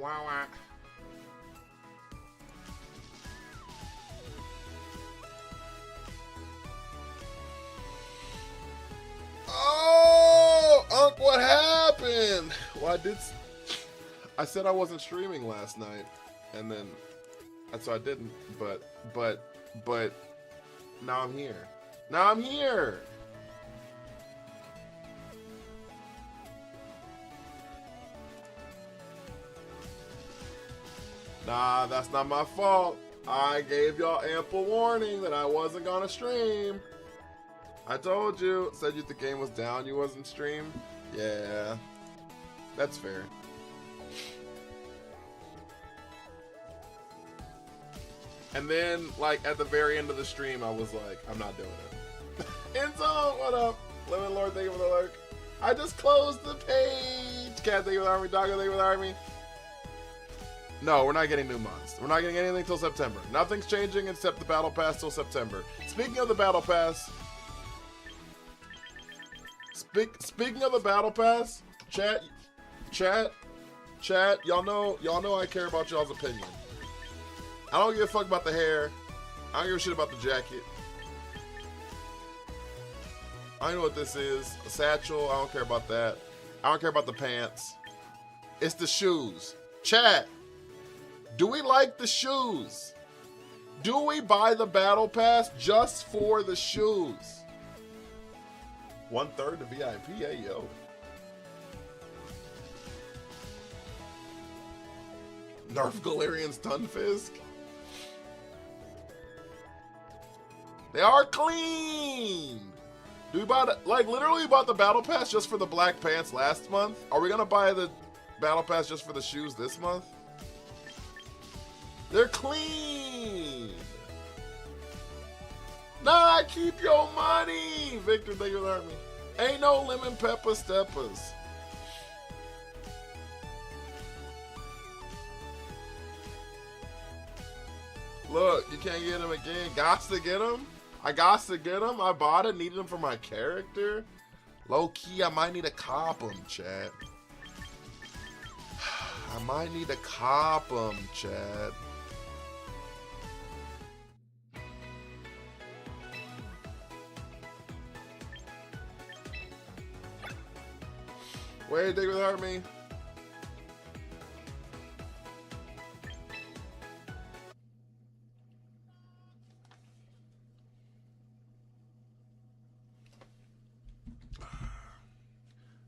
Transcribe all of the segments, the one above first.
Wow, wow. Oh, Unc, what happened? Well, I said I wasn't streaming last night, and then so I didn't. But now I'm here. Now I'm here. Nah, that's not my fault. I gave y'all ample warning that I wasn't gonna stream. I told you. Said you the game was down, you wasn't stream. Yeah, that's fair. And then, like, at the very end of the stream, I was like, I'm not doing it. Enzo, what up? Lemon Lord, thank you for the lurk. I just closed the page. Cat, thank you for the army. Doggo, thank you for the army. No, we're not getting new months. We're not getting anything till September. Nothing's changing except the Battle Pass till September. Speaking of the Battle Pass, speaking of the Battle Pass, chat, y'all know I care about y'all's opinion. I don't give a fuck about the hair. I don't give a shit about the jacket. I don't know what this is. A satchel, I don't care about that. I don't care about the pants. It's the shoes. Chat, do we like the shoes? Do we buy the Battle Pass just for the shoes? 1/3 the VIP, hey yo. Nerf Galarian Stunfisk. They are clean. Do we buy the, like, literally bought the Battle Pass just for the black pants last month? Are we gonna buy the Battle Pass just for the shoes this month? They're clean. Nah, keep your money. Victor, thank you for the army. Ain't no lemon pepper steppers. Look, you can't get them again. Gots to get them. I got to get them. I bought it. Needed them for my character. Low key, I might need to cop them, chat. I might need to cop them, chat. Wait, dig without me.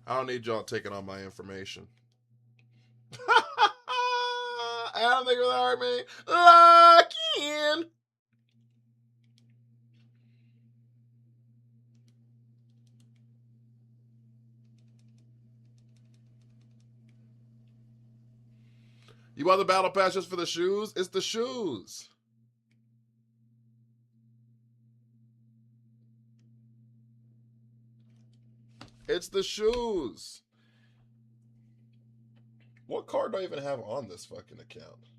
I don't need y'all taking all my information. I don't think without me. Lock in. You bought the Battle Pass just for the shoes? It's the shoes. It's the shoes. What card do I even have on this fucking account?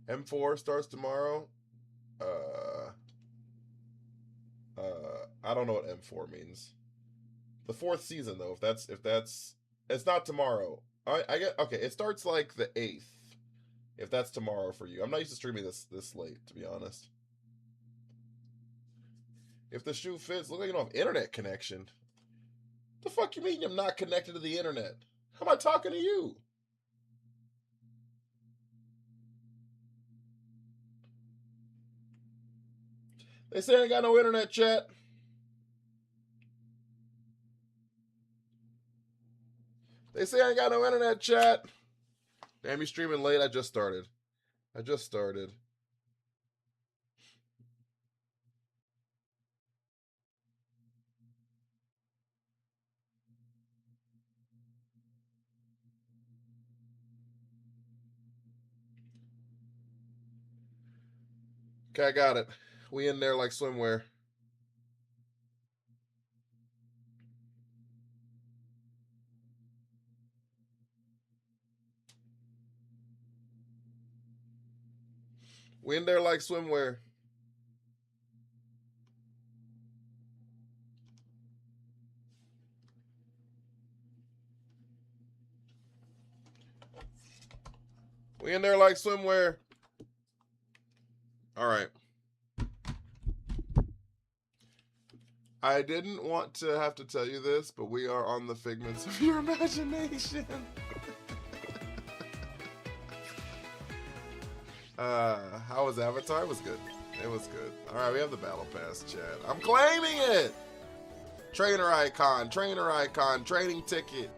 M4 starts tomorrow. I don't know what M4 means. The 4th season though, if that's it's not tomorrow. I get okay, it starts like the 8th. If that's tomorrow for you. I'm not used to streaming this late, to be honest. If the shoe fits, look like you don't have internet connection. The fuck you mean I'm not connected to the internet? How am I talking to you? They say I ain't got no internet, chat. They say I ain't got no internet, chat. Damn, you streaming late? I just started. Okay, I got it. We in there like swimwear. We in there like swimwear. We in there like swimwear. All right. I didn't want to have to tell you this, but we are on the figments of your imagination. How was Avatar? It was good. It was good. All right, we have the battle pass, chat. I'm claiming it. Trainer icon, training ticket.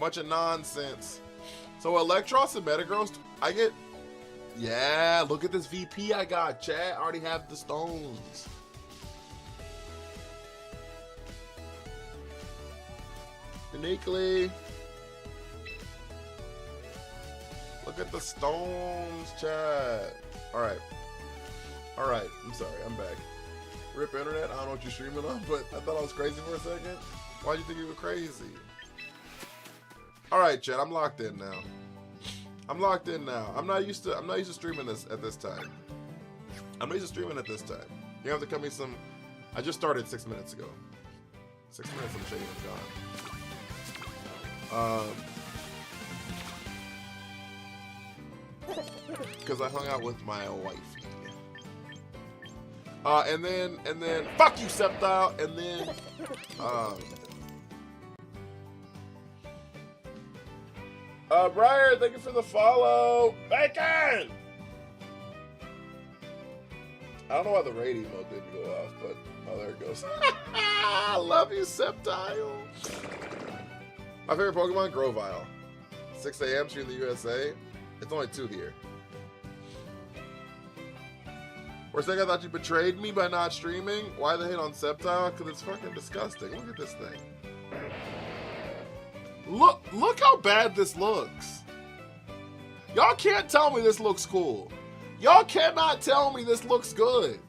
Bunch of nonsense. So Electros and Metagross, I get. Yeah, look at this VP I got, chat. I already have the stones. Uniquely. Look at the stones, chat. Alright. Alright, I'm sorry, I'm back. Rip internet, I don't know what you're streaming on, but I thought I was crazy for a second. Why'd you think you were crazy? Alright, chat, I'm locked in now. I'm locked in now. I'm not used to streaming this at this time. I'm not used to streaming at this time. You have to cut me some. I just started 6 minutes ago. 6 minutes, I'm shaking and gone. Because I hung out with my wife. And then, fuck you, Septile, and then, Briar, thank you for the follow. Bacon! I don't know why the raid emote didn't go off, but, oh, there it goes. I love you, Septile. My favorite Pokemon, Grovyle. 6 a.m. stream in the USA. It's only 2 here. For a second, I thought you betrayed me by not streaming. Why the hate on Septile? Because it's fucking disgusting. Look at this thing. Look how bad this looks. Y'all can't tell me this looks cool. Y'all cannot tell me this looks good.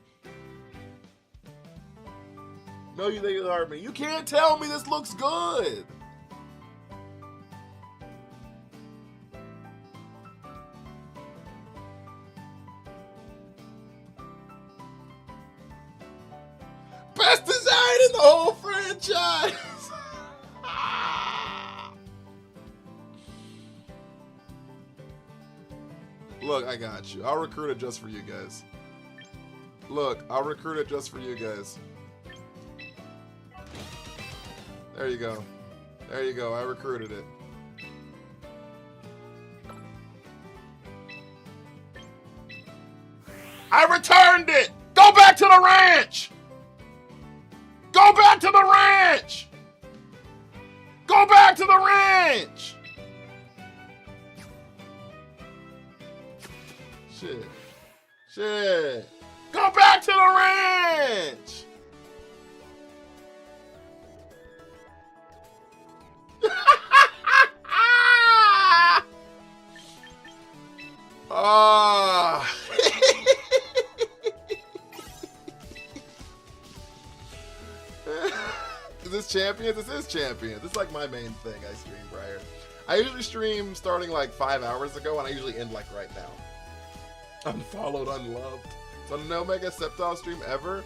No, you think it's hard me. You can't tell me this looks good. Best design in the whole franchise. Look, I got you. I'll recruit it just for you guys. Look, I'll recruit it just for you guys. There you go. There you go. I recruited it. I returned it! Go back to the ranch! Go back to the ranch! Go back to the ranch! Shit. Shit. Go back to the ranch! Ah. Is this Champions? This is Champions. This is like my main thing I stream, Briar. I usually stream starting like 5 hours ago, and I usually end like right now. Unfollowed, unloved. So no Mega Septile stream ever.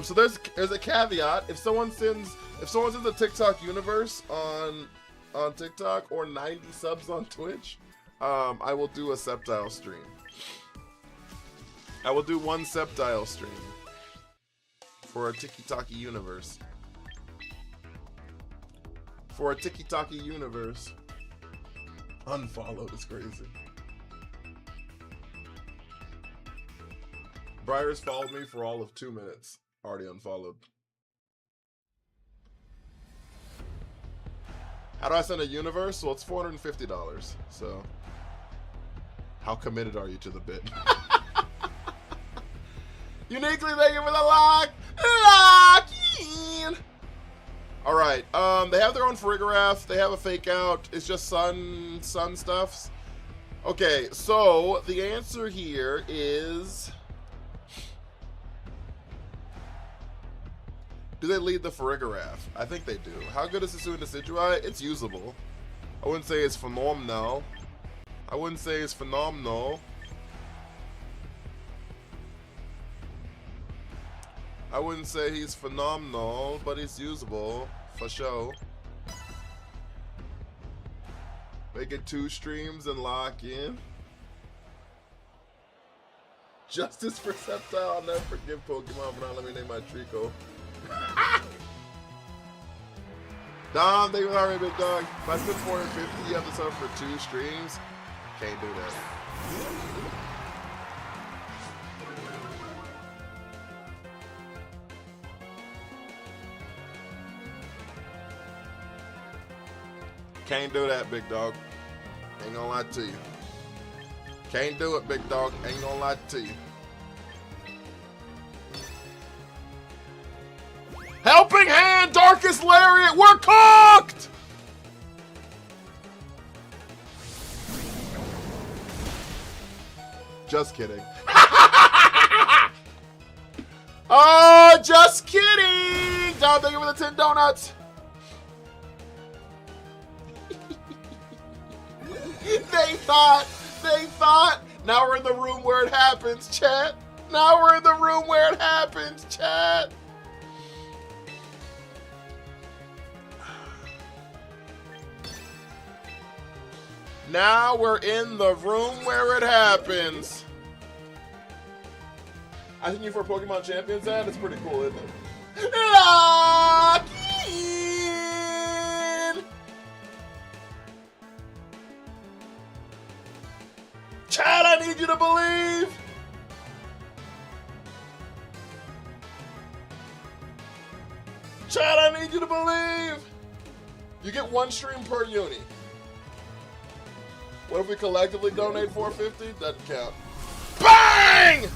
So there's a caveat. If someone sends a TikTok universe on TikTok or 90 subs on Twitch, I will do a Septile stream. I will do one Septile stream for a Tiki-Taki universe. For a Tiki-Taki universe. Unfollowed is crazy. Briar's followed me for all of 2 minutes. Already unfollowed. How do I send a universe? Well, it's $450. So, how committed are you to the bit? Uniquely, thank you for the lock. Lock in. All right. They have their own Farigiraf. They have a fake out. It's just sun stuffs. Okay. So the answer here is. Do they lead the Farigiraf? I think they do. How good is Hisuian Decidueye? It's usable. I wouldn't say it's phenomenal. I wouldn't say it's phenomenal. I wouldn't say he's phenomenal, but he's usable for sure. Make it 2 streams and lock in. Justice for Sceptile. I'll never forgive Pokemon for not letting me name my Trico. Dom, thank you for the big dog. If I spend 450, you have to sub for 2 streams. Can't do that. Can't do that, big dog. Ain't gonna lie to you. Can't do it, big dog. Ain't gonna lie to you. Helping Hand, Darkest Lariat, we're cooked! Just kidding. Oh, just kidding! Dom, thank you for the 10 donuts. They thought. Now we're in the room where it happens, chat. Now we're in the room where it happens, chat. Now we're in the room where it happens. I think you for Pokemon Champions ad, it's pretty cool, isn't it? Lock in! Chad, I need you to believe! Chad, I need you to believe! You get 1 stream per uni. What if we collectively donate 450? Doesn't count. Bang!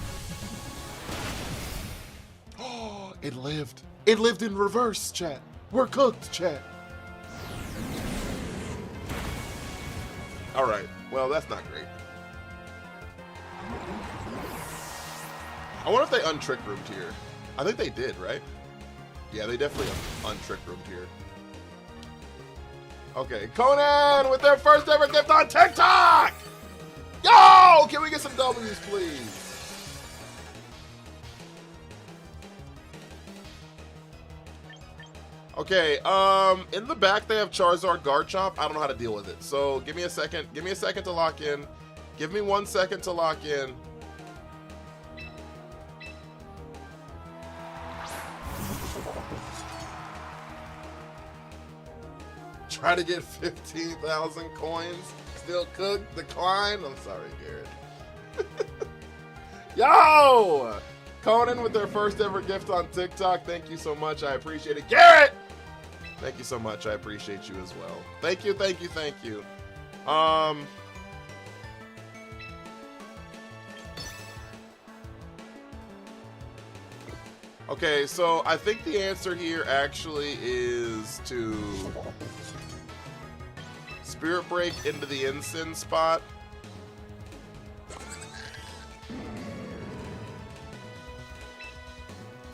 Oh, it lived. It lived in reverse, chat. We're cooked, chat. All right. Well, that's not great. I wonder if they untrick roomed here. I think they did, right? Yeah, they definitely untrick roomed here. Okay, Conan with their first ever gift on TikTok! Yo! Can we get some W's, please? Okay, in the back they have Charizard Garchomp. I don't know how to deal with it. So give me a second. Give me a second to lock in. Give me 1 second to lock in. Try to get 15,000 coins. Still cooked. Decline. I'm sorry, Garrett. Yo! Conan with their first ever gift on TikTok. Thank you so much. I appreciate it. Garrett! Thank you so much. I appreciate you as well. Thank you, thank you, thank you. Okay, so I think the answer here actually is to Spirit Break into the Ensign spot.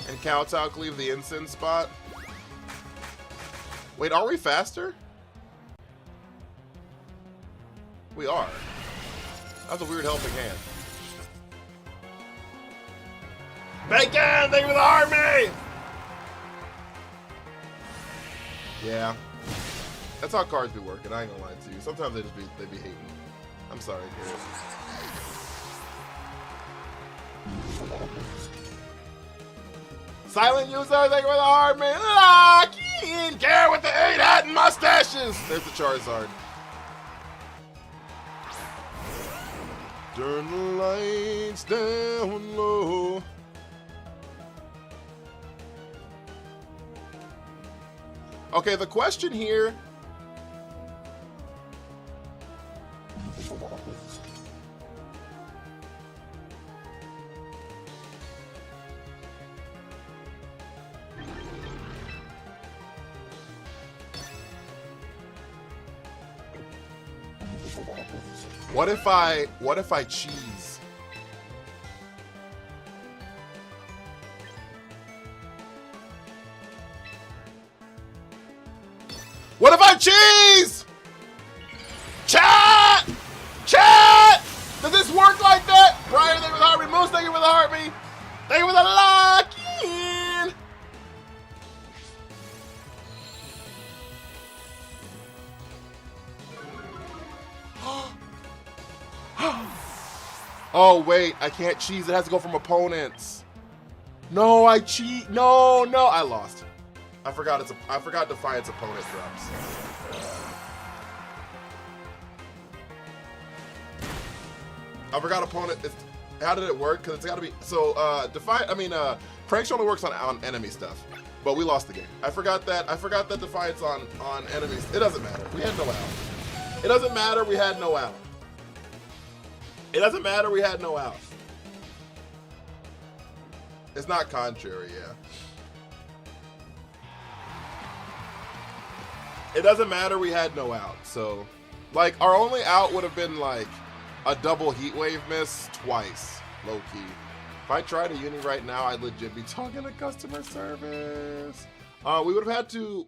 And Cowtalk leave the Ensign spot. Wait, are we faster? We are. That's a weird helping hand. Bacon! Thank you for the army! Yeah. That's how cards be working, I ain't gonna lie to you. Sometimes they be hating. I'm sorry, Garrett. Silent user, thank you for the hard man. Lock in! Garrett with the 8 hat and mustaches! There's the Charizard. Turn the lights down low. Okay, the question here. What if I cheese? What if I cheese? Chat! Chat! Does this work like that? Brian, thank you for the heartbeat. Moose, thank you for the heartbeat. Thank you for the lock in. Oh, wait. I can't cheese. It has to go from opponents. No, I cheat. No, no. I lost. I forgot Defiant's opponent drops. I forgot opponent. How did it work? Because it's got to be. So, Prank only works on enemy stuff. But we lost the game. I forgot that Defiant's on enemies. It doesn't matter. We had no out. It doesn't matter. We had no out. It doesn't matter. We had no out. It's not contrary, yeah. It doesn't matter. We had no out. So, like, our only out would have been, like, a double heat wave miss twice, low key. If I tried a uni right now, I'd legit be talking to customer service. We would have had to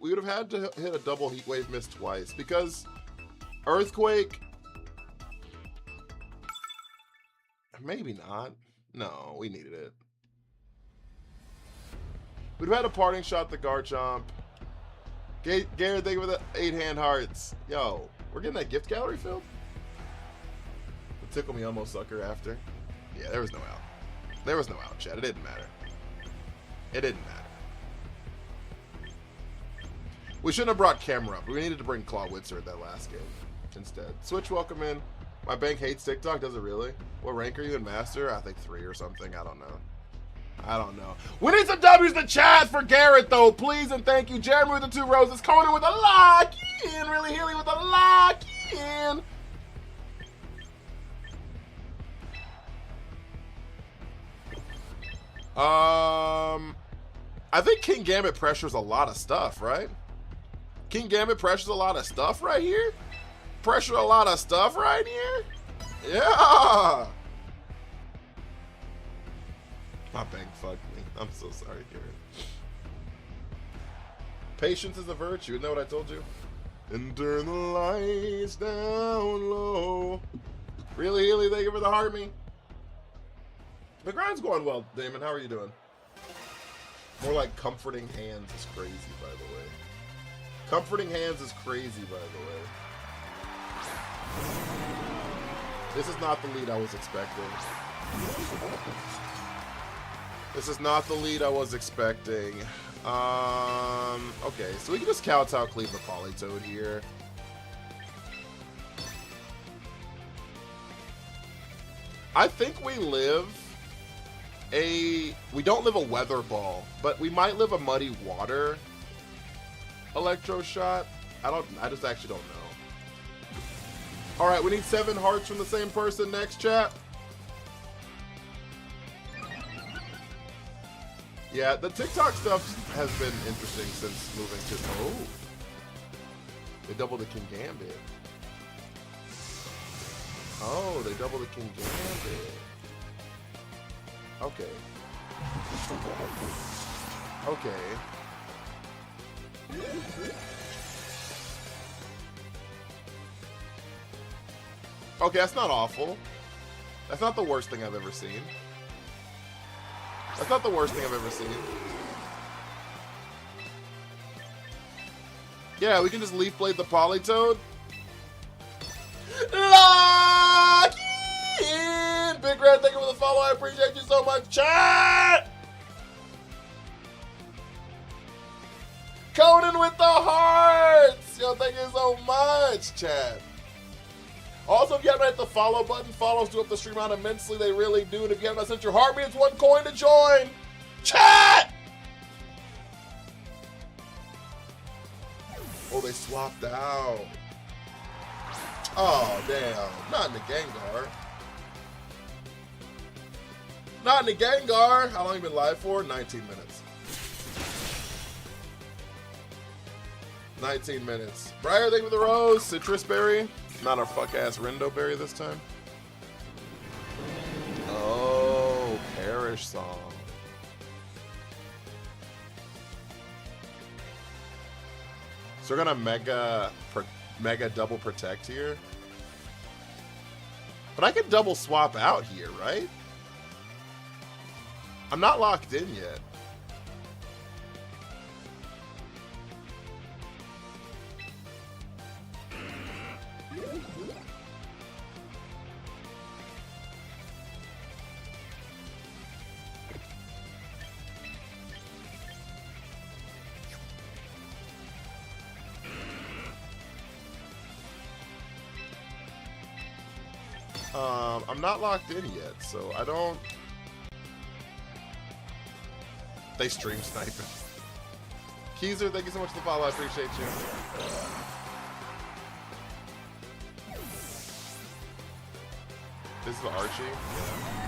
hit a double heat wave miss twice because earthquake. Maybe not. No, we needed it. We'd have had a parting shot the Garchomp. Garrett, thank you for the 8 hand hearts. Yo, we're getting that gift gallery filled. The tickle me almost sucker after. Yeah, there was no out. There was no out, chat. It didn't matter. It didn't matter. We shouldn't have brought camera up. We needed to bring Claw Witzer at that last game instead. Switch, welcome in. My bank hates TikTok. Does it really? What rank are you in Master? I think 3 or something. I don't know. I don't know. We need some W's in the chat for Garrett, though. Please and thank you. Jeremy with the 2 roses. Conan with a lock in. Really Healy with a lock in. I think King Gambit pressures a lot of stuff, right? King Gambit pressures a lot of stuff right here. Pressure a lot of stuff right here. Yeah. My bank fucked me. I'm so sorry, Garrett. Patience is a virtue. Isn't that what I told you? And turn the lights down low. Really, Healy, thank you for the heart me. The grind's going well, Damon. How are you doing? More like comforting hands is crazy, by the way. Comforting hands is crazy, by the way. This is not the lead I was expecting. This is not the lead I was expecting. Okay, so we can just kowtow cleave the Politoed here. I think we live we don't live a weather ball, but we might live a muddy water electro shot. I just actually don't know. All right, we need 7 hearts from the same person next, chat. Yeah, the TikTok stuff has been interesting since moving to, oh, they doubled the King Gambit. Oh, they doubled the King Gambit. Okay. Okay. Okay, that's not awful. That's not the worst thing I've ever seen. That's not the worst thing I've ever seen. Yeah, we can just Leaf Blade the Politoed. Lock in! Big Red, thank you for the follow. I appreciate you so much, chat! Conan with the hearts! Yo, thank you so much, chat. Also, if you haven't hit the follow button, follows do up the stream out immensely. They really do. And if you haven't sent your heart, it's 1 coin to join. Chat! Oh, they swapped out. Oh, damn. Not in the Gengar. Not in the Gengar. How long have you been live for? 19 minutes. 19 minutes. Briar, thank you for the rose. Citrus berry. Not our fuck-ass Rindo berry this time. Oh, Perish Song. So we're gonna mega double protect here. But I could double swap out here, right? I'm not locked in yet. I'm not locked in yet, so I don't... They stream sniping. Keezer, thank you so much for the follow. I appreciate you. This is the Archie? Yeah.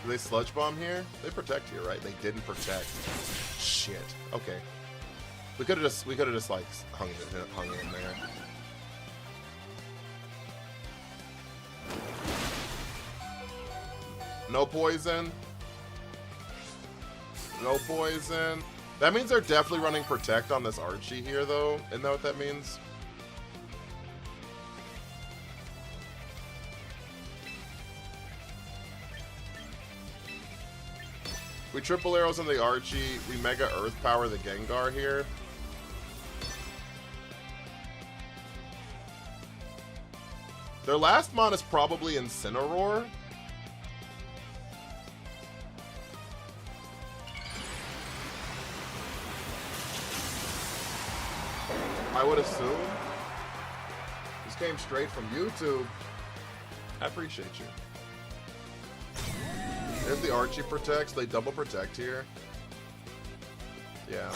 Do they sludge bomb here? They protect here, right? They didn't protect. Shit. Okay. We could have just like hung in there. No poison. No poison. That means they're definitely running protect on this Archie here, though. Isn't that what that means? We triple arrows on the Archie. We mega earth power the Gengar here. Their last mon is probably Incineroar. I would assume. This came straight from YouTube. I appreciate you. There's the Archie protects. They double protect here. Yeah.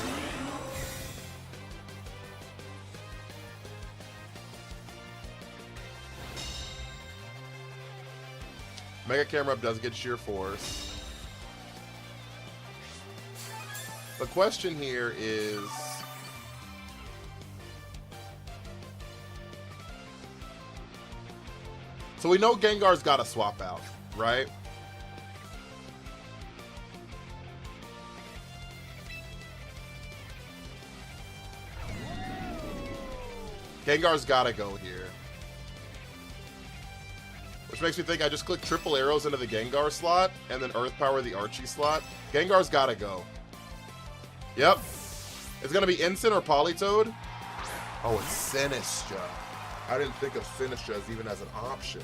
Mega Camera Up does get sheer force. The question here is... So we know Gengar's got to swap out, right? Gengar's got to go here. Which makes me think I just click triple arrows into the Gengar slot and then Earth Power the Archie slot. Gengar's got to go. Yep. It's going to be Incin or Politoed. Oh, it's Sinistra. I didn't think of Sinistra as even as an option.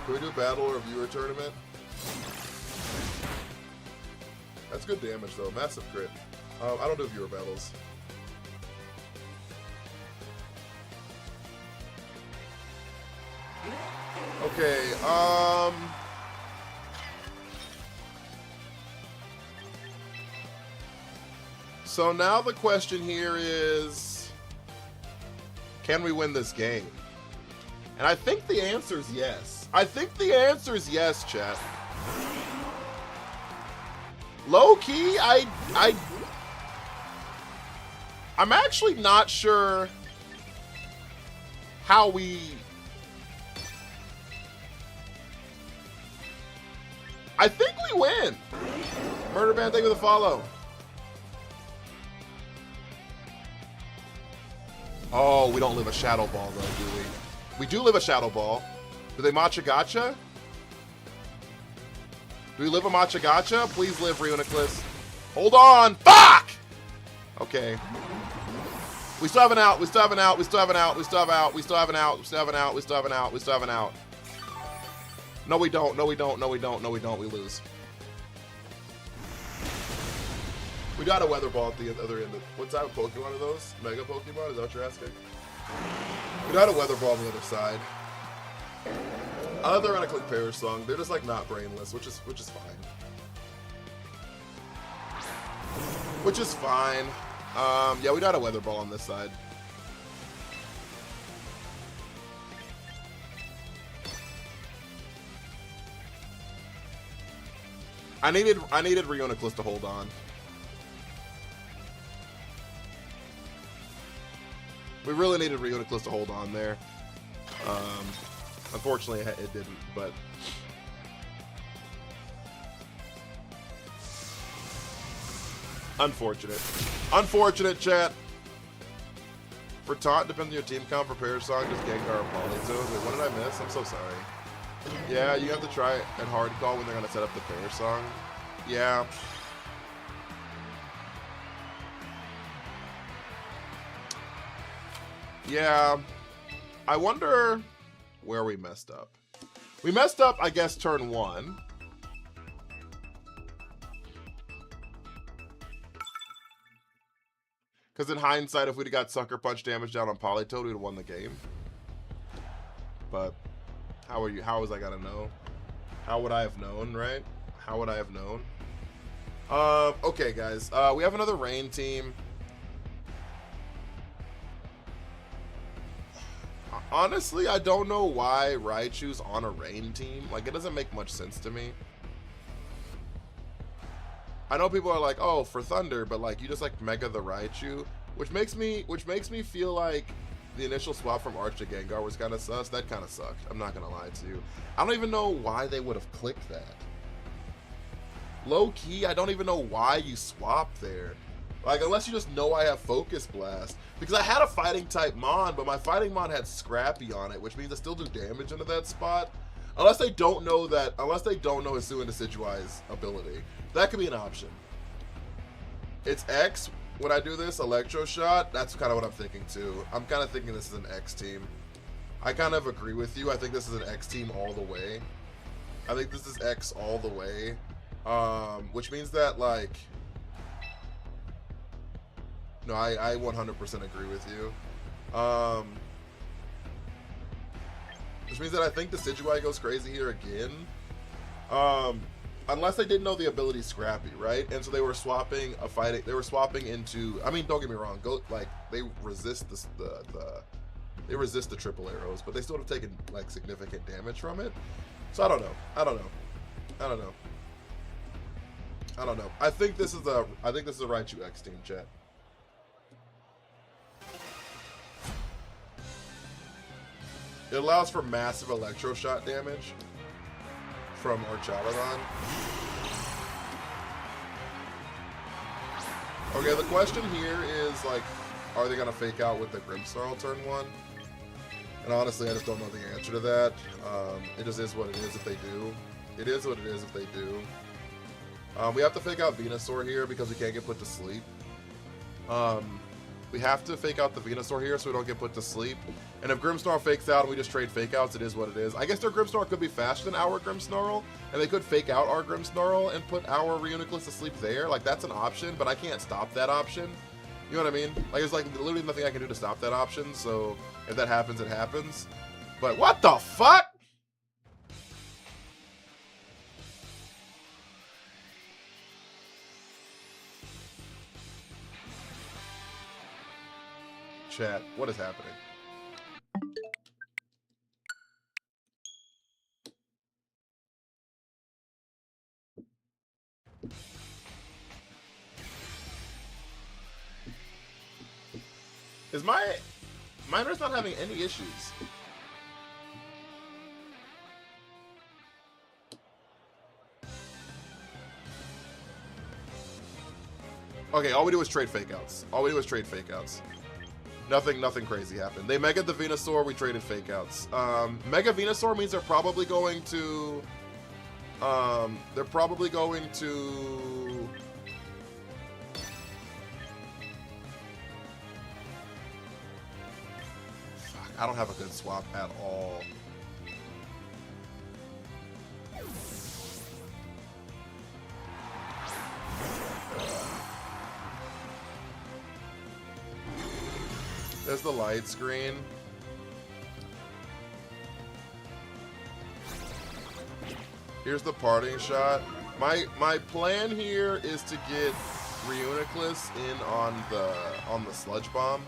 Can we do battle or viewer tournament? That's good damage though, massive crit. I don't do viewer battles. Okay, so now the question here is, can we win this game? And I think the answer is yes. I think the answer is yes, chat. Low key, I'm actually not sure how we... I think we win. Murder Band, thank you for the follow. Oh, we don't live a Shadow Ball though, do we? We do live a Shadow Ball. Do they Matcha Gacha? Do we live a Matcha Gacha? Please live, Reuniclus. Hold on. Fuck! Okay. We still have an out. We still have an out. We still have an out. We still have an out. We still have an out. We still have an out. We still have an out. We still have an out. No, we don't. No, we don't. No, we don't. No, we don't. We lose. We got a Weather Ball at the other end. What type of Pokemon are those? Mega Pokemon? Is that what you're asking? We got a Weather Ball on the other side. They're on a click Perish song. They're just like not brainless, which is fine. Which is fine. Yeah, we got a Weather Ball on this side. I needed Reuniclus to hold on. We really needed Reuniclus to hold on there. Unfortunately, it didn't, but... Unfortunate. Unfortunate, chat. For taunt, depending on your team count for Perish Song, just Gengar or Politoed. Wait, what did I miss? I'm so sorry. Yeah, you have to try it at hard call when they're going to set up the Perish Song. Yeah. Yeah, I wonder where we messed up. We messed up, I guess, turn 1. Because in hindsight, if we'd have got Sucker Punch damage down on Polytoad, we'd have won the game. But how was I gonna know? How would I have known, right? How would I have known? Okay, guys. We have another rain team. Honestly, I don't know why Raichu's on a rain team. Like, it doesn't make much sense to me. I know people are like, oh, for Thunder, but like, you just like Mega the Raichu, which makes me feel like the initial swap from Arch to Gengar was kind of sus. That kind of sucked. I'm not gonna lie to you. I don't even know why they would have clicked that. Low key, I don't even know why you swapped there. Like, unless you just know I have Focus Blast. Because I had a Fighting type Mon, but my Fighting Mon had Scrappy on it, which means I still do damage into that spot. Unless they don't know Hisuian Decidueye's ability. That could be an option. It's X when I do this, Electro Shot. That's kind of what I'm thinking too. I'm kind of thinking this is an X team. I kind of agree with you. I think this is an X team all the way. I think this is X all the way. Which means that, like... No, I 100% agree with you. Which means that I think the Decidueye goes crazy here again. Unless they didn't know the ability Scrappy, right? And so they were swapping they were swapping into, I mean, don't get me wrong, they resist they resist the triple arrows, but they still have taken like significant damage from it. So I don't know. I think this is a Raichu X team, chat. It allows for massive Electro Shot damage from Archaludon. Okay, the question here is, like, are they going to fake out with the Grimmsnarl turn 1? And honestly, I just don't know the answer to that. It just is what it is if they do. It is what it is if they do. We have to fake out Venusaur here because we can't get put to sleep. We have to fake out the Venusaur here so we don't get put to sleep. And if Grimmsnarl fakes out and we just trade fake outs, it is what it is. I guess their Grimmsnarl could be faster than our Grimmsnarl, and they could fake out our Grimmsnarl and put our Reuniclus to sleep there. Like, that's an option, but I can't stop that option. You know what I mean? Like, there's like literally nothing I can do to stop that option, so if that happens, it happens. But what the fuck? Chat, what is happening? Is Miner's not having any issues? Okay, all we do is trade fake outs. Nothing crazy happened. They Mega the Venusaur, we traded fake outs. Mega Venusaur means they're probably going to... Fuck, I don't have a good swap at all. There's the light screen. Here's the parting shot. My plan here is to get Reuniclus in on the Sludge Bomb.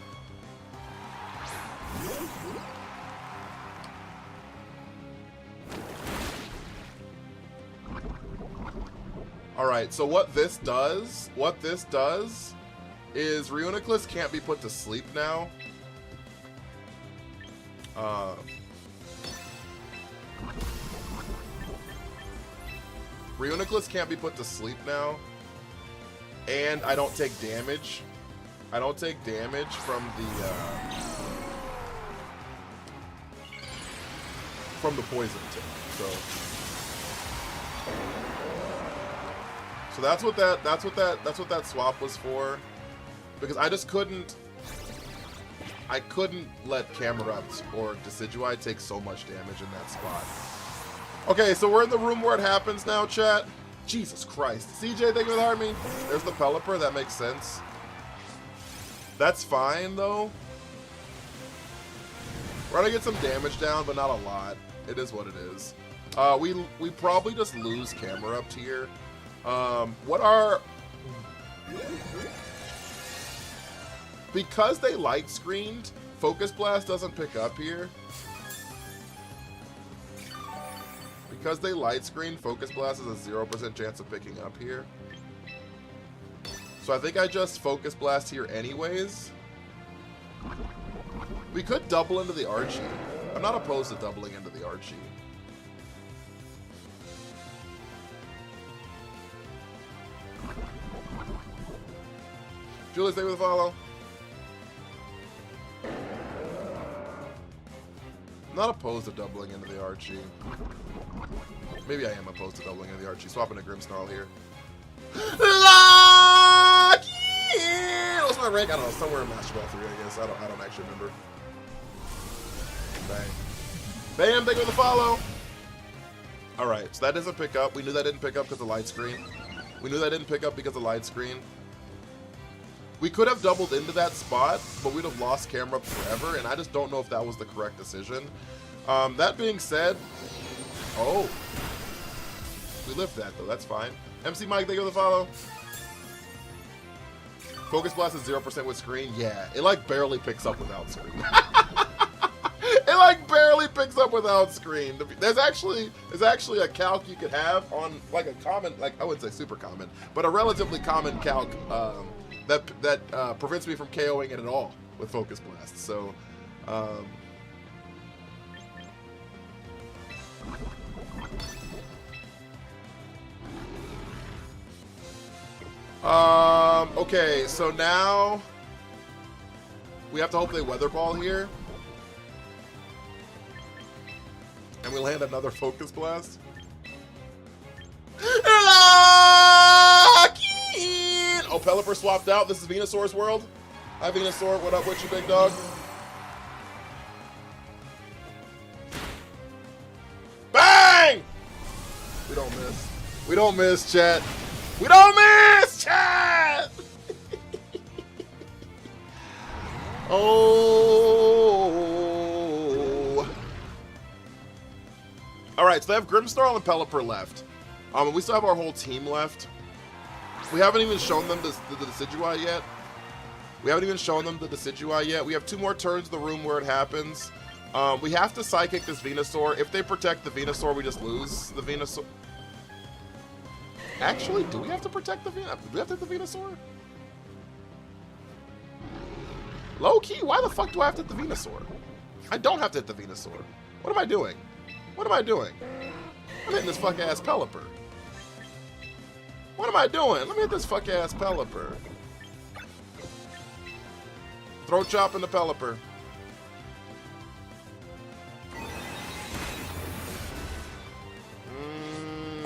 All right, so what this does is Reuniclus can't be put to sleep now. Reuniclus can't be put to sleep now, and I don't take damage. I don't take damage from the poison tip. So that's what that swap was for, because I just couldn't. I couldn't let Camerupt or Decidueye take so much damage in that spot. Okay, so we're in the room where it happens now, chat. Jesus Christ. CJ, thank you for the army. There's the Pelipper, that makes sense. That's fine, though. We're gonna get some damage down, but not a lot. It is what it is. We probably just lose Camerupt here. What are... Because they light screened, Focus Blast doesn't pick up here. Because they light screen, Focus Blast has a 0% chance of picking up here. So I think I just Focus Blast here anyways. We could double into the Archie. I'm not opposed to doubling into the Archie. Julius, thank you for the follow. I'm not opposed to doubling into the Archie. Maybe I am opposed to doubling into the Archie. Swapping a Grimmsnarl here. Lucky! What's my rank? I don't know. Somewhere in Master Ball 3, I guess. I don't actually remember. Bang. Bam, thank you for the follow. Alright, so that doesn't pick up. We knew that didn't pick up because of light screen. We knew that didn't pick up because of light screen. We could have doubled into that spot, but we'd have lost camera forever, and I just don't know if that was the correct decision. That being said, oh, we lived that though, that's fine. MC Mike, thank you for the follow. Focus Blast is 0% with screen. Yeah, it like barely picks up without screen. It like barely picks up without screen. There's actually a calc you could have on like a common, like I wouldn't say super common, but a relatively common calc that prevents me from KOing it at all with Focus Blast. So, okay, so now we have to hope they Weather Ball here. And we land another Focus Blast. Oh, Pelipper swapped out. This is Venusaur's world. Hi, Venusaur. What up with you, big dog? Bang! We don't miss. We don't miss, chat. We don't miss, chat! Oh. All right, so they have Grimmsnarl and Pelipper left. We still have our whole team left. We haven't even shown them the Decidueye yet. We have 2 more turns in the room where it happens. We have to Psychic this Venusaur. If they protect the Venusaur, we just lose the Venusaur. Actually, do we have to protect the Venusaur? Do we have to hit the Venusaur? Low key, why the fuck do I have to hit the Venusaur? I don't have to hit the Venusaur. What am I doing? What am I doing? I'm hitting this fuck ass Pelipper. What am I doing? Let me hit this fuck ass Pelipper. Throw chop in the Pelipper.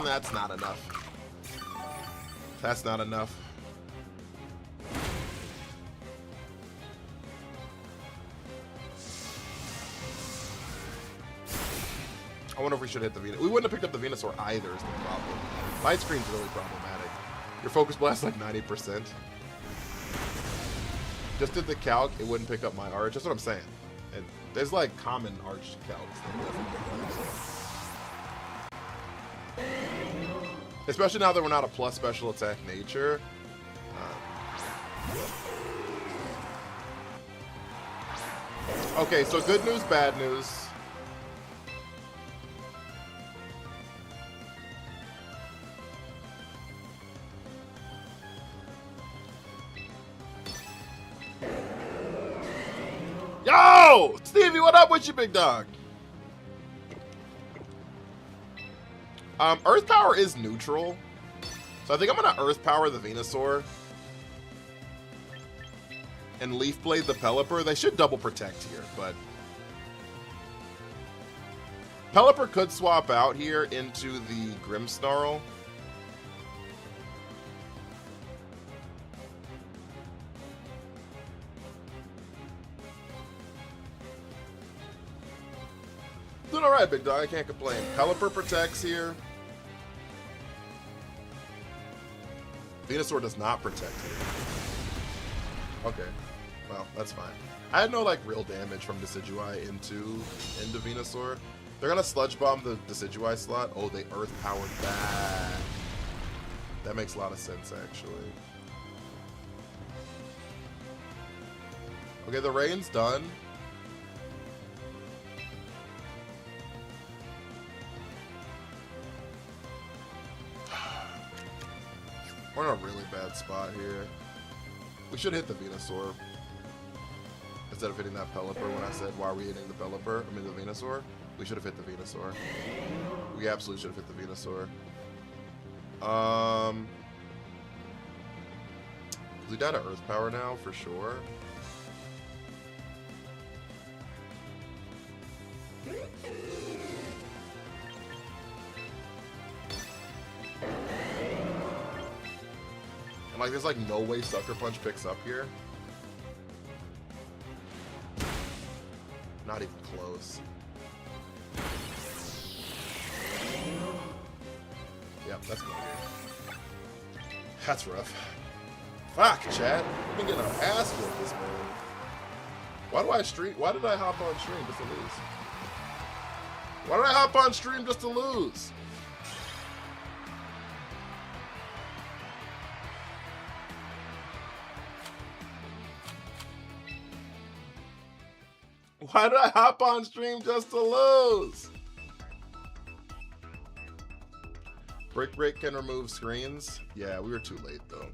That's not enough. That's not enough. I wonder if we should hit the Venusaur. We wouldn't have picked up the Venusaur either is the problem. Light screen's really problematic. Your Focus Blast like 90%. Just did the calc, it wouldn't pick up my arch. That's what I'm saying. And there's like common arch calcs. Especially now that we're not a plus special attack nature. Okay, so good news, bad news. Yo! Stevie, what up with you, big dog? Earth Power is neutral. So I think I'm gonna Earth Power the Venusaur. And Leaf Blade the Pelipper. They should double protect here, but Pelipper could swap out here into the Grimmsnarl. alright, big dog. I can't complain. Pelipper protects here. Venusaur does not protect here. Okay. Well, that's fine. I had no, like, real damage from Decidueye into Venusaur. They're gonna Sludge Bomb the Decidueye slot. Oh, they Earth Powered back. That makes a lot of sense, actually. Okay, the rain's done. We're in a really bad spot here. We should hit the Venusaur. Instead of hitting that Pelipper when I said, why are we hitting the Pelipper? I mean the Venusaur. We should have hit the Venusaur. We absolutely should have hit the Venusaur. We died to Earth Power now, for sure. And like, there's like no way Sucker Punch picks up here. Not even close. Yep, that's good. That's rough. Fuck, Chad. I've been getting our ass whooped this morning. Why do I stream? Why did I hop on stream just to lose? Why did I hop on stream just to lose? Why did I hop on stream just to lose? Brick Break can remove screens. Yeah, we were too late though.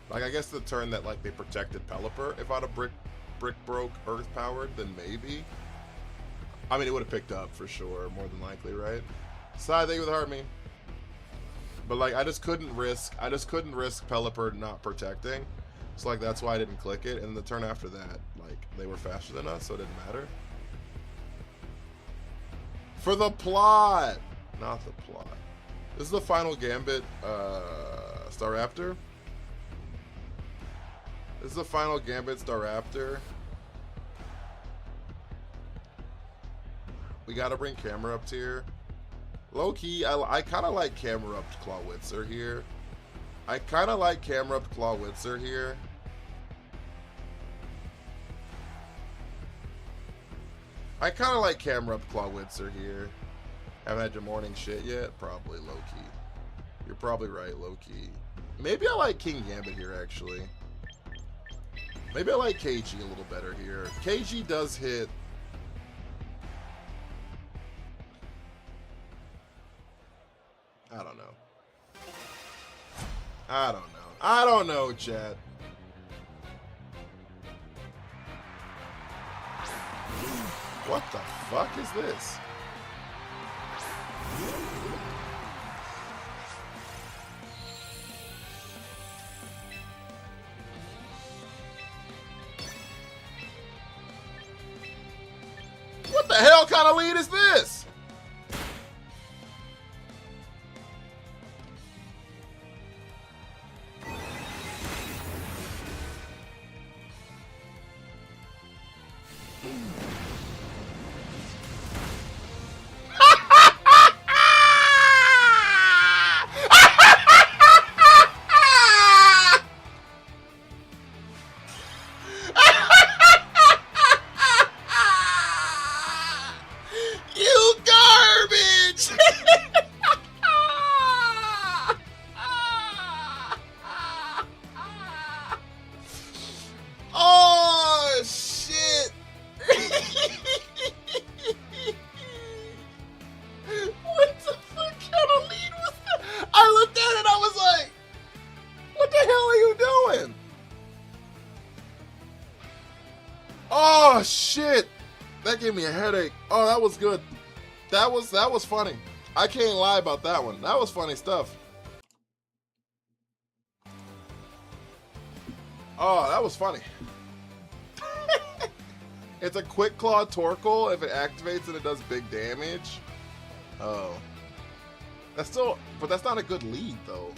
Like, I guess the turn that like they protected Pelipper, if I'd have Brick Broke Earth Powered, then maybe. I mean, it would have picked up for sure, more than likely, right? Sai, thank you for the heart me. But like, I just couldn't risk Pelipper not protecting. So like, that's why I didn't click it. And the turn after that, like, they were faster than us, so it didn't matter. For the plot, not the plot. This is the final Gambit, Staraptor. This is the final Gambit Staraptor. We gotta bring camera up tier. Low key, I kind of like camera up Clawitzer here. I kind of like camera up Clawitzer here. I kind of like camera up Clawitzer here. Haven't had your morning shit yet? Probably low key. You're probably right, low key. Maybe I like King Gambit here actually. Maybe I like KG a little better here. KG does hit. I don't know. I don't know. I don't know, chat. What the fuck is this? What the hell kind of lead is this? Oh shit! That gave me a headache. Oh, that was good. That was funny. I can't lie about that one. That was funny stuff. Oh, that was funny. It's a Quick Claw Torkoal. If it activates and it does big damage. Oh. That's still, but that's not a good lead, though.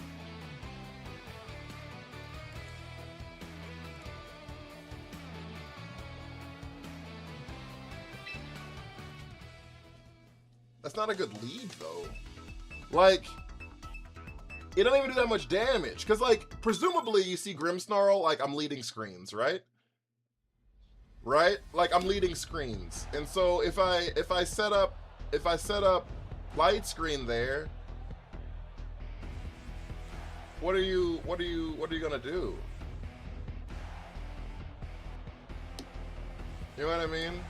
That's not a good lead, though. Like, it don't even do that much damage. Because, like, presumably you see Grimmsnarl, like, I'm leading screens, right? Right? Like, I'm leading screens. And so if I set up light screen there, what are you gonna do? You know what I mean?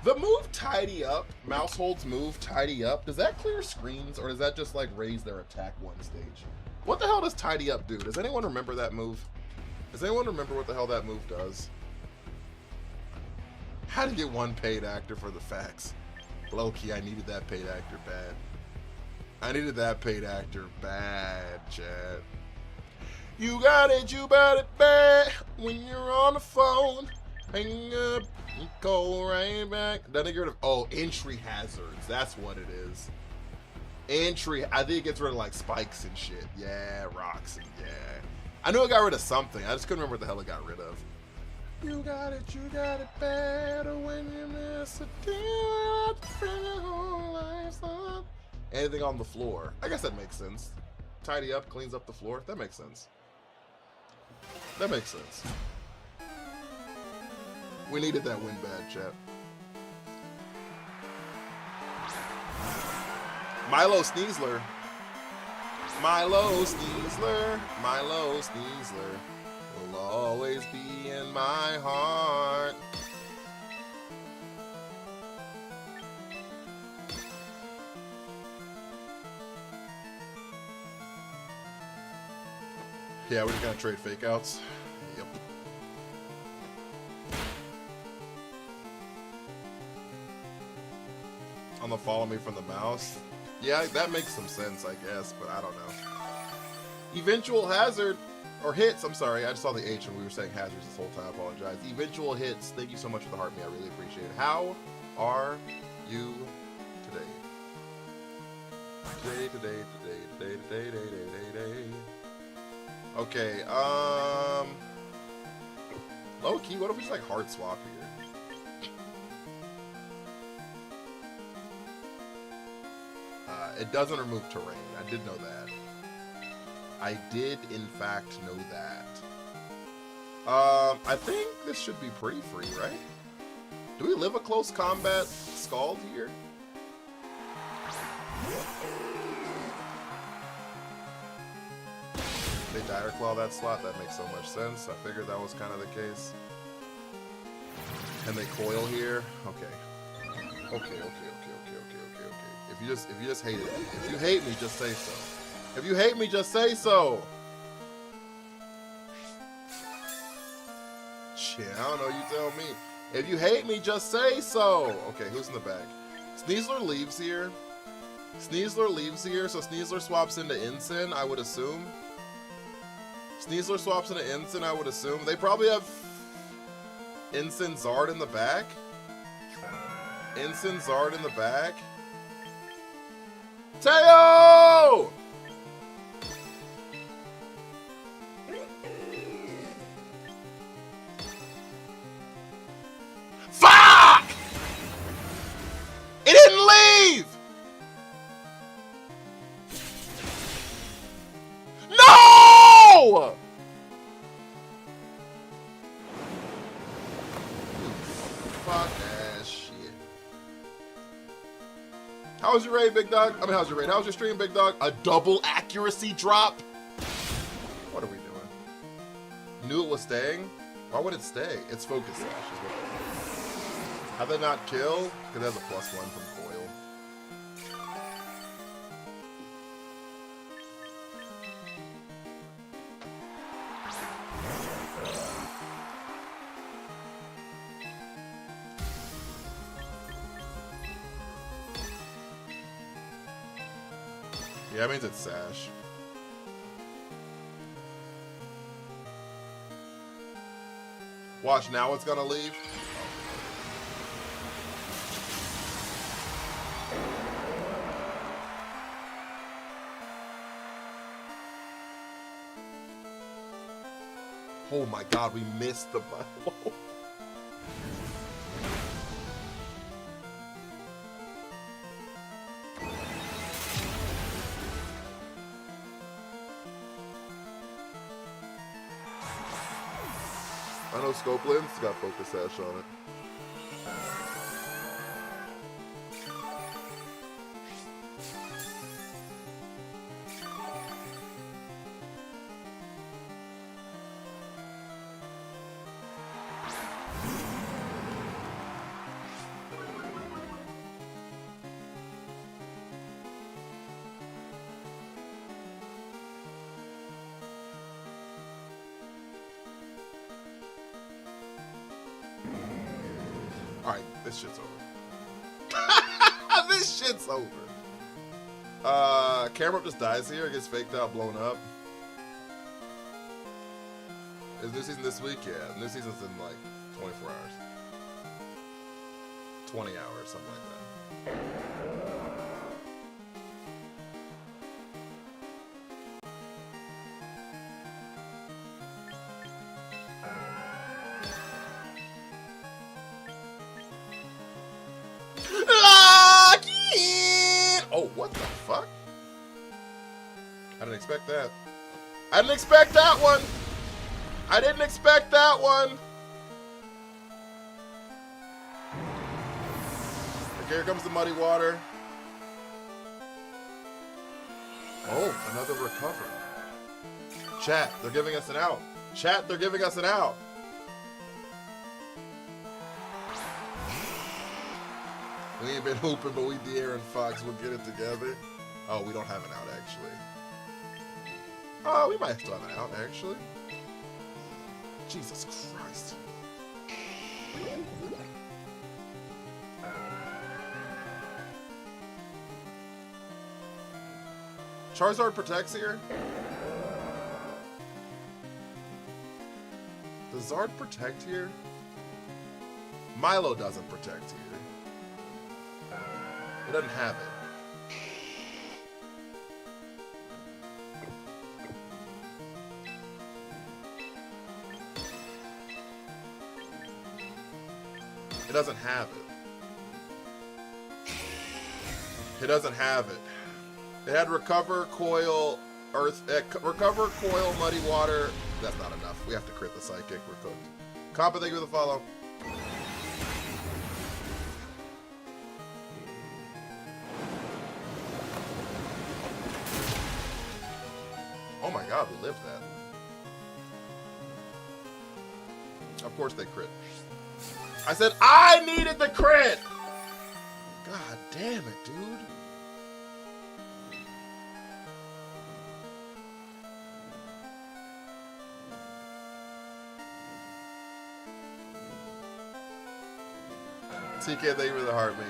The move Tidy Up, Mousehold's move Tidy Up, does that clear screens or does that just like raise their attack one stage? What the hell does Tidy Up do? Does anyone remember that move? Does anyone remember what the hell that move does? How to get one paid actor for the facts. Low-key, I needed that paid actor bad. I needed that paid actor bad, Chad. You got it bad when you're on the phone. Hang up. Go right back. Then they get rid of, oh, entry hazards. That's what it is. Entry, I think it gets rid of like spikes and shit. Yeah, rocks and yeah. I knew it got rid of something. I just couldn't remember what the hell it got rid of. You got it better when you miss a deal. Your whole life's up. Anything on the floor. I guess that makes sense. Tidy up, cleans up the floor. That makes sense. That makes sense. We needed that win bad, chat. Milo Sneasler. Milo Sneasler. Milo Sneasler will always be in my heart. Yeah, we're just gonna trade fake outs. Yep. On the follow me from the mouse. Yeah, that makes some sense, I guess, but I don't know. Eventual hazard, or hits, I'm sorry, I just saw the H and we were saying hazards this whole time, I apologize. Eventual hits, thank you so much for the heart me, I really appreciate it. How are you today? Today. Okay, low key, what if we just like hard swap here? It doesn't remove terrain. I did know that. I did, in fact, know that. I think this should be pretty free, right? Do we live a close combat Scald here? They Dire Claw that slot. That makes so much sense. I figured that was kind of the case. And they coil here. Okay. Okay. If you just hate it. If you hate me, just say so. If you hate me, just say so. Shit, I don't know, you tell me. If you hate me, just say so. Okay, who's in the back? Sneasler leaves here. Sneasler leaves here, so Sneasler swaps into Ensign, I would assume. Sneasler swaps into Ensign, I would assume. They probably have Ensign Zard in the back. Ensign Zard in the back. Teo! Fuck! It didn't leave! No! Fuck ass shit. How was your raid, big dog? I mean, how's your raid? How's your stream, big dog? A double accuracy drop? What are we doing? Knew it was staying? Why would it stay? It's focus slash is what it is. How'd that not kill? Because it has a +1 from coil. Yeah, that means it's Sash. Watch, now it's gonna leave. Oh my god, we missed the Milo. I know Scope Lens got Focus Sash on it. Alright, this shit's over. This shit's over. Camera just dies here, it gets faked out, blown up. Is new season this week? Yeah, new season's in like 24 hours. 20 hours, something like that. Oh, what the fuck? I didn't expect that. I didn't expect that one! I didn't expect that one! Okay, here comes the muddy water. Oh, another recover. Chat, they're giving us an out. Chat, they're giving us an out. We ain't been hooping, but we De'Aaron Fox will get it together. Oh, we don't have an out, actually. Oh, we might still have an out, actually. Jesus Christ. Charizard protects here? Does Zard protect here? Milo doesn't protect here. It doesn't have it. It doesn't have it. It doesn't have it. It had recover, coil, earth, recover, coil, muddy water. That's not enough. We have to crit the psychic. We're cooked. Compa, thank you for the follow. Oh my god, we lived that. Of course they crit. I said I needed the crit! God damn it, dude. TK, thank you for the heart, me.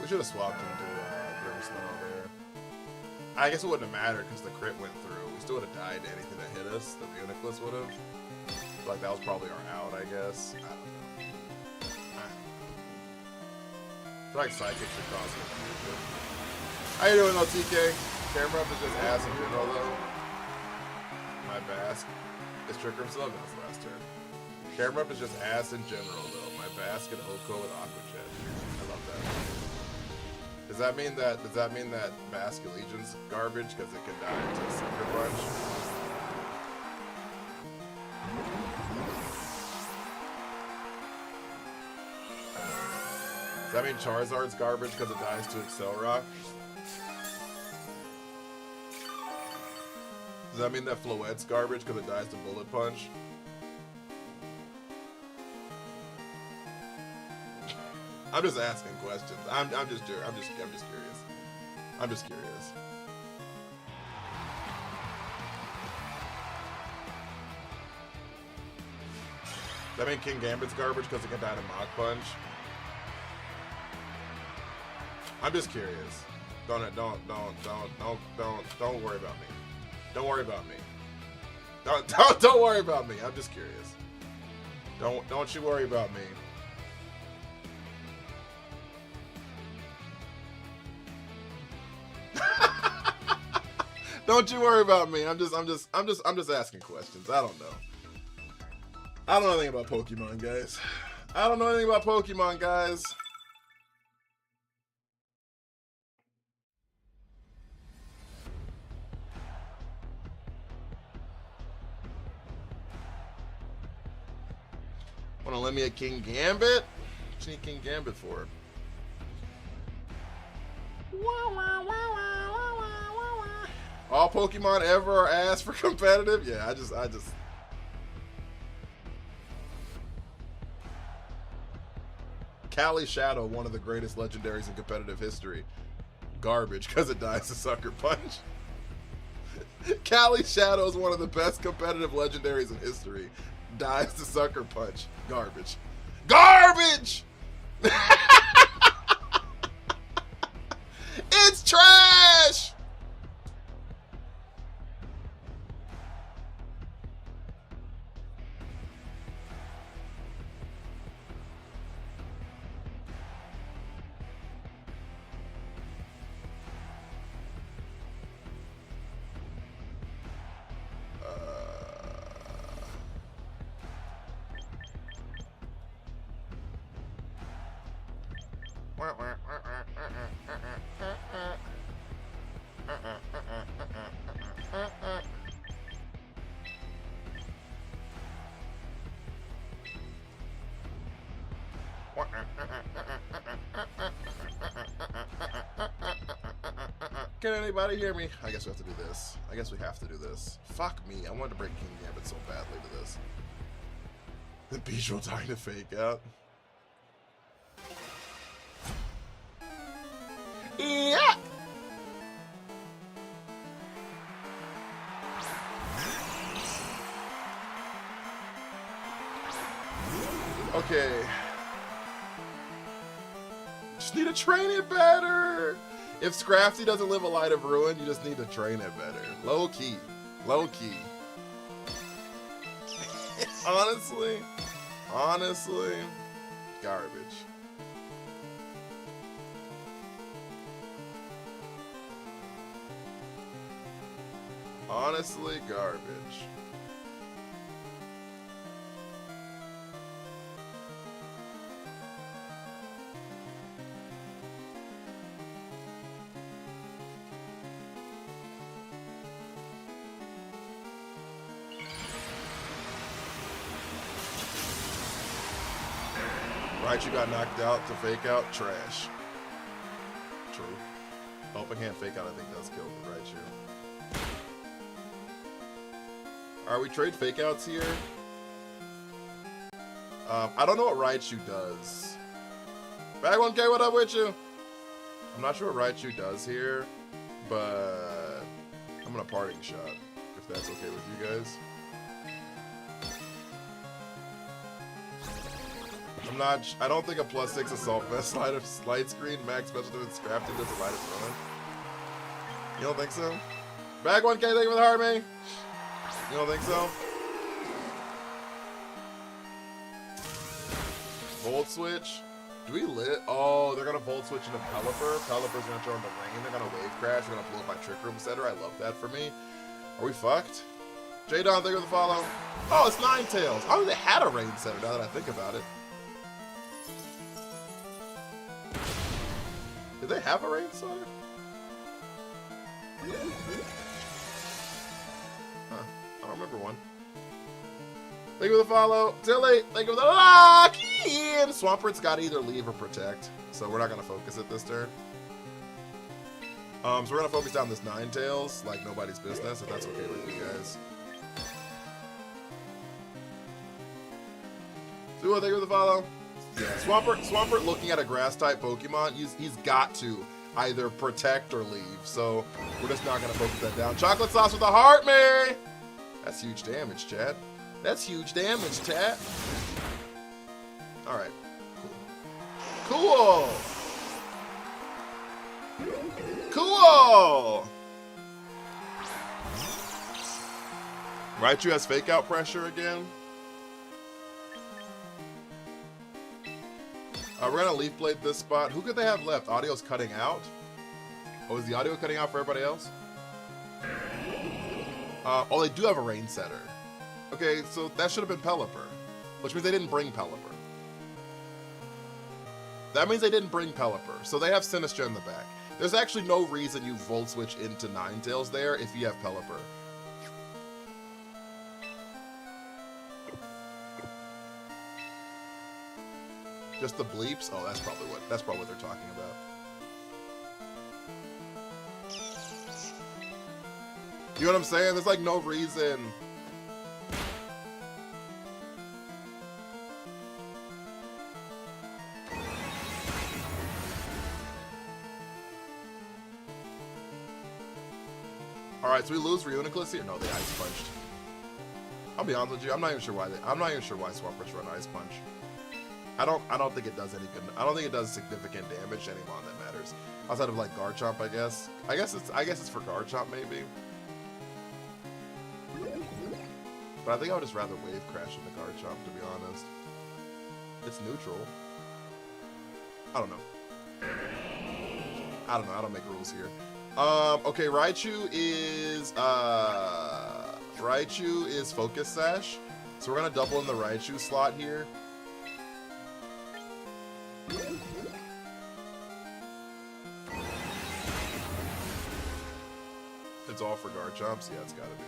We should have swapped into River Snow there. I guess it wouldn't have mattered because the crit went through. We still would have died to anything that hit us. The Uniclus would have. Like, that was probably our out, I guess. I don't know. I feel like Psychic should cause confusion. How you doing, though, TK? Camera up is just ass in general, though. My Bask. Is Tricker still up? That's last turn. Camera up is just ass in general, though. My Bask and Oko with Aqua Jet. I love that. Does that mean that Bask Legion's garbage because it can die to a Sucker Punch? Does that mean Charizard's garbage because it dies to Excel Rock? Does that mean that Floette's garbage because it dies to Bullet Punch? I'm just asking questions. I'm just curious. I'm just curious. Does that mean King Gambit's garbage because it can die to Mach Punch? I'm just curious. Don't worry about me. Don't worry about me. Don't worry about me. I'm just curious. Don't you worry about me. Don't you worry about me. I'm just asking questions. I don't know. I don't know anything about Pokemon, guys. I don't know anything about Pokemon, guys. Wanna lend me a King Gambit? What you need King Gambit for? All Pokemon ever are asked for competitive? Yeah, I just Cali Shadow, one of the greatest legendaries in competitive history. Garbage, because it dies to Sucker Punch. Cali Shadow is one of the best competitive legendaries in history. Dies to Sucker Punch. Garbage. Garbage! It's trash! Can anybody hear me? I guess we have to do this. I guess we have to do this. Fuck me. I wanted to break King Gambit so badly to this. The Beedrill trying to fake out. Yeah! Okay. Just need to train it better. If Scrafty doesn't live a light of ruin, you just need to train it better. Low key. Low key. Honestly, garbage. Honestly, garbage. Raichu got knocked out to fake out. Trash. True. Helping hand fake out, I think, does kill the Raichu. Alright, we trade fake outs here. I don't know what Raichu does. Bag 1K, what up with you? I'm not sure what Raichu does here, but I'm gonna parting shot, if that's okay with you guys. I don't think a +6 assault vest light screen max special defense Scrafty does a light of running. You don't think so? Bag 1K, thank you for the heart, man. You don't think so? Volt switch. Do we lit? Oh, they're gonna volt switch into Pelipper. Pelipper's gonna throw into rain. They're gonna wave crash. They're gonna blow up my Trick Room setter. I love that for me. Are we fucked? J-Don, thank you for the follow. Oh, it's Ninetales. I don't think they had a rain setter now that I think about it. Did they have a rain setter? Huh. I don't remember one. Thank you for the follow. Tilly, thank you for the lock in. Swampert's got to either leave or protect, so we're not going to focus it this turn. So we're going to focus down this Ninetales like nobody's business, if that's okay with you guys. Duo, thank you for the follow. Yeah, Swampert looking at a grass-type Pokemon, he's got to either protect or leave, so we're just not going to focus that down. Chocolate sauce with a heart, Mary! That's huge damage, Chad. That's huge damage, chat. Alright. Cool. Cool! Raichu has fake out pressure again. We're gonna leaf blade this spot. Who could they have left? Audio's cutting out. Oh, is the audio cutting out for everybody else? Oh, they do have a rain setter. Okay, so that should have been Pelipper, which means they didn't bring Pelipper. That means they didn't bring Pelipper, so they have Sinistcha in the back. There's actually no reason you Volt Switch into Ninetales there if you have Pelipper. Just the bleeps? Oh, that's probably what they're talking about. You know what I'm saying? There's like no reason. Alright, so we lose Reuniclus here? No, they Ice Punched. I'll be honest with you, I'm not even sure why Swampers run Ice Punch. I don't think it does any good. I don't think it does significant damage to anyone that matters. Outside of like Garchomp, I guess. I guess it's for Garchomp maybe. But I think I would just rather Wave Crash into Garchomp, to be honest. It's neutral. I don't know. I don't make rules here. Okay, Raichu is Focus Sash. So we're gonna double in the Raichu slot here. It's all for Garchomps? Yeah, it's gotta be.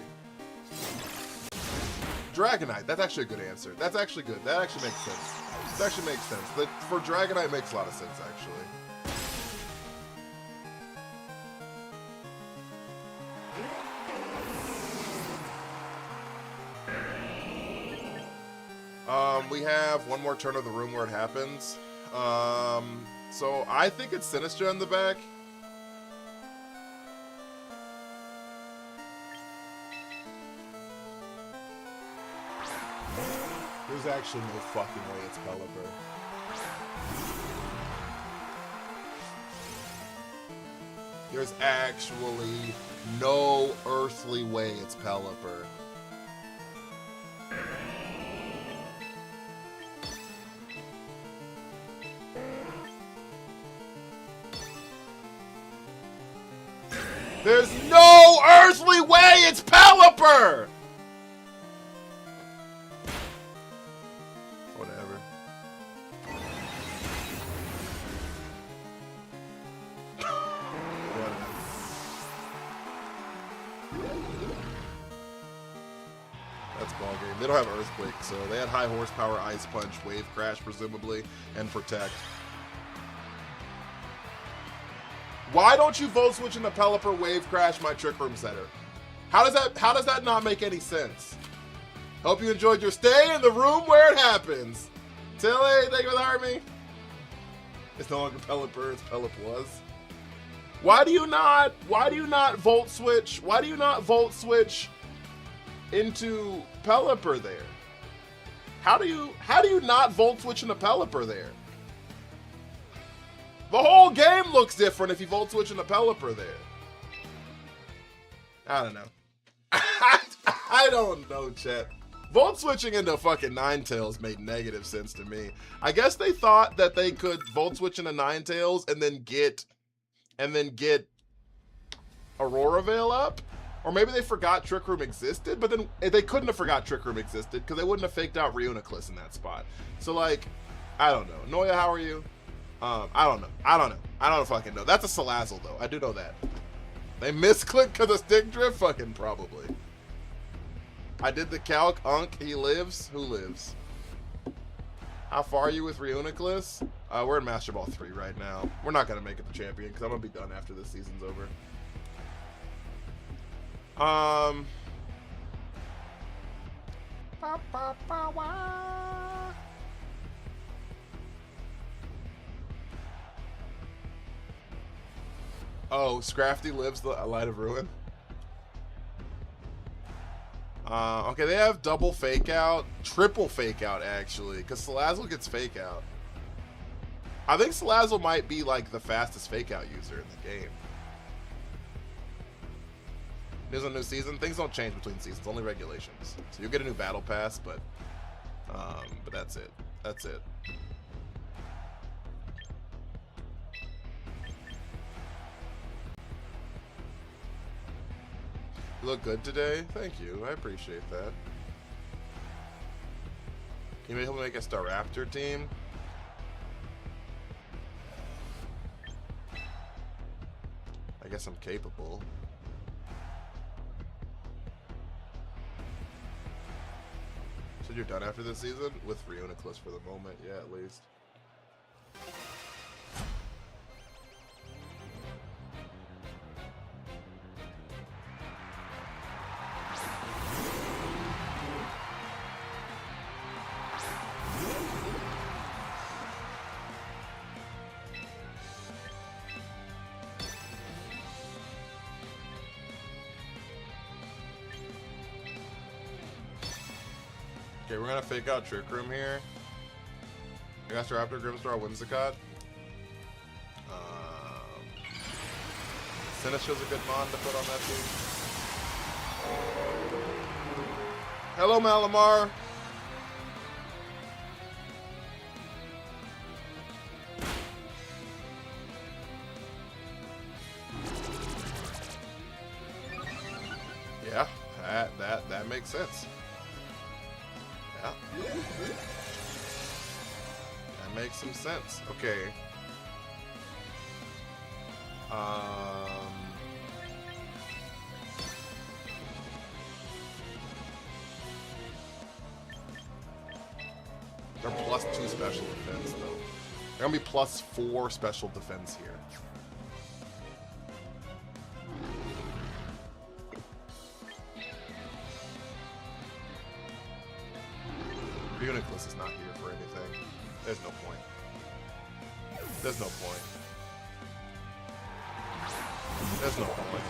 Dragonite, that's actually a good answer. That's actually good. That actually makes sense. This actually makes sense. For Dragonite, it makes a lot of sense, actually. We have one more turn of the room where it happens. So I think it's Sinistcha in the back. There's actually no fucking way it's Pelipper. There's actually no earthly way it's Pelipper. There's no earthly way it's Pelipper! Whatever. That's ball game. They don't have Earthquake, so they had high horsepower, Ice Punch, Wave Crash, presumably, and Protect. Why don't you Volt Switch into Pelipper, Wave Crash, my Trick Room Setter? How does that not make any sense? Hope you enjoyed your stay in the room where it happens. Tilly, thank you for the army. It's no longer Pelipper, it's Pelipwas. Why do you not Volt Switch? Why do you not Volt Switch into Pelipper there? How do you not Volt Switch into Pelipper there? The whole game looks different if you Volt Switch into Pelipper there. I don't know. I don't know, chat. Volt Switching into fucking Ninetales made negative sense to me. I guess they thought that they could Volt Switch into Ninetales and then get Aurora Veil up. Or maybe they forgot Trick Room existed, but then they couldn't have forgot Trick Room existed because they wouldn't have faked out Reuniclus in that spot. So like, I don't know. Noya, how are you? I don't know. I don't fucking know. That's a Salazzle, though. I do know that. They misclicked because of stick drift? Fucking probably. I did the calc. Unk, he lives. Who lives? How far are you with Reuniclus? We're in Master Ball 3 right now. We're not going to make it the champion because I'm going to be done after this season's over. Oh, Scrafty lives the Light of Ruin. Okay, they have double fake out, triple fake out actually, because Salazzle gets fake out. I think Salazzle might be like the fastest fake out user in the game. There's a new season. Things don't change between seasons, only regulations. So you'll get a new battle pass, but that's it. That's it. You look good today. Thank you. I appreciate that. Can you help me make a Staraptor team? I guess I'm capable. So you're done after this season? With Reuniclus for the moment, yeah, at least. Okay, we're gonna fake out Trick Room here. I got Raptor, Grimstar, Whimsicott. Sinistra's a good mon to put on that team. Hello, Malamar. Yeah, that makes sense. Yeah. That makes some sense. Okay. They're +2 special defense, though. They're gonna be +4 special defense here. Reuniclus is not here for anything. There's no point. There's no point. There's no point.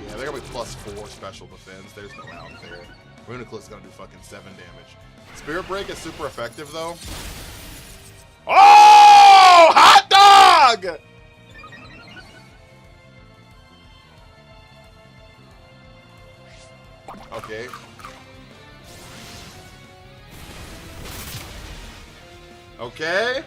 Yeah, they're gonna be +4 special defense. There's no out there. Reuniclus is gonna do fucking 7 damage. Spirit Break is super effective though. Oh! Hot dog! Okay. Okay.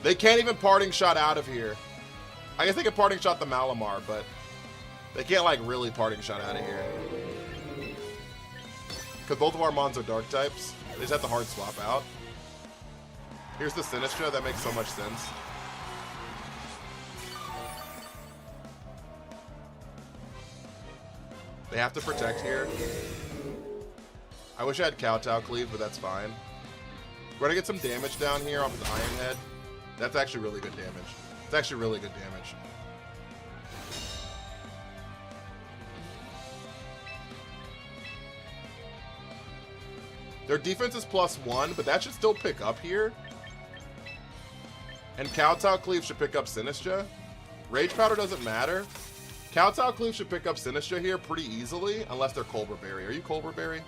They can't even parting shot out of here. I guess they can parting shot the Malamar, but they can't like really parting shot out of here. Because both of our mons are dark types. They just have to hard swap out. Here's the Sinistra, that makes so much sense. They have to protect here. I wish I had Kowtow Cleave, but that's fine. We're gonna get some damage down here off of the Iron Head. That's actually really good damage. It's actually really good damage. Their defense is +1, but that should still pick up here. And Kowtow Cleave should pick up Sinistra. Rage Powder doesn't matter. Kowtow Cleave should pick up Sinistra here pretty easily, unless they're Cobra Berry. Are you Cobra Berry?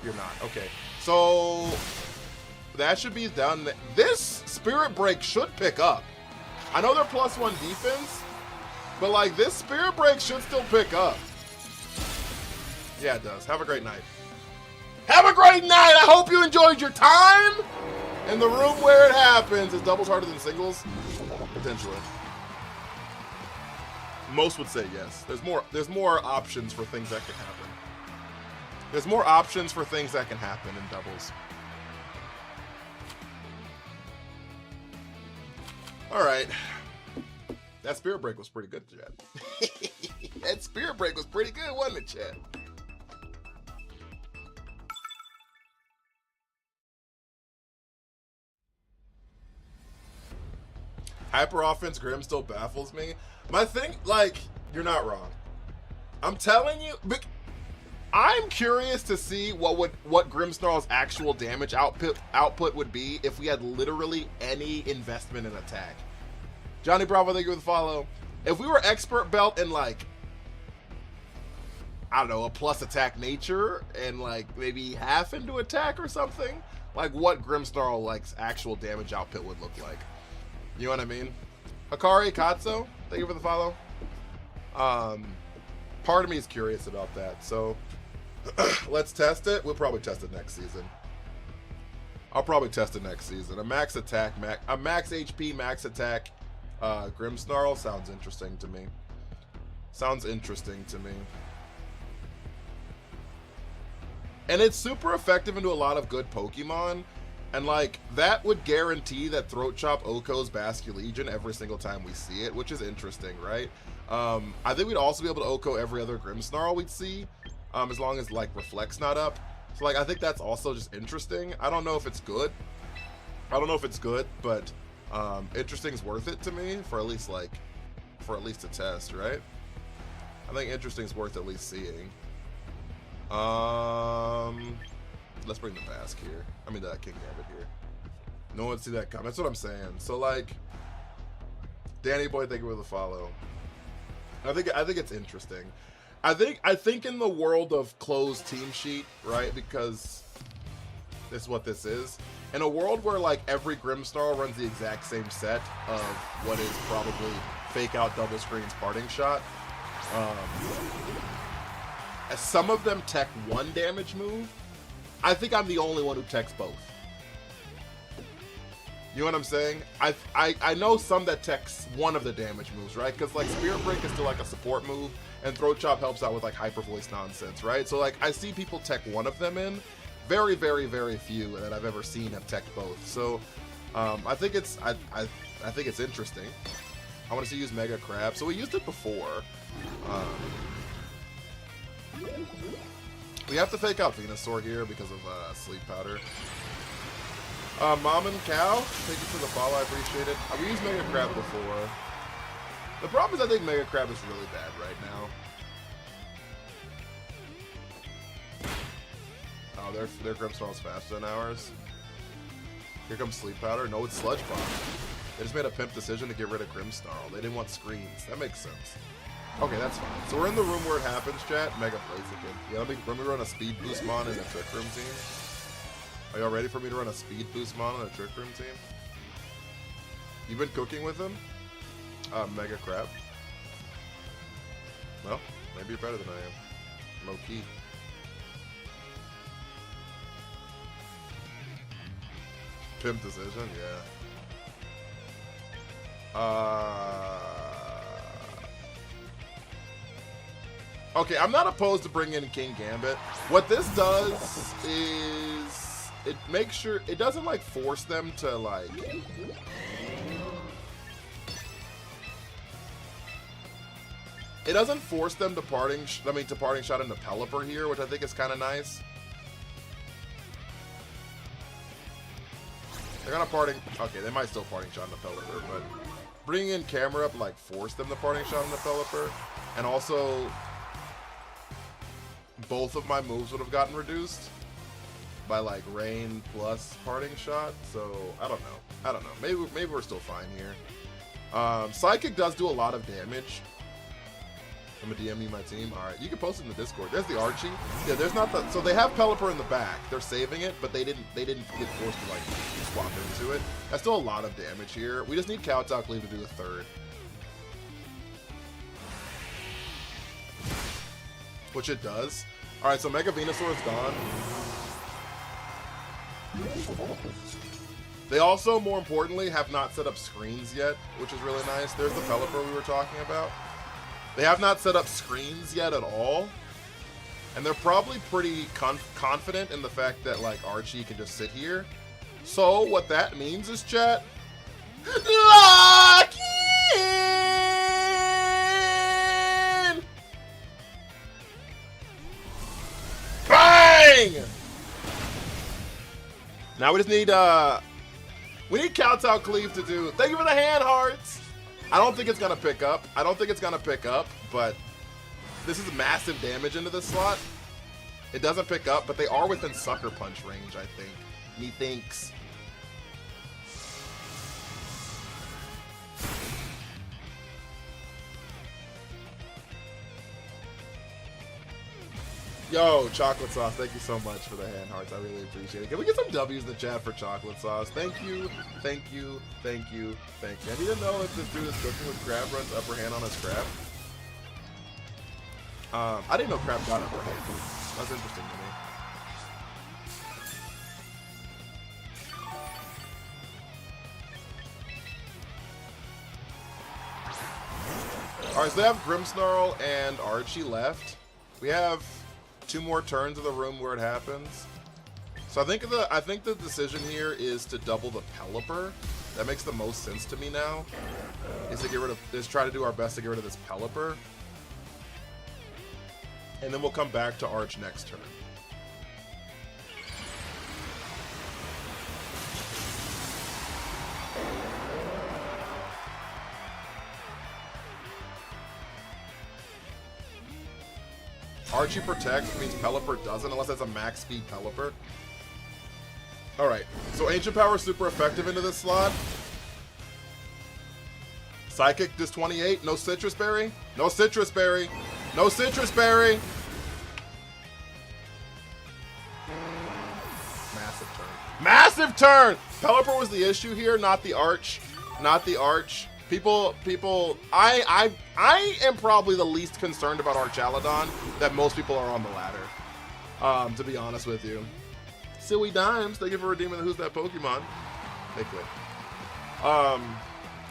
You're not. Okay. So that should be done. This Spirit Break should pick up. I know they're +1 defense, but like this Spirit Break should still pick up. Yeah, it does. Have a great night. Have a great night. I hope you enjoyed your time in the room where it happens. Is doubles harder than singles? Potentially. Most would say yes. There's more options for things that can happen. There's more options for things that can happen in doubles. All right. That Spirit Break was pretty good, chat. That Spirit Break was pretty good, wasn't it, chat? Hyper Offense Grim still baffles me. My thing, like, you're not wrong. I'm telling you, I'm curious to see what Grimmsnarl's actual damage output would be if we had literally any investment in attack. Johnny Bravo, thank you for the follow. If we were expert belt in like, I don't know, a plus attack nature and like maybe half into attack or something, like what Grimmsnarl like's actual damage output would look like. You know what I mean? Hikari Katsu, thank you for the follow. Part of me is curious about that, so Let's test it. We'll probably test it next season. I'll probably test it next season. A max attack, a max HP, max attack Grimmsnarl sounds interesting to me. Sounds interesting to me. And it's super effective into a lot of good Pokemon. And like, that would guarantee that Throat Chop OHKO's Basculegion every single time we see it, which is interesting, right? I think we'd also be able to OHKO every other Grimmsnarl we'd see, as long as like Reflect's not up. So like, I think that's also just interesting. I don't know if it's good. I don't know if it's good, but interesting's worth it to me for at least like, a test, right? I think interesting's worth at least seeing. Let's bring the Bask here. I mean, the King Gambit here. No one see that come. That's what I'm saying. So like, Danny Boy, thank you for the follow. I think it's interesting. I think in the world of closed team sheet, right? Because this is what this is. In a world where like every Grimmsnarl runs the exact same set of what is probably fake out double screens parting shot. As some of them tech one damage move, I think I'm the only one who techs both. You know what I'm saying? I know some that techs one of the damage moves, right? Because like Spirit Break is still like a support move, and Throat Chop helps out with like Hyper Voice nonsense, right? So like I see people tech one of them in. Very, very, very few that I've ever seen have teched both. So I think it's interesting. I want to see use Mega Crab. So we used it before. We have to fake out Venusaur here because of Sleep Powder. Mom and Cow, thank you for the follow, I appreciate it. We used Mega Crab before. The problem is I think Mega Crab is really bad right now. Oh, their Grimmsnarl's faster than ours. Here comes Sleep Powder. No, it's Sludge Bomb. They just made a pimp decision to get rid of Grimmsnarl. They didn't want screens. That makes sense. Okay, that's fine. So we're in the room where it happens, chat. Mega Blaziken. Yeah, let me run a Speed Boost Mon in a Trick Room team. Are y'all ready for me to run a Speed Boost Mon in a Trick Room team? You've been cooking with him? Mega Crab. Well, maybe you're better than I am. Low key. Pimp decision, yeah. Okay, I'm not opposed to bringing in King Gambit. What this does is it makes sure it doesn't like force them to like. It doesn't force them to parting shot into Pelipper here, which I think is kind of nice. They're gonna parting. Okay, they might still parting shot into Pelipper, but bringing in Camera Up like force them to parting shot into Pelipper, and also both of my moves would have gotten reduced by like Rain plus parting shot. So I don't know. Maybe we're still fine here. Psychic does do a lot of damage. I'm gonna DM you my team. All right, you can post it in the Discord. There's the Archie. Yeah, there's not the. So they have Pelipper in the back. They're saving it, but they didn't get forced to like swap into it. That's still a lot of damage here. We just need Kowtow Cleave to do a third, which it does. All right, so Mega Venusaur is gone. They also, more importantly, have not set up screens yet, which is really nice. There's the Pelipper we were talking about. They have not set up screens yet at all. And they're probably pretty confident in the fact that, like, Archie can just sit here. So, what that means is, chat, lock in! Bang! Now we just need, we need Kowtow Cleave to do. Thank you for the hand hearts! I don't think it's gonna pick up. But this is massive damage into this slot. It doesn't pick up, but they are within Sucker Punch range, I think. Methinks. Yo, Chocolate Sauce, thank you so much for the hand hearts. I really appreciate it. Can we get some W's in the chat for Chocolate Sauce? Thank you, thank you, thank you, thank you. I need to know if this dude is cooking with Crab runs upper hand on his Crab. I didn't know Crab got upper hand. That's interesting to me. Alright, so they have Grimmsnarl and Archie left. We have 2 more turns of the room where it happens. So I think the decision here is to double the Pelipper. That makes the most sense to me now. Is try to do our best to get rid of this Pelipper. And then we'll come back to Arch next turn. Archie protects means Pelipper doesn't, unless that's a max speed Pelipper. Alright, so Ancient Power is super effective into this slot. Psychic does 28, no Citrus Berry, no Citrus Berry, no Citrus Berry. Massive turn. Massive turn! Pelipper was the issue here, not the Arch. Not the Arch. People, I am probably the least concerned about Archaladon that most people are on the ladder. To be honest with you. Silly Dimes, thank you for redeeming the Who's That Pokemon. They quit.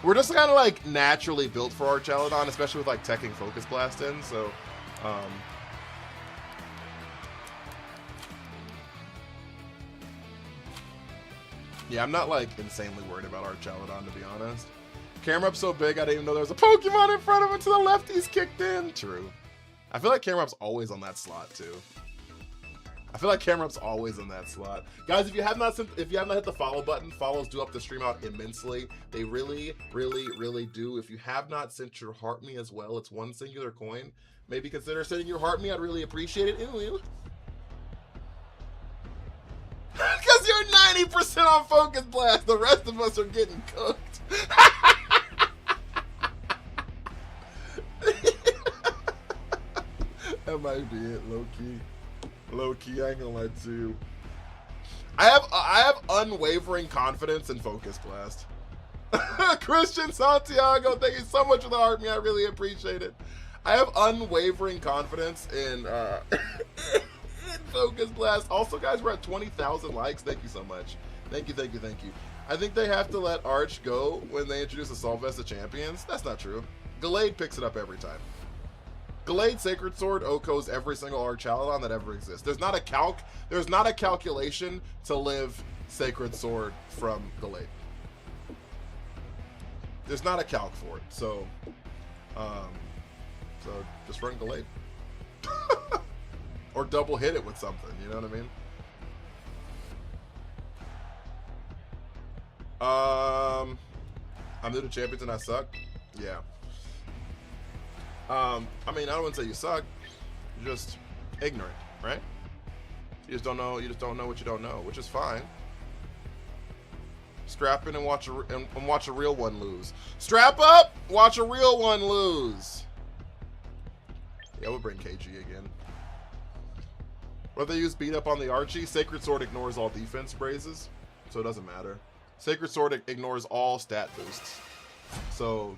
We're just kind of like naturally built for Archaladon, especially with like teching Focus Blast in, so yeah, I'm not like insanely worried about Archaladon, to be honest. Camerup's so big, I didn't even know there was a Pokemon in front of him to the left. He's kicked in. True. I feel like Camerup's always on that slot too. I feel like Camerup's always in that slot. Guys, if you have not hit the follow button, follows do help the stream out immensely. They really, really, really do. If you have not sent your heart me as well, it's 1 singular coin. Maybe consider sending your heart me. I'd really appreciate it. Ew. Because you're 90% on Focus Blast. The rest of us are getting cooked. That might be it, low key. Low key, I ain't gonna lie to you. I have unwavering confidence in Focus Blast. Christian Santiago, thank you so much for the heart me. I really appreciate it. I have unwavering confidence in Focus Blast. Also, guys, we're at 20,000 likes. Thank you so much. Thank you, thank you, thank you. I think they have to let Arch go when they introduce Assault Vest of Champions. That's not true. Gallade picks it up every time. Gallade, Sacred Sword, Oko's every single Archaladon that ever exists. There's not a calculation to live Sacred Sword from Gallade. There's not a calc for it. So just run Gallade. Or double hit it with something, you know what I mean? I'm new to Champions and I suck. Yeah. I mean, I wouldn't say you suck. You're just ignorant, right? You just don't know. You just don't know what you don't know, which is fine. Strap in and watch a real one lose. Strap up, watch a real one lose. Yeah, we'll bring KG again. What if they use beat up on the Archie? Sacred Sword ignores all defense phrases, so it doesn't matter. Sacred Sword ignores all stat boosts, so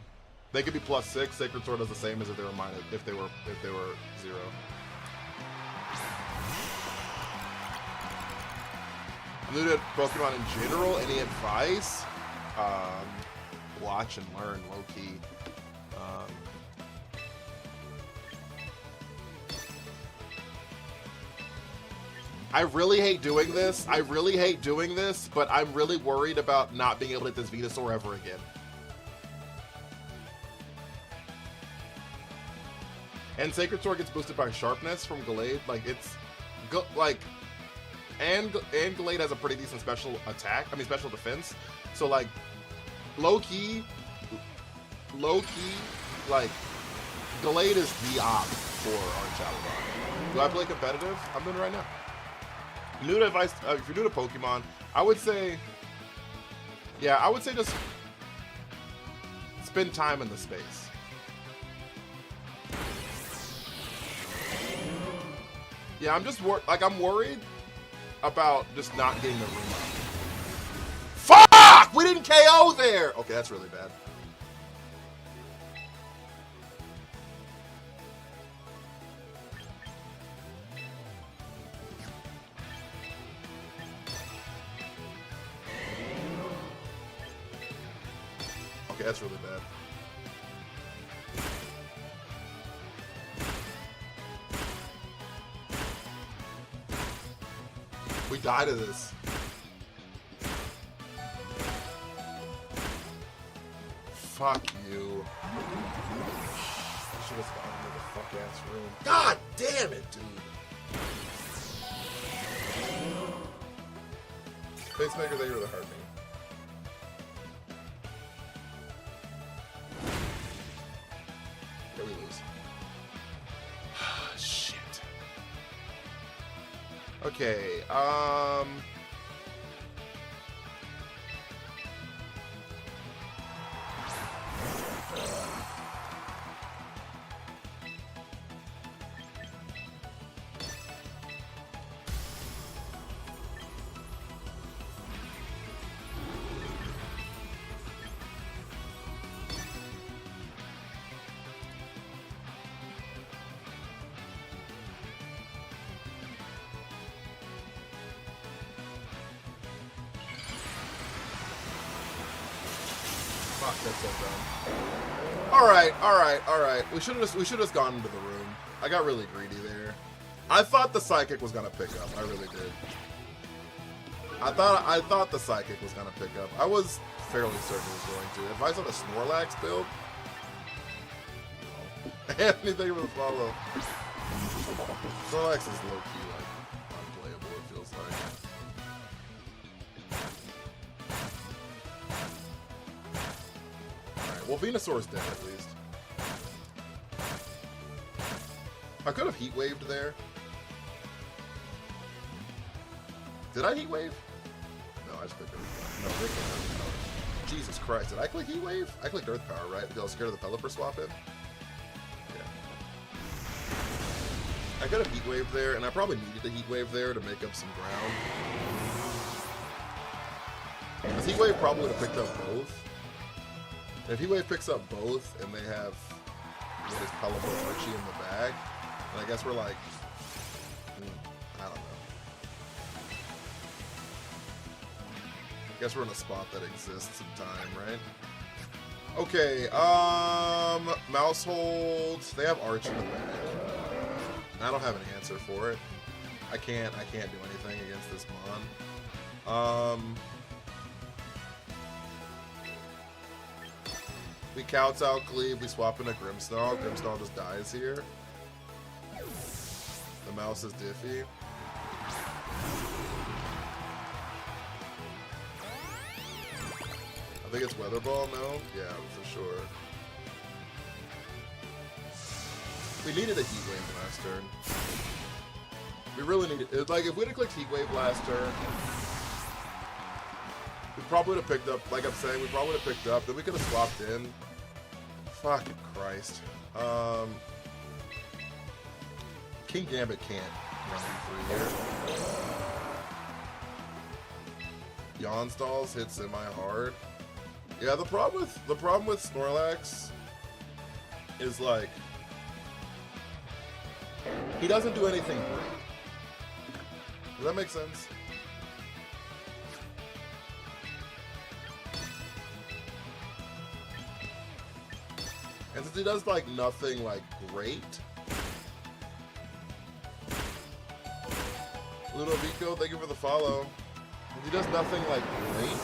they could be +6. Sacred Sword does the same as if they were minus, if they were 0. I'm new to Pokemon in general. Any advice? Watch and learn, low key. I really hate doing this. But I'm really worried about not being able to hit this Venusaur ever again. And Sacred Sword gets boosted by Sharpness from Gallade. Like, it's... And Gallade has a pretty decent special attack. I mean, special defense. So, like, low-key, like, Gallade is the op for Archaladon. Do I play competitive? I'm doing it right now. New to advice, if you're new to Pokemon, I would say, yeah, I would say just spend time in the space. Yeah, I'm just I'm worried about just not getting the room up. Fuck! We didn't KO there! Okay, that's really bad. Okay, that's really bad. We die to this. Fuck you. I should have gone into the fuck ass room. God damn it, dude. Pacemaker, they really hurt me. Yeah, we lose. Shit. Okay, fuck, that's so dumb. Alright. We should have gone into the room. I got really greedy there. I thought the psychic was gonna pick up. I really did. I thought the psychic was gonna pick up. I was fairly certain it was going to. If I saw the Snorlax build, anything with a follow. Snorlax is low key like unplayable. It feels like. Alright, well, Venusaur's dead at least. I could have heat waved there. Did I heat wave? No, I just clicked Earth Power. No, they clicked Earth Power. Jesus Christ, did I click heat wave? I clicked Earth Power, right? Because I was scared of the Pelipper swap in. Yeah. I could have heat wave there, and I probably needed the heat wave there to make up some ground. Because heat wave probably would have picked up both. And if heat wave picks up both, and they have this Pelipper Archie in the bag, and I guess we're like, I don't know. I guess we're in a spot that exists in time, right? Okay, Mousehold, they have Arch in the bag. I don't have an answer for it. I can't do anything against this mon. We Couch out Cleave, we swap into Grimmsnarl. Grimmsnarl just dies here. The mouse is Diffy. I think it's Weather Ball, no? Yeah, for sure. We needed a Heat Wave last turn. We really needed it. Like, if we'd have clicked Heat Wave last turn, we probably would have picked up, like I'm saying, we probably would have picked up, then we could have swapped in. Fucking Christ. King Gambit can't run me through here. Yawnstalls hit semi-hard. Yeah, the problem with Snorlax is like he doesn't do anything great. Does that make sense? And since he does like nothing like great, Ludovico, thank you for the follow. Since he does nothing like great,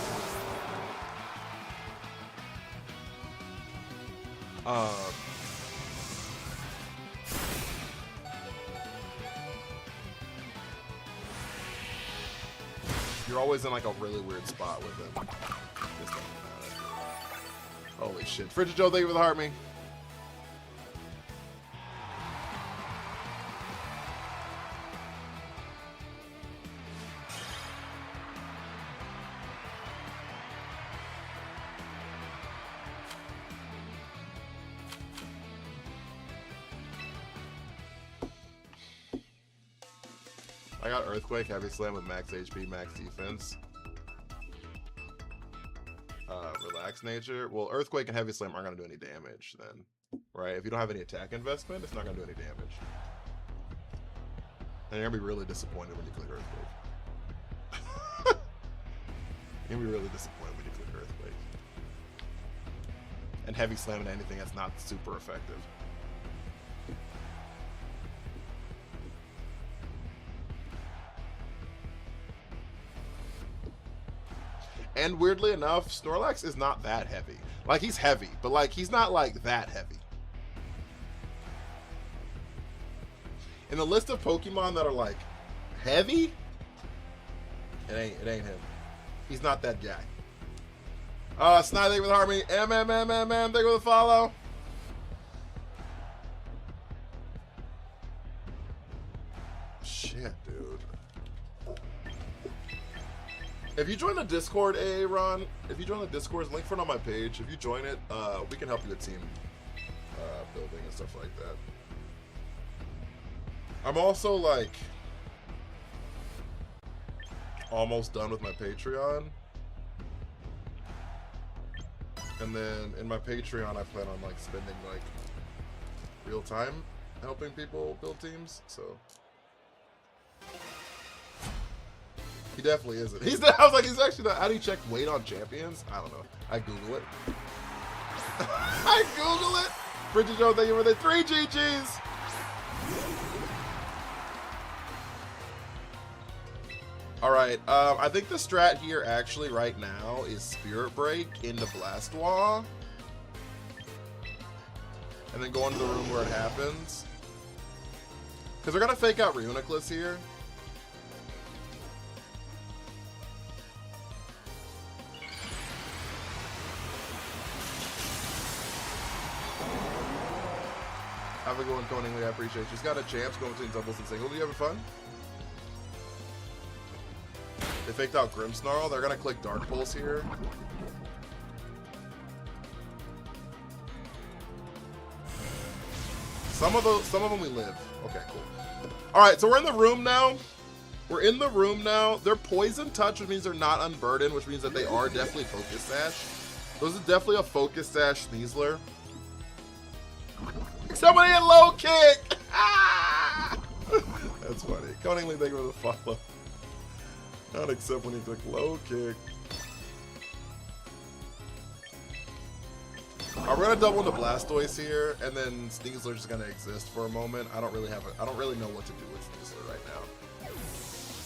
you're always in like a really weird spot with him. Just think about it. Holy shit. Frigid Joe, thank you for the heart me. I got Earthquake, Heavy Slam with max HP, max defense. Relax nature. Well, Earthquake and Heavy Slam aren't going to do any damage then, right? If you don't have any attack investment, it's not going to do any damage. And you're going to be really disappointed when you click Earthquake. You're going to be really disappointed when you click Earthquake. and heavy slamming anything that's not super effective. And weirdly enough, Snorlax is not that heavy. Like, he's heavy, but like he's not like that heavy. In the list of Pokemon that are like heavy, it ain't him. He's not that guy. Snide, thank you for the harmony. Thank you for the follow. Shit, dude. If you join the Discord, Ron, if you join the Discord, link for it on my page. If you join it, we can help you with team building and stuff like that. I'm also like almost done with my Patreon. And then in my Patreon, I plan on like spending like real time helping people build teams. So he definitely isn't. I was like, he's actually not. How do you check weight on champions? I don't know. I Google it. I Google it. Bridget Joe, thank you for the 3 GGs. All right, I think the strat here actually right now is Spirit Break into Blastoise. And then go into the room where it happens. Because they're going to fake out Reuniclus here. Have a good one, Coningly. I appreciate you. She's got a chance going between doubles and singles. Are you having fun? They faked out Grimmsnarl. They're gonna click Dark Pulse here. Some of them we live. Okay, cool. All right, so we're in the room now. We're in the room now. They're Poison Touch, which means they're not Unburdened, which means that they are definitely Focus Sash. Those are definitely a Focus Sash Sneasler. Somebody in low kick. Ah! That's funny. Coningly, thank you for the follow. Not except when you click low kick. We're gonna double into Blastoise here, and then Sneasler's just gonna exist for a moment. I don't really know what to do with Sneasler right now.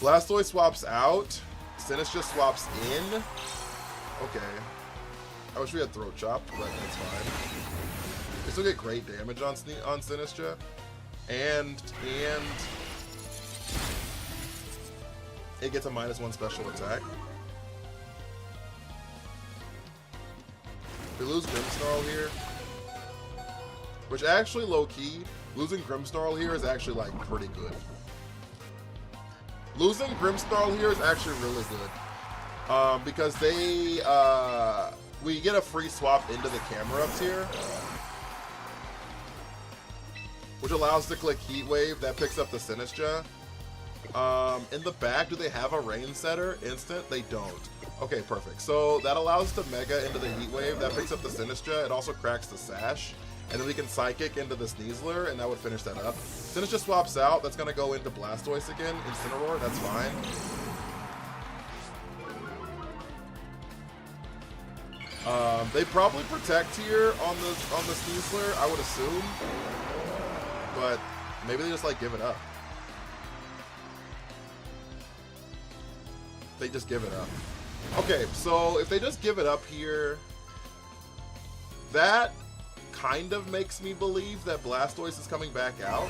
Blastoise swaps out. Sinistcha swaps in. Okay. I wish we had Throat Chop, but that's fine. We still get great damage on Sinistcha, and it gets a -1 special attack. We lose Grimmsnarl here, which actually low-key, losing Grimmsnarl here is actually like pretty good. Losing Grimmsnarl here is actually really good, because we get a free swap into the camera ups here, which allows us to click Heat Wave. That picks up the Sinistcha. In the back, do they have a Rain Setter instant? They don't. Okay, perfect. So that allows us to Mega into the Heat Wave. That picks up the Sinistcha. It also cracks the Sash. And then we can Psychic into the Sneasler, and that would finish that up. Sinistcha swaps out. That's going to go into Blastoise again. Incineroar, that's fine. They probably protect here on the Sneasler, I would assume. But maybe they just like give it up. They just give it up. Okay, so if they just give it up here, that kind of makes me believe that Blastoise is coming back out.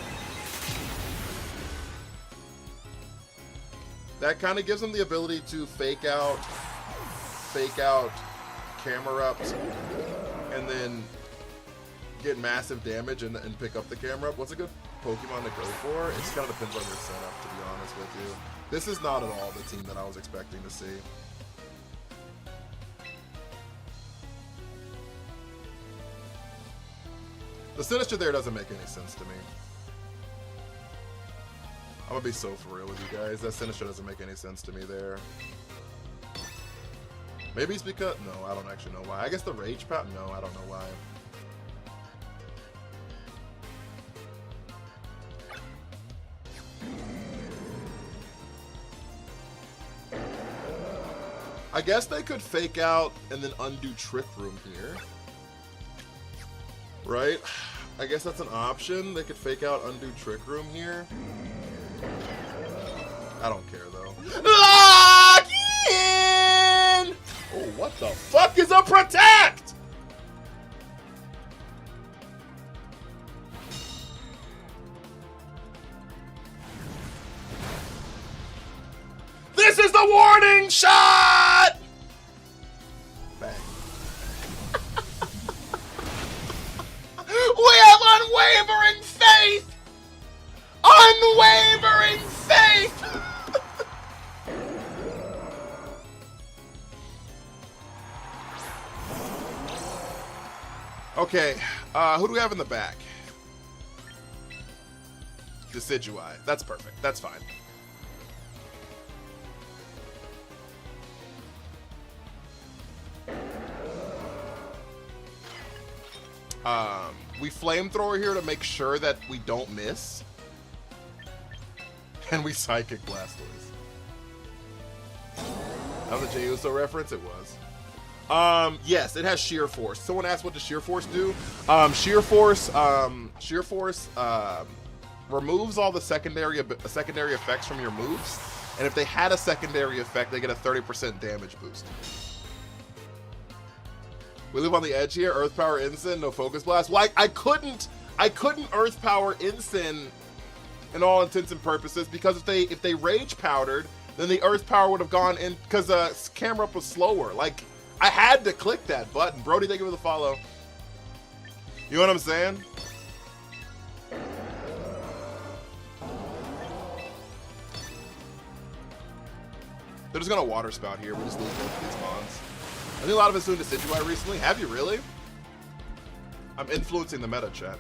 That kind of gives them the ability to fake out camera ups and then get massive damage and pick up the camera up. What's a good Pokemon to go for? It just kind of depends on your setup, to be honest with you. This is not at all the team that I was expecting to see. The Sinistcha there doesn't make any sense to me. I'm gonna be so for real with you guys. That Sinistcha doesn't make any sense to me there. Maybe it's because... No, I don't actually know why. I guess the Rage Pout? No, I don't know why. I guess they could fake out and then undo Trick Room here. Right? I guess that's an option. They could fake out undo Trick Room here. I don't care though. Lock in! Oh, what the fuck is a protect? This is the warning shot! Bang. We have unwavering faith! Unwavering faith! Okay, who do we have in the back? Decidui. That's perfect. That's fine. We flamethrower here to make sure that we don't miss. And we psychic Blastoise. That was a Jey Uso reference? It was. Yes, it has sheer force. Someone asked what does sheer force do? Sheer force removes all the secondary effects from your moves. And if they had a secondary effect, they get a 30% damage boost. We live on the edge here. Earth Power Incin, no Focus Blast. Like I couldn't Earth Power Incin in all intents and purposes because if they Rage Powdered, then the Earth Power would have gone in because camera up was slower. Like I had to click that button. Brody, thank you for the follow. You know what I'm saying? They're just gonna Water Spout here. We just lose both of these mons. I think a lot of us doing Decidui recently. Have you really? I'm influencing the meta, chat.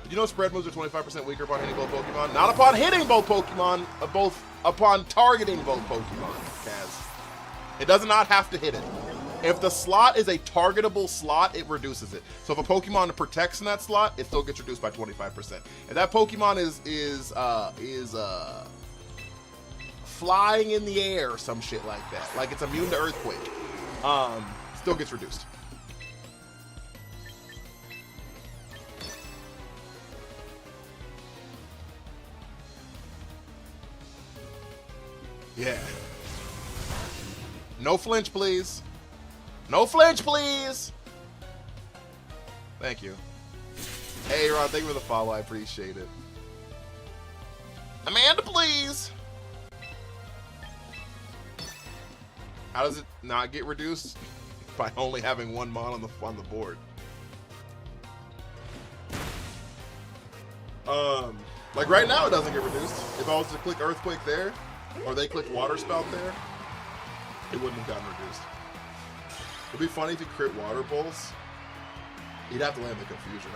Did you know spread moves are 25% weaker upon hitting both Pokemon? Not upon hitting both Pokemon, upon targeting both Pokemon, Kaz. It does not have to hit it. If the slot is a targetable slot, it reduces it. So if a Pokemon protects in that slot, it still gets reduced by 25%. If that Pokemon is flying in the air or some shit like that, like it's immune to Earthquake, still gets reduced. Yeah. No flinch, please. No flinch, please. Thank you. Hey, Ron, thank you for the follow. I appreciate it. Amanda, please. How does it not get reduced? By only having one mon on the board. Like right now it doesn't get reduced. If I was to click Earthquake there, or they clicked Water Spout there, it wouldn't have gotten reduced. It'd be funny if you crit Water Pulse. You'd have to land the Confusion.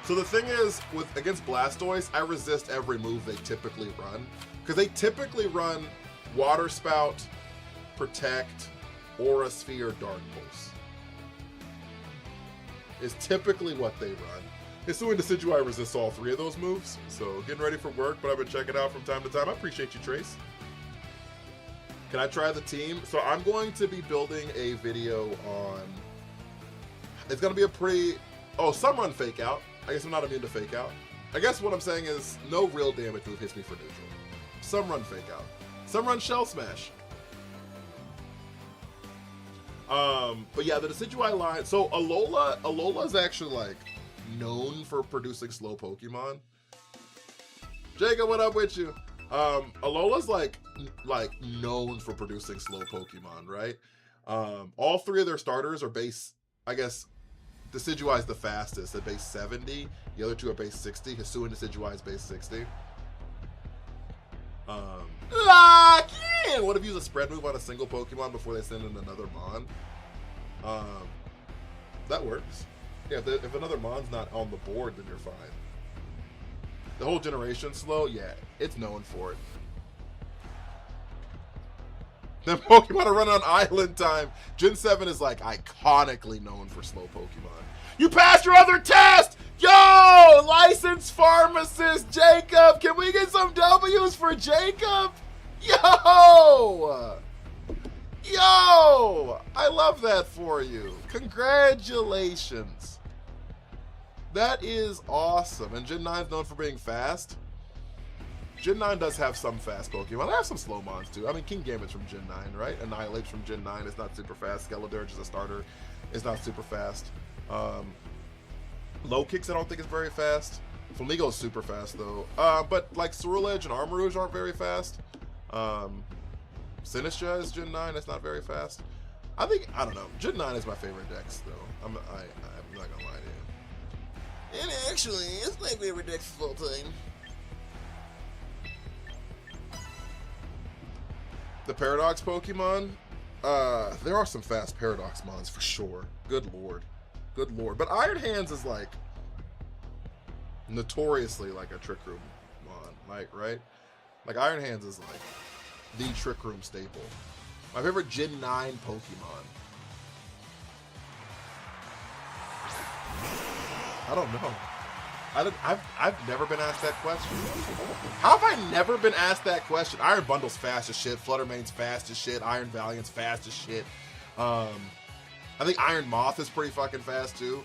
So the thing is, against Blastoise, I resist every move they typically run. Because they typically run Water Spout, Protect, Aura Sphere, Dark Pulse. Is typically what they run. Assuming Decidui resists all three of those moves. So getting ready for work, but I've been checking out from time to time. I appreciate you, Trace. Can I try the team? So I'm going to be building a video on... It's going to be a pretty... Oh, some run Fake Out. I guess I'm not immune to Fake Out. I guess what I'm saying is no real damage move hits me for neutral. Some run Fake Out. Some run Shell Smash. But yeah, the Decidui line... So Alola's actually like known for producing slow Pokemon. Jacob, what up with you? Alola's like known for producing slow Pokemon, right? All three of their starters are base, I guess, Decidueye is the fastest at base 70. The other two are base 60. Hisui and Decidueye is base 60. Lock in! What if you use a spread move on a single Pokemon before they send in another Mon? That works. Yeah, if another Mon's not on the board, then you're fine. The whole generation slow, yeah, it's known for it. Then Pokemon are running on island time. Gen 7 is like iconically known for slow Pokemon. You passed your other test! Yo! Licensed pharmacist Jacob! Can we get some W's for Jacob? Yo! Yo! I love that for you. Congratulations. That is awesome. And Gen 9 is known for being fast. Gen 9 does have some fast Pokemon. I have some slow mons too. I mean, King Gambit's from Gen 9, right? Annihilate's from Gen 9. It's not super fast. Skeledirge is a starter. It's not super fast. Low Kicks I don't think is very fast. Flamigo is super fast though. But like Ceruledge and Armarouge aren't very fast. Sinistcha is Gen 9. It's not very fast. I don't know. Gen 9 is my favorite dex though. I'm not gonna lie to you. And actually, it's my favorite dex of all time. The Paradox Pokemon, there are some fast Paradox mons for sure. Good lord. Good lord. But Iron Hands is like notoriously like a Trick Room mon, like, right? Like Iron Hands is like the Trick Room staple. My favorite Gen 9 Pokemon. I don't know. I've never been asked that question. How have I never been asked that question? Iron Bundle's fast as shit. Fluttermane's fast as shit. Iron Valiant's fast as shit. I think Iron Moth is pretty fucking fast too.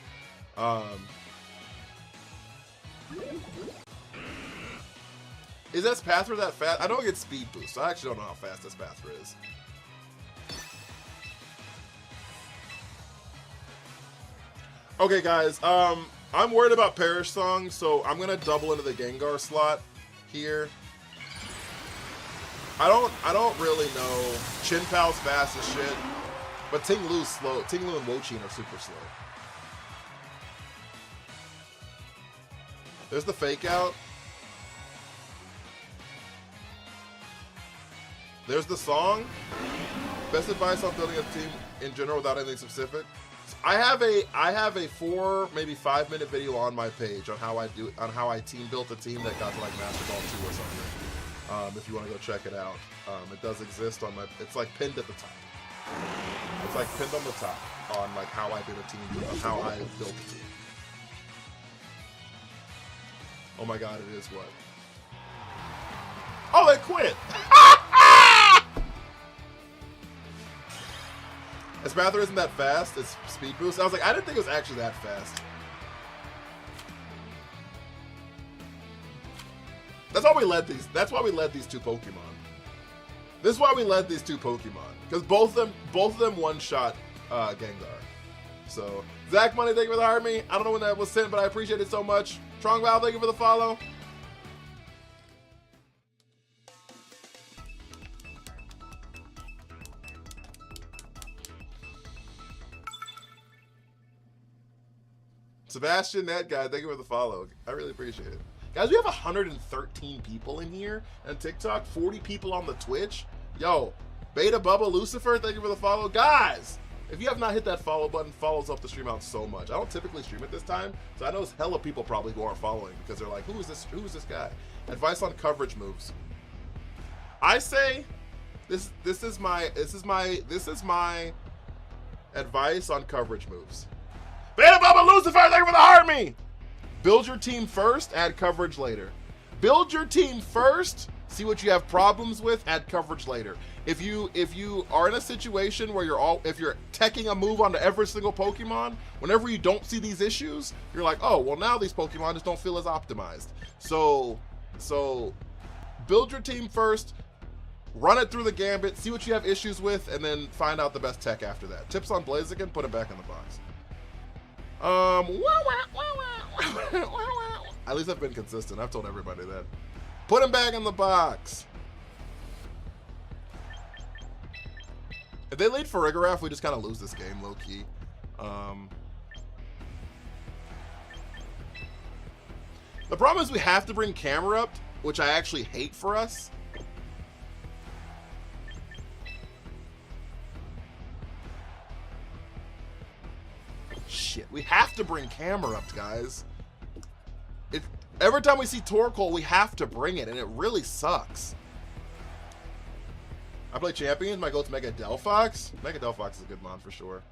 Is Espathra that fast? I know it gets speed boost. I actually don't know how fast Espathra is. Okay, guys. I'm worried about Perish Song, so I'm gonna double into the Gengar slot here. I don't really know. Chin Pal's fast as shit, but Tinglu's slow. Tinglu and Wochin are super slow. There's the Fake Out. There's the song. Best advice on building a team in general without anything specific. I have a 4, maybe 5 minute video on my page on how I team built a team that got to like Master Ball 2 or something. If you want to go check it out, it does exist on my. It's like pinned at the top. It's like pinned on the top on like how I did a team, on how I built a team. Oh my god, it is what? Oh, they quit. Espathra isn't that fast. It's speed boost. I was like, I didn't think it was actually that fast. That's why we led these. That's why we led these two Pokemon. This is why we led these two Pokemon, because both of them one-shot Gengar. So Zach Money, thank you for the army. I don't know when that was sent, but I appreciate it so much. Trong Val, thank you for the follow. Sebastian, that guy, thank you for the follow. I really appreciate it. Guys, we have 113 people in here on TikTok, 40 people on the Twitch. Yo, Beta Bubba Lucifer, thank you for the follow. Guys, if you have not hit that follow button, follows up the stream out so much. I don't typically stream at this time, so I know there's hella people probably who aren't following because they're like, who is this guy? Advice on coverage moves. I say this is my advice on coverage moves. Beta Bubba Lucifer, thank you for the army. Build your team first, add coverage later. Build your team first, see what you have problems with, add coverage later. If you are in a situation where if you're teching a move onto every single Pokemon, whenever you don't see these issues, you're like, oh, well now these Pokemon just don't feel as optimized. So build your team first, run it through the gambit, see what you have issues with, and then find out the best tech after that. Tips on Blaziken, put it back in the box. At least I've been consistent. I've told everybody that. Put him back in the box. If they lead Farigiraf, we just kind of lose this game, low key. The problem is we have to bring Camerupt, which I actually hate for us. Shit, we have to bring Camerupt, guys. Every time we see Torkoal, we have to bring it, and it really sucks. I play Champions, my go-to Mega Delphox. Mega Delphox is a good mon for sure.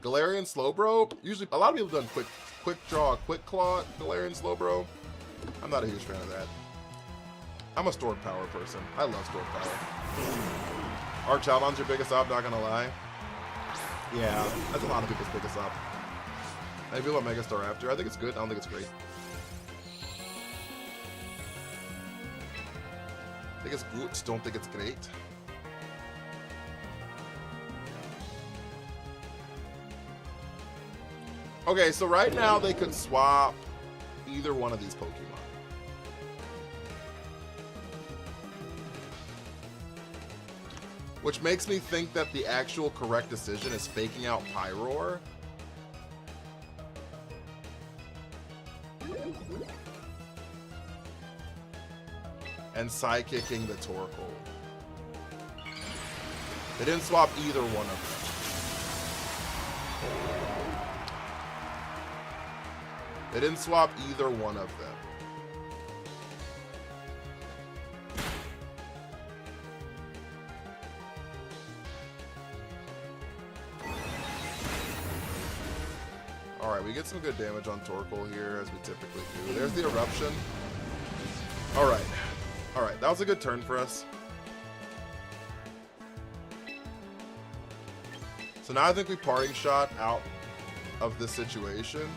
Galarian Slowbro. Usually, a lot of people have done quick draw, quick claw, Galarian Slowbro. I'm not a huge fan of that. I'm a stored power person. I love stored power. Archalon's your biggest op, not gonna lie. Yeah, that's a lot of people's biggest op. I feel about Megastar after. I think it's good. I don't think it's great. I think it's good. Don't think it's great. Okay, so right now they could swap either one of these Pokemon. Which makes me think that the actual correct decision is faking out Pyroar. And Psykicking the Torkoal. They didn't swap either one of them. They didn't swap either one of them. Alright, we get some good damage on Torkoal here, as we typically do. There's the Eruption. Alright. Alright, that was a good turn for us. So now I think we Parting Shot out of this situation.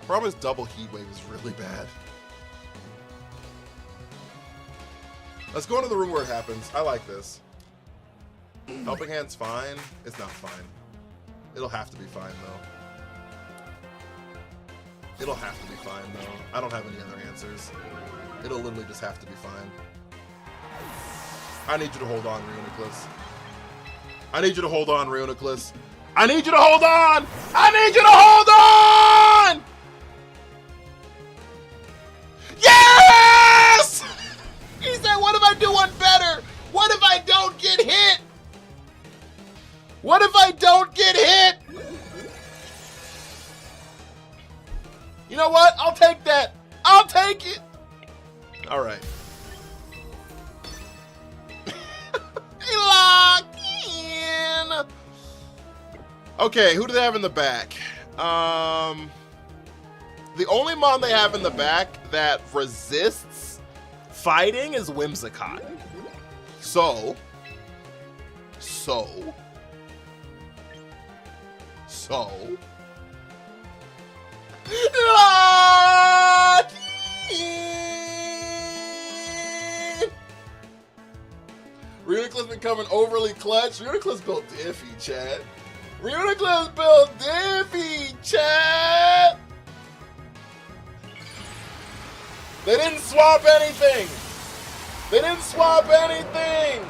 Problem is double Heat Wave is really bad. Let's go into the room where it happens. I like this. Helping Hand's fine. It's not fine. It'll have to be fine, though. It'll have to be fine, though. I don't have any other answers. It'll literally just have to be fine. I need you to hold on, Reuniclus. I need you to hold on, Reuniclus. I need you to hold on! I need you to hold on! Yes! He said, what if I do one better? What if I don't get hit? What if I don't get hit? You know what? I'll take that. I'll take it. All right. Locked in. Okay, who do they have in the back? The only mon they have in the back that resists fighting is Whimsicott. So. Locked in. Reuniclus becoming overly clutch. Reuniclus built Diffie, chat. Reuniclus built Diffie, chat. They didn't swap anything. They didn't swap anything.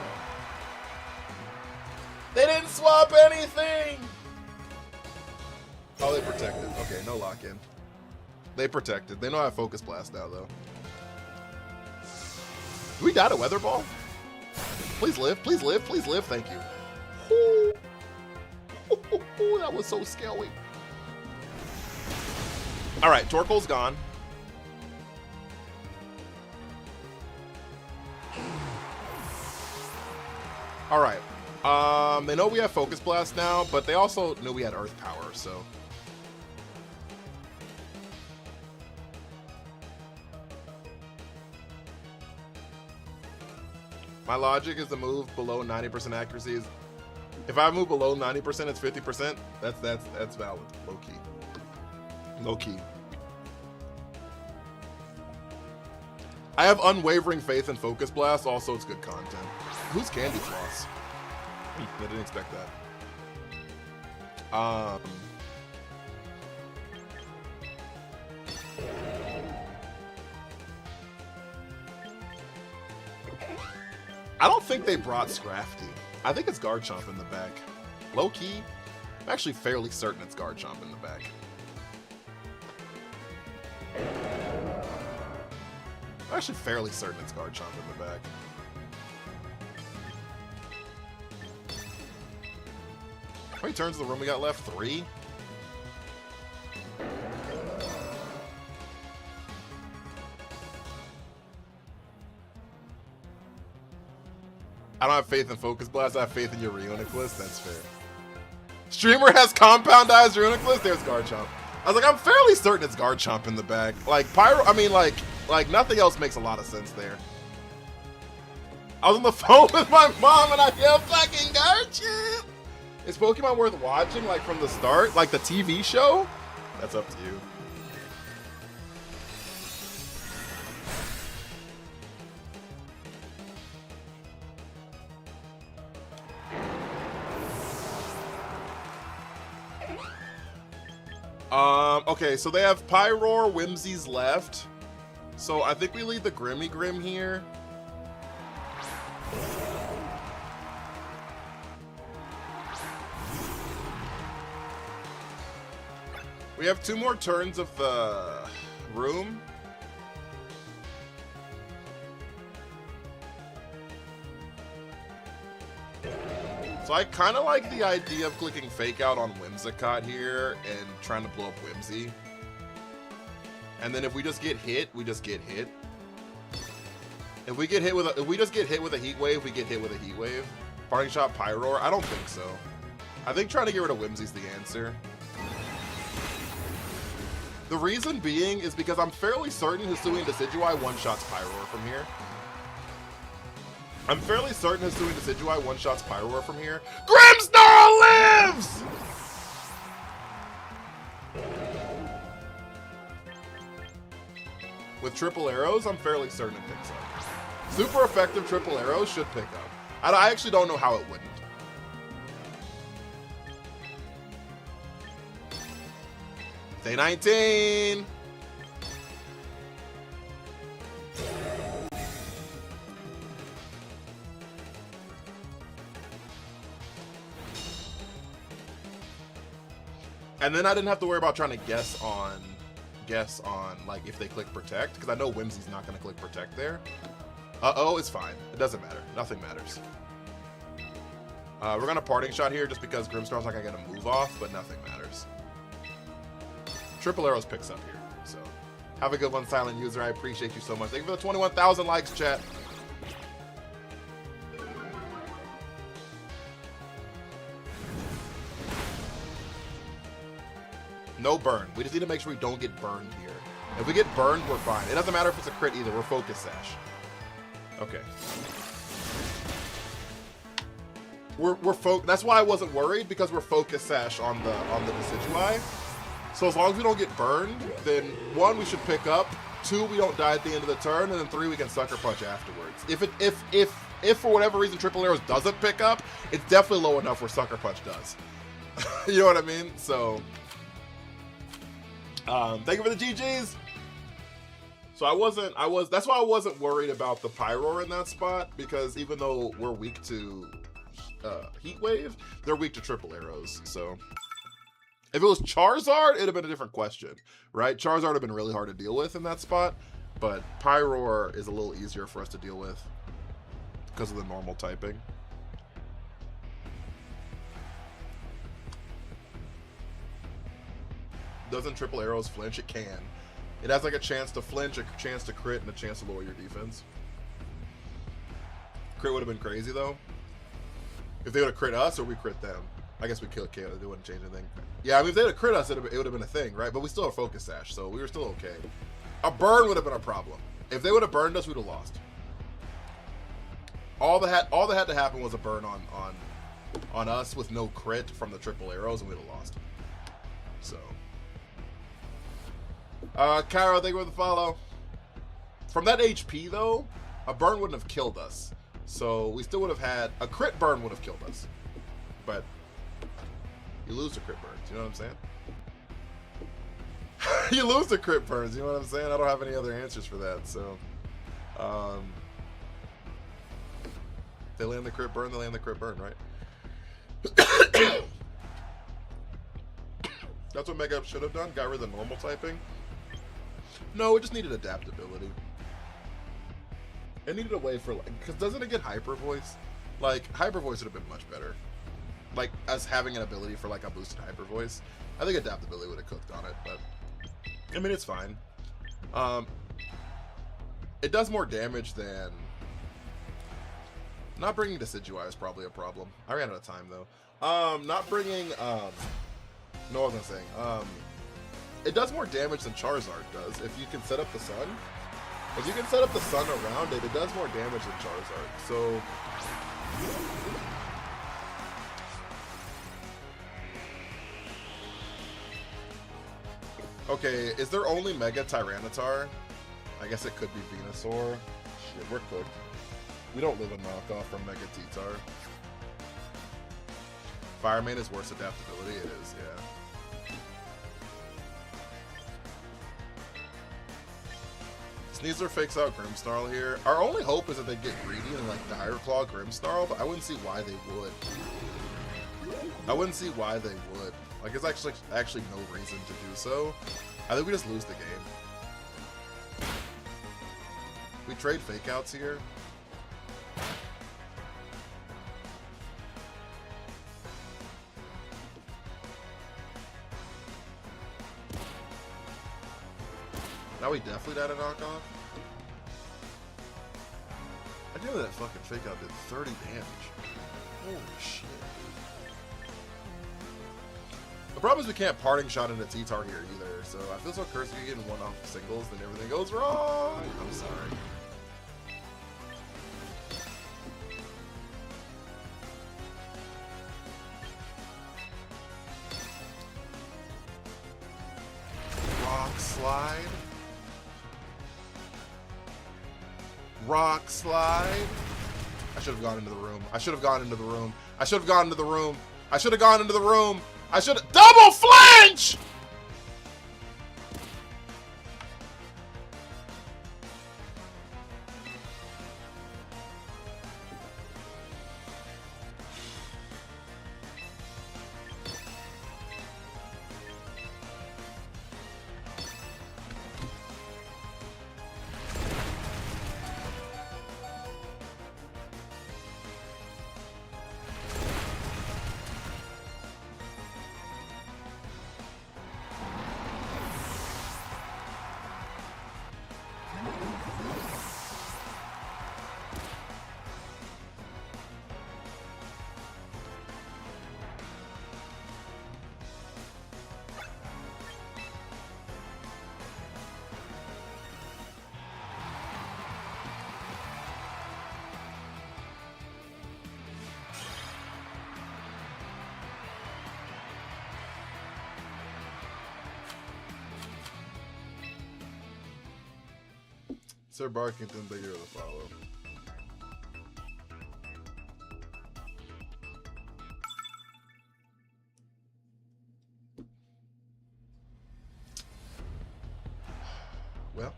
They didn't swap anything. Oh, they protected. Okay, no lock-in. They protected. They know how to Focus Blast now, though. Do we die to Weather Ball? Please live. Please live. Please live. Thank you. Ooh. Ooh, that was so scary. All right, Torkoal's gone. All right. They know we have Focus Blast now, but they also knew we had Earth Power, so. My logic is to move below 90% accuracy. If I move below 90%, it's 50%. That's valid. Low key. Low key. I have unwavering faith in Focus Blast. Also, it's good content. Who's Candy Floss? I didn't expect that. I don't think they brought Scrafty. I think it's Garchomp in the back. Low key, I'm actually fairly certain it's Garchomp in the back. I'm actually fairly certain it's Garchomp in the back. How many turns of the room we got left? 3? I don't have faith in Focus Blast. I have faith in your Reuniclus. That's fair. Streamer has compoundized Reuniclus. There's Garchomp. I was like, I'm fairly certain it's Garchomp in the back. Like Pyro. I mean, like nothing else makes a lot of sense there. I was on the phone with my mom and I yelled fucking Garchomp! Is Pokemon worth watching, like, from the start? Like the TV show? That's up to you. Okay, so they have Pyroar, Whimsy's left. So I think we leave the Grimmie here. We have 2 more turns of the room. So I kind of like the idea of clicking Fake Out on Whimsicott here and trying to blow up Whimsy. And then if we just get hit, we just get hit. If we get hit with a, if we just get hit with a Heat Wave, we get hit with a Heat Wave. Parting Shot Pyroar? I don't think so. I think trying to get rid of Whimsy's the answer. The reason being is because I'm fairly certain Hisui and Decidueye one-shots Pyroar from here. I'm fairly certain Hisui and Decidueye one-shots Pyroar from here. Grimmsnarl lives! With triple arrows, I'm fairly certain it picks up. Super effective triple arrows should pick up. I actually don't know how it wouldn't. Day 19! And then I didn't have to worry about trying to guess on like if they click protect, because I know Whimsy's not going to click protect there. Uh-oh, it's fine. It doesn't matter. Nothing matters. We're going to parting shot here just because Grimmsnarl's not going to get a move off, but nothing matters. Triple arrows picks up here, so have a good one, silent user. I appreciate you so much. Thank you for the 21,000 likes, chat. No burn. We just need to make sure we don't get burned here. If we get burned, we're fine. It doesn't matter if it's a crit either. We're Focus Sash. Okay. That's why I wasn't worried, because we're Focus Sash on the Decidueye. So as long as we don't get burned, then 1, we should pick up, 2, we don't die at the end of the turn, and then 3, we can Sucker Punch afterwards. If for whatever reason Triple Arrows doesn't pick up, it's definitely low enough where Sucker Punch does. You know what I mean? So thank you for the GGs. So that's why I wasn't worried about the Pyroar in that spot, because even though we're weak to Heat Wave, they're weak to Triple Arrows, so. If it was Charizard, it'd have been a different question, right? Charizard would have been really hard to deal with in that spot, but Pyroar is a little easier for us to deal with because of the normal typing. Doesn't Triple Arrows flinch? It can. It has like a chance to flinch, a chance to crit, and a chance to lower your defense. Crit would have been crazy though. If they would have crit us or we crit them. I guess we killed KO. They wouldn't change anything. Yeah, I mean, if they would have crit us, it would have been a thing, right? But we still have Focus Sash, so we were still okay. A burn would have been a problem. If they would have burned us, we'd have lost. All that had to happen was a burn on us with no crit from the Triple Arrows, and we'd have lost. So, Kara, thank you for the follow. From that HP though, a burn wouldn't have killed us. So we still would have had a crit burn would have killed us, but. You lose to crit burns, you know what I'm saying? You lose to crit burns, you know what I'm saying? I don't have any other answers for that, so. They land the crit burn, they land the crit burn, right? That's what Mega Up should have done, got rid of the normal typing. No, it just needed adaptability. It needed a way for, like, because doesn't it get Hyper Voice? Like, Hyper Voice would have been much better. Like, us having an ability for, like, a boosted Hyper Voice. I think adaptability would have cooked on it, but, I mean, it's fine. It does more damage than... Not bringing Decidueye is probably a problem. I ran out of time, though. Not bringing, no, what was I saying? It does more damage than Charizard does. If you can set up the sun, If you can set up the sun around it, it does more damage than Charizard. So... Okay, is there only Mega Tyranitar? I guess it could be Venusaur. Shit, we're cooked. We don't live in knockoff from Mega T-Tar. Fireman is worse adaptability. It is, yeah. Sneasler fakes out Grimmsnarl here. Our only hope is that they get greedy and like Dire Claw Grimmsnarl, but I wouldn't see why they would. I wouldn't see why they would. Like, there's actually no reason to do so. I think we just lose the game. We trade fake outs here. Now we definitely died a knockoff. I knew that fucking fake out did 30 damage. Holy shit. The problem is we can't parting shot into T-Tar here either, so I feel so cursed if you get one-off singles, then everything goes wrong. I'm sorry. Rock slide. Rock slide. I should have gone into the room. I should have gone into the room. I should have gone into the room. I should have gone into the room. I should have double flinch! Sir Barkington, bigger to follow. Well,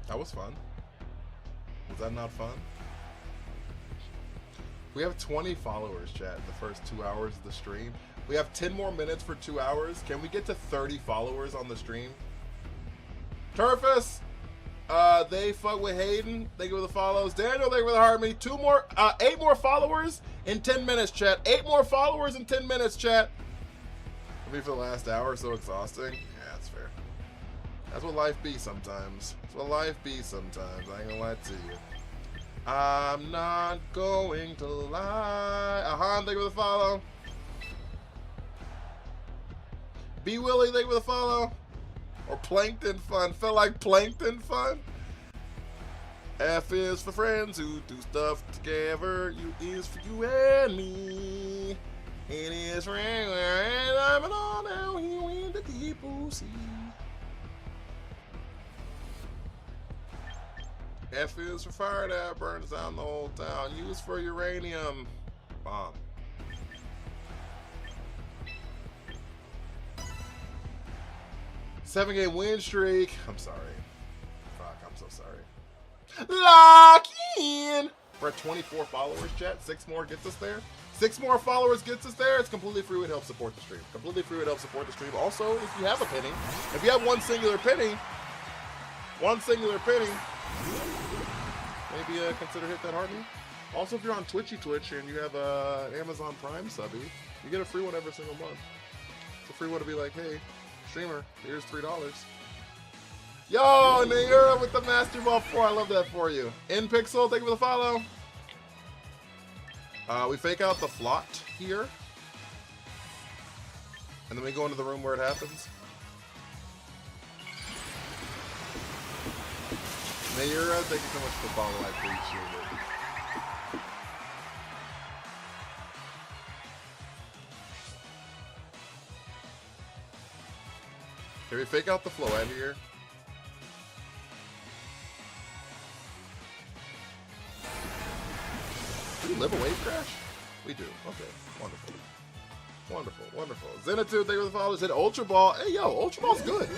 that was fun. Was that not fun? We have 20 followers, chat, in the first 2 hours of the stream. We have 10 more minutes for 2 hours. Can we get to 30 followers on the stream? Turfus, they fuck with Hayden. Thank you for the follows. Daniel, thank you for the heart me. 8 more followers in 10 minutes, chat. 8 more followers in 10 minutes, chat. It'll be for the last hour, so exhausting. Yeah, that's fair. That's what life be sometimes. That's what life be sometimes. I ain't gonna lie to you. I'm not going to lie. Ahan, thank you for the follow. B Willie, thank you for the follow. Or Plankton Fun. Felt like Plankton Fun. F is for friends who do stuff together. U is for you and me. It is for anywhere and I'm an all down here in the deep blue sea. F is for fire that burns down the whole town. U is for uranium bomb. Seven-game win streak. I'm sorry. Fuck, I'm so sorry. Lock in. We're at 24 followers, chat. 6 more gets us there. 6 more followers gets us there. It's completely free. It would help support the stream. Completely free. It would help support the stream. Also, if you have a penny, if you have one singular penny, maybe consider hit that heart me. Also, if you're on Twitch and you have Amazon Prime subby, you get a free one every single month. It's a free one to be like, hey, streamer, here's $3. Yo, Naira with the Master Ball 4. I love that for you. In Pixel, thank you for the follow. We fake out the Flot here. And then we go into the room where it happens. Mayura, thank you so much for the follow. I appreciate it. Can we fake out the flow out here? Do we live a wave crash? We do. Okay. Wonderful. Wonderful. Wonderful. Zenitude, thank you for the follow. Said Ultra Ball. Hey, yo, Ultra Ball's good.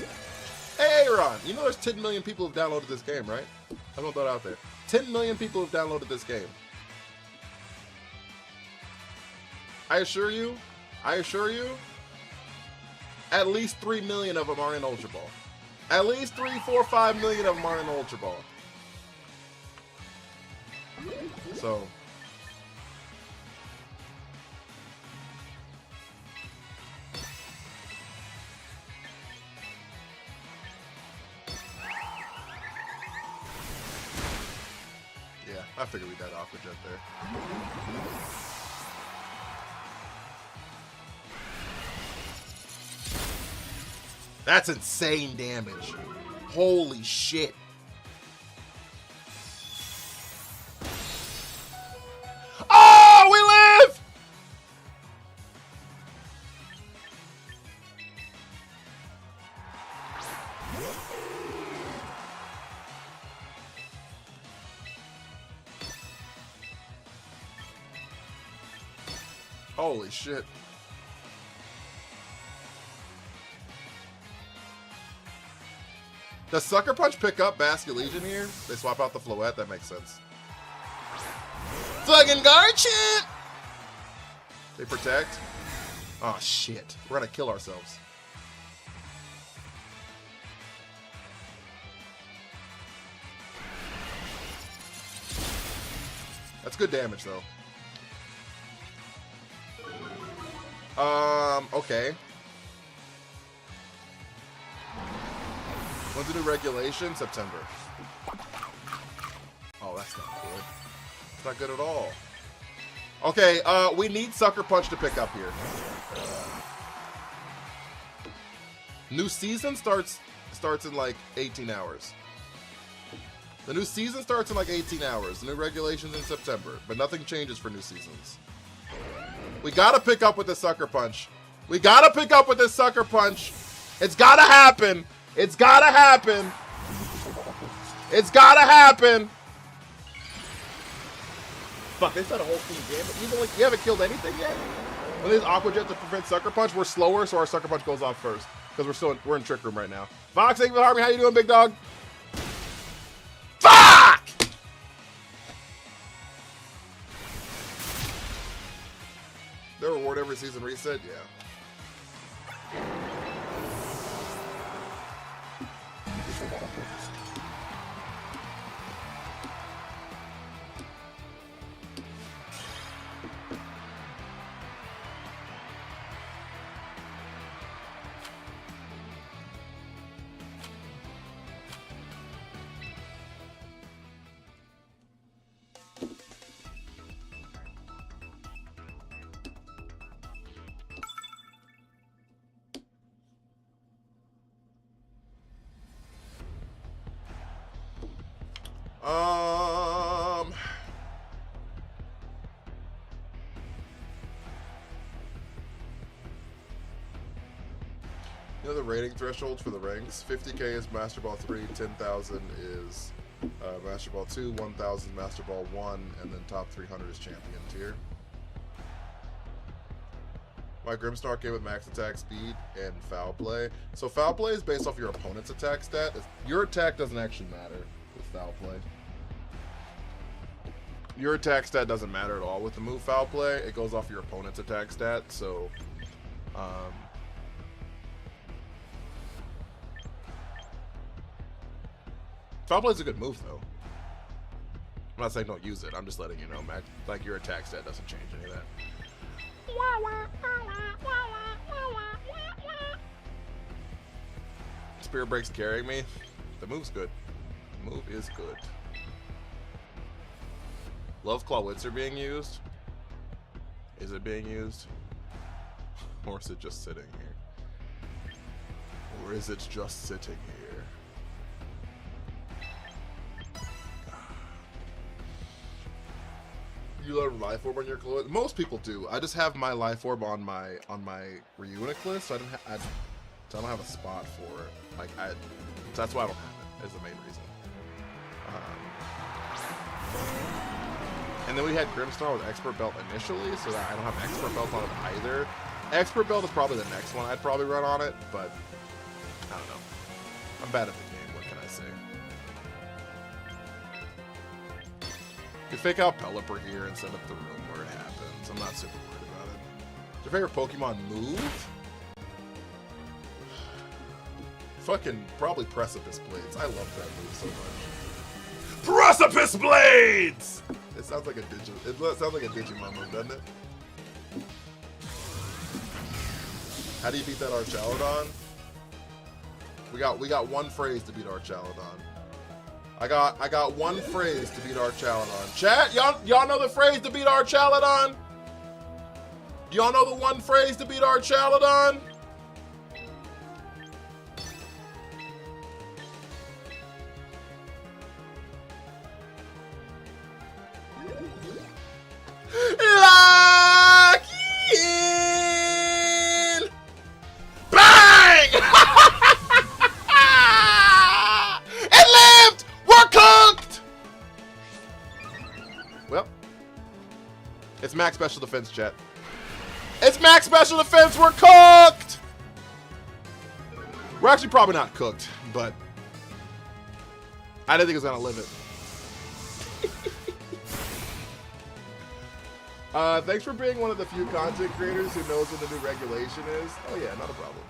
Hey, Ron. You know there's 10 million people who've downloaded this game, right? I'm gonna throw it out there. 10 million people have downloaded this game. I assure you, at least 3 million of them are in Ultra Ball. At least 3, 4, 5 million of them are in Ultra Ball. So. Yeah, I figured we'd had Aqua Jet there. That's insane damage. Holy shit. Oh, we live! Holy shit. Does Sucker Punch pick up Basket Legion here? They swap out the Floette? That makes sense. Fucking guard shit! They protect? Oh shit. We're gonna kill ourselves. That's good damage though. Okay. When's the new regulation? September. Oh, that's not good. It's not good at all. Okay, we need Sucker Punch to pick up here. New season starts in like 18 hours. The new season starts in like 18 hours. The new regulations in September, but nothing changes for new seasons. We gotta pick up with the Sucker Punch. We gotta pick up with this Sucker Punch. It's gotta happen. It's gotta happen. It's gotta happen. Fuck, they said a whole team game. You haven't killed anything yet? When there's Aqua Jet to prevent Sucker Punch, we're slower, so our Sucker Punch goes off first. Because we're in Trick Room right now. Fox, thank you for the Harmony. How you doing, big dog? Fuck! Their reward every season reset? Yeah. You know the rating thresholds for the ranks? 50k is Master Ball 3, 10,000 is Master Ball 2, 1,000 Master Ball 1, and then top 300 is Champion tier. My Grimsnark game with max attack speed and foul play. So foul play is based off your opponent's attack stat. Your attack doesn't actually matter with foul play. Your attack stat doesn't matter at all with the move foul play. It goes off your opponent's attack stat. So, foul play is a good move though. I'm not saying don't use it. I'm just letting you know, Mac. Like your attack stat doesn't change any of that. Spirit Break's carrying me. The move's good. The move is good. Love Claw Witzer being used? Is it being used? Or is it just sitting here? Or is it just sitting here? You learn Life Orb on your clothes. Most people do. I just have my Life Orb on my Reunic list, so I don't have a spot for it. Like so that's why I don't have it. Is the main reason. And then we had Grimstar with Expert Belt initially, so that I don't have Expert Belt on it either. Expert Belt is probably the next one I'd probably run on it, but I don't know. I'm bad at the game. What can I say? You fake out Pelipper here and set up the room where it happens. I'm not super worried about it. Is your favorite Pokemon move? Fucking probably Precipice Blades. I love that move so much. Precipice Blades! It sounds like a Digimon move, doesn't it? How do you beat that Archaludon? We got one phrase to beat Archaludon. I got one phrase to beat Archaludon. Chat, y'all know the phrase to beat Archaludon? Y'all know the one phrase to beat Archaludon? Lock in! Bang! It lived! We're cooked! Well, it's max special defense, chat. It's max special defense. We're cooked! We're actually probably not cooked, but I didn't think it was going to live it. Thanks for being one of the few content creators who knows what the new regulation is. Oh yeah, not a problem.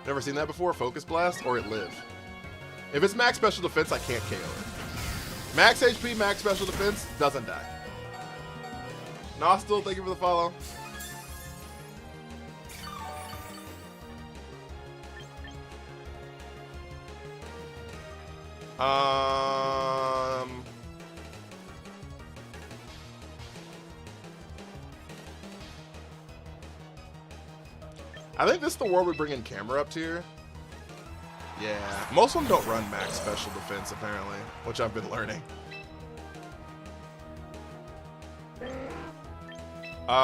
Never seen that before? Focus Blast or it live? If it's max special defense, I can't KO it. Max HP, max special defense, doesn't die. Nostal, thank you for the follow. I think this is the world we bring in camera up tier. Yeah, most of them don't run max special defense apparently, which I've been learning.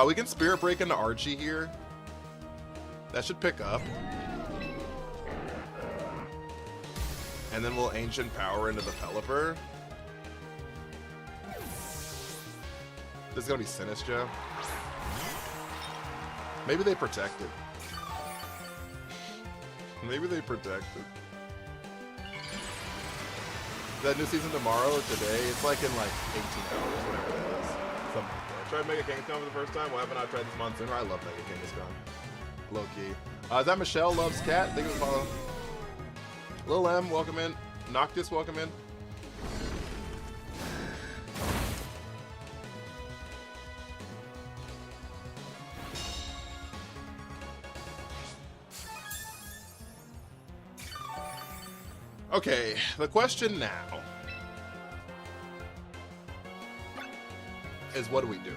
We can Spirit Break into Archie here. That should pick up. And then we'll Ancient Power into the Pelipper. This is gonna be Sinistcha. Maybe they protect it. Maybe they protect it. That new season tomorrow or today? It's like in like 18 hours, whatever that is. Something like that. Tried Mega Kangaskhan for the first time. Why haven't I tried this month sooner? I love Mega Kangaskhan. Low key. Is that Michelle Loves Cat? Thank you for the follow. Lil M, welcome in. Noctis, welcome in. Okay, the question now is what do we do?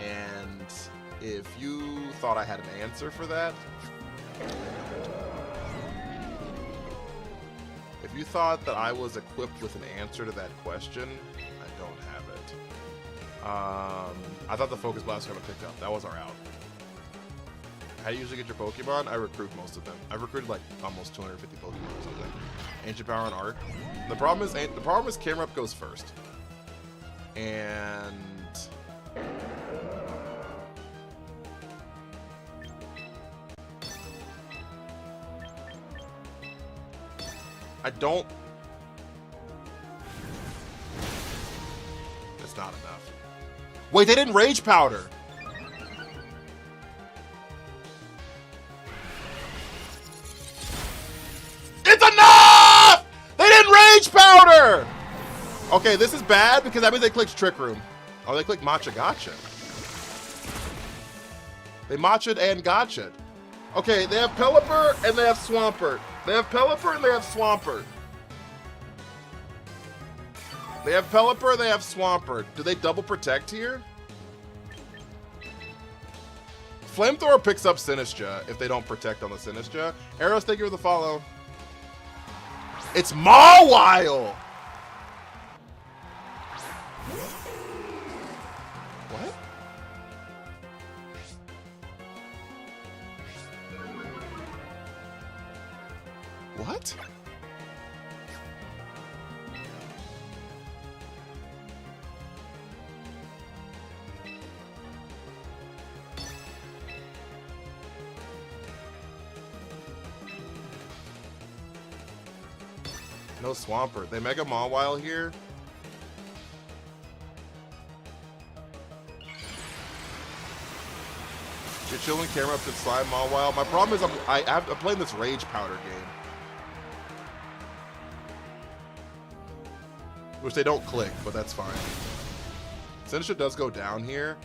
And if you thought I had an answer for that, if you thought that I was equipped with an answer to that question, I don't have it. I thought the Focus Blast was going to pick up. That was our out. How do you usually get your Pokemon? I recruit most of them. I've recruited like almost 250 Pokemon or something. Ancient Power and Arc. The problem is camera up goes first. And I don't. It's not enough. Wait, they didn't Rage Powder. It's enough! They didn't Rage Powder! Okay, this is bad because that means they clicked Trick Room. Oh, they clicked Matcha Gotcha. They Matcha'd and Gotcha'd. Okay, they have Pelipper and they have Swampert. They have Pelipper and they have Swampert. They have Pelipper, they have Swampert. Do they double protect here? Flamethrower picks up Sinistcha if they don't protect on the Sinistcha. Arrows, thank you for the follow. It's Mawile! What? What? No Swampert. They Mega Mawile here. You're chilling camera up to slide Mawile. My problem is I'm playing this Rage Powder game. Which they don't click, but that's fine. Since does go down here.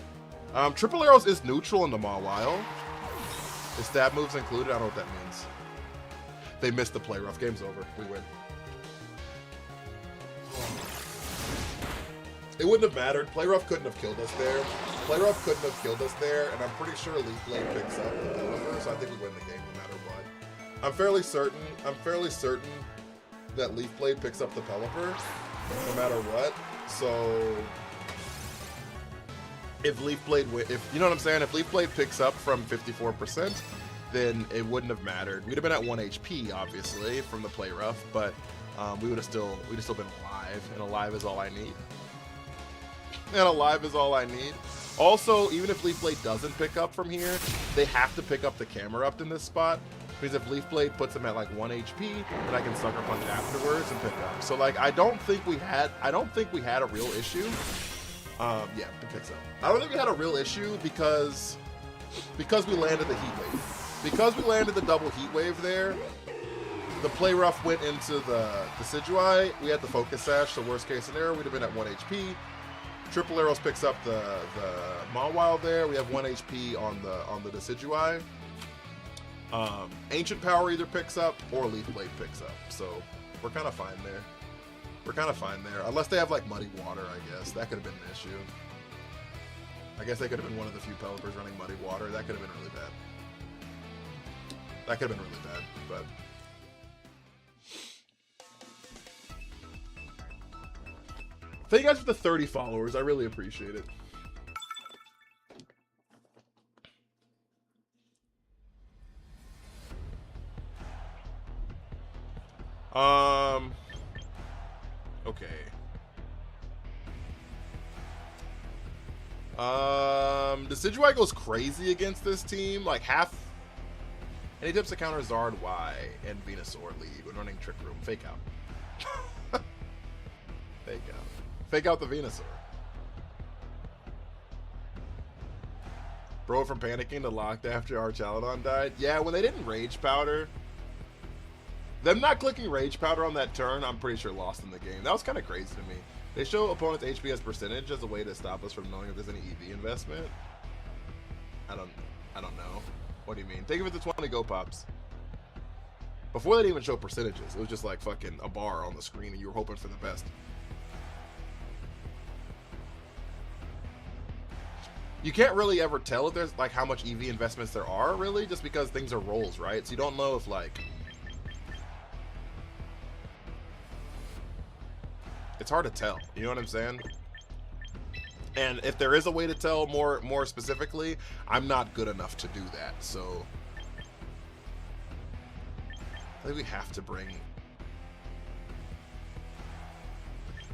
Triple Arrows is neutral in the Mawile. Is stab moves included? I don't know what that means. They missed the play rough. Game's over. We win. It wouldn't have mattered. Play rough couldn't have killed us there. Play rough couldn't have killed us there, and I'm pretty sure Leaf Blade picks up the Pelipper, so I think we win the game no matter what. I'm fairly certain that Leaf Blade picks up the Pelipper no matter what. So if Leaf Blade, if you know what I'm saying, if Leaf Blade picks up from 54%, then it wouldn't have mattered. We'd have been at 1 HP, obviously, from the play rough, but we'd have still been alive, and alive is all I need. And alive is all I need. Also, even if Leaf Blade doesn't pick up from here, they have to pick up the camera up in this spot. Because if Leaf Blade puts them at like 1 HP, then I can Sucker Punch afterwards and pick up. So like I don't think we had a real issue. Yeah, it picks up. I don't think we had a real issue because we landed the Heat Wave. Because we landed the double Heat Wave there, the play rough went into the Decidueye. We had the Focus Sash, so worst case scenario, we'd have been at 1 HP. Triple Arrows picks up the Mawile there. We have 1 HP on the Decidueye. Ancient Power either picks up or Leaf Blade picks up. So we're kind of fine there. We're kind of fine there. Unless they have like Muddy Water, I guess. That could have been an issue. I guess they could have been one of the few Pelipers running Muddy Water. That could have been really bad. That could have been really bad, but... Thank you guys for the 30 followers. I really appreciate it. Okay. Decidueye goes crazy against this team. Like half. And he attempts to counter Zard Y and Venusaur lead when running Trick Room. Fake out. Fake out. Fake out the Venusaur. Bro from panicking to locked after our Chaladon died. Yeah, when they didn't Rage Powder. Them not clicking Rage Powder on that turn, I'm pretty sure lost in the game. That was kind of crazy to me. They show opponent's HP as percentage as a way to stop us from knowing if there's any EV investment. I don't know. What do you mean? Think of it the 20 Go Pops. Before they didn't even show percentages, it was just like fucking a bar on the screen and you were hoping for the best. You can't really ever tell if there's like how much EV investments there are, really, just because things are rolls, right? So you don't know if like... It's hard to tell, you know what I'm saying? And if there is a way to tell more specifically, I'm not good enough to do that, so... I think we have to bring...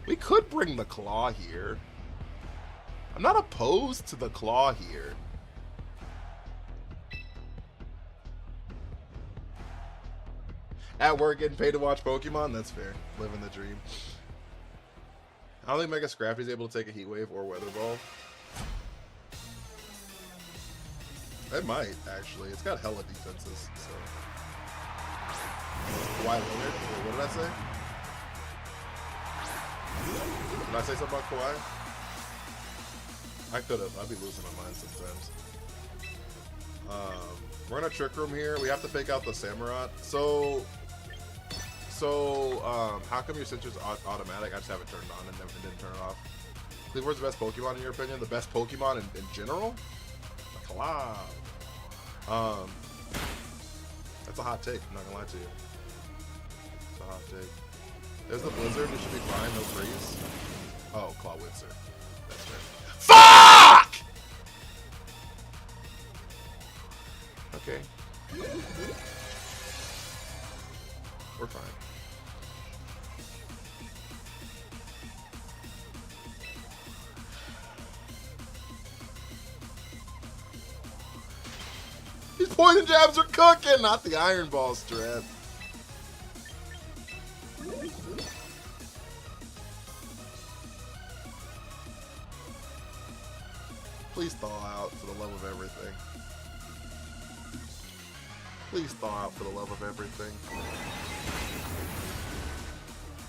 We could bring the Claw here. I'm not opposed to the Claw here. At work getting paid to watch Pokemon? That's fair. Living the dream. I don't think Mega Scrappy's able to take a Heat Wave or Weather Ball. It might, actually. It's got hella defenses, so... Kawhi Leonard? Wait, what did I say? Did I say something about Kawhi? I could have. I'd be losing my mind sometimes. We're in a Trick Room here. We have to fake out the Samurott. So how come your Citrus automatic? I just have it turned on and didn't turn it off. Cleaver's the best Pokemon in your opinion? The best Pokemon in general? Cloud. That's a hot take. I'm not gonna lie to you. It's a hot take. There's the blizzard. It should be fine. No freeze. Oh, Claw Witzer. That's right. Fuck! Okay. We're fine. These poison jabs are cooking, not the iron ball strap. Please thaw out for the love of everything. Please thaw out for the love of everything.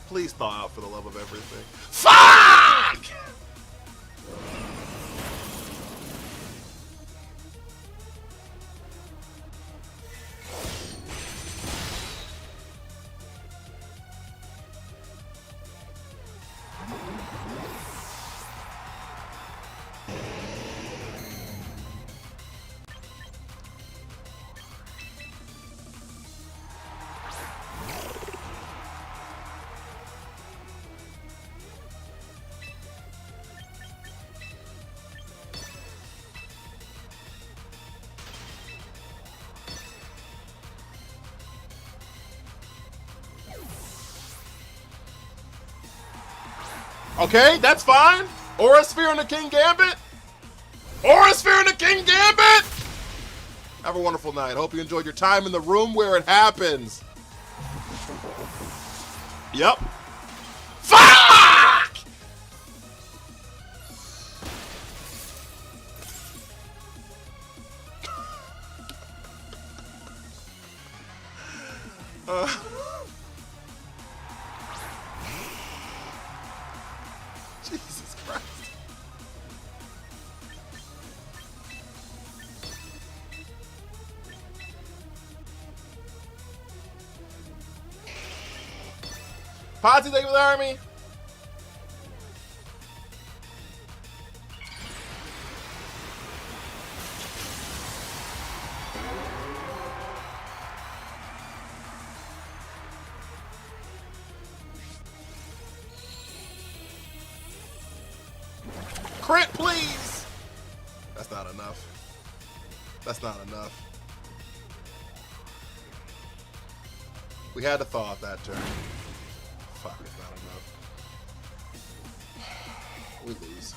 Please thaw out for the love of everything. Fuck! Okay, that's fine. Aura Sphere and the King Gambit. Aura Sphere and the King Gambit. Have a wonderful night. Hope you enjoyed your time in the room where it happens. Yep. Fuck! Jesus Christ. Potsy, thank you for the army. Crit, please! That's not enough. That's not enough. We had to thaw out that turn. Fuck, it's not enough. We lose.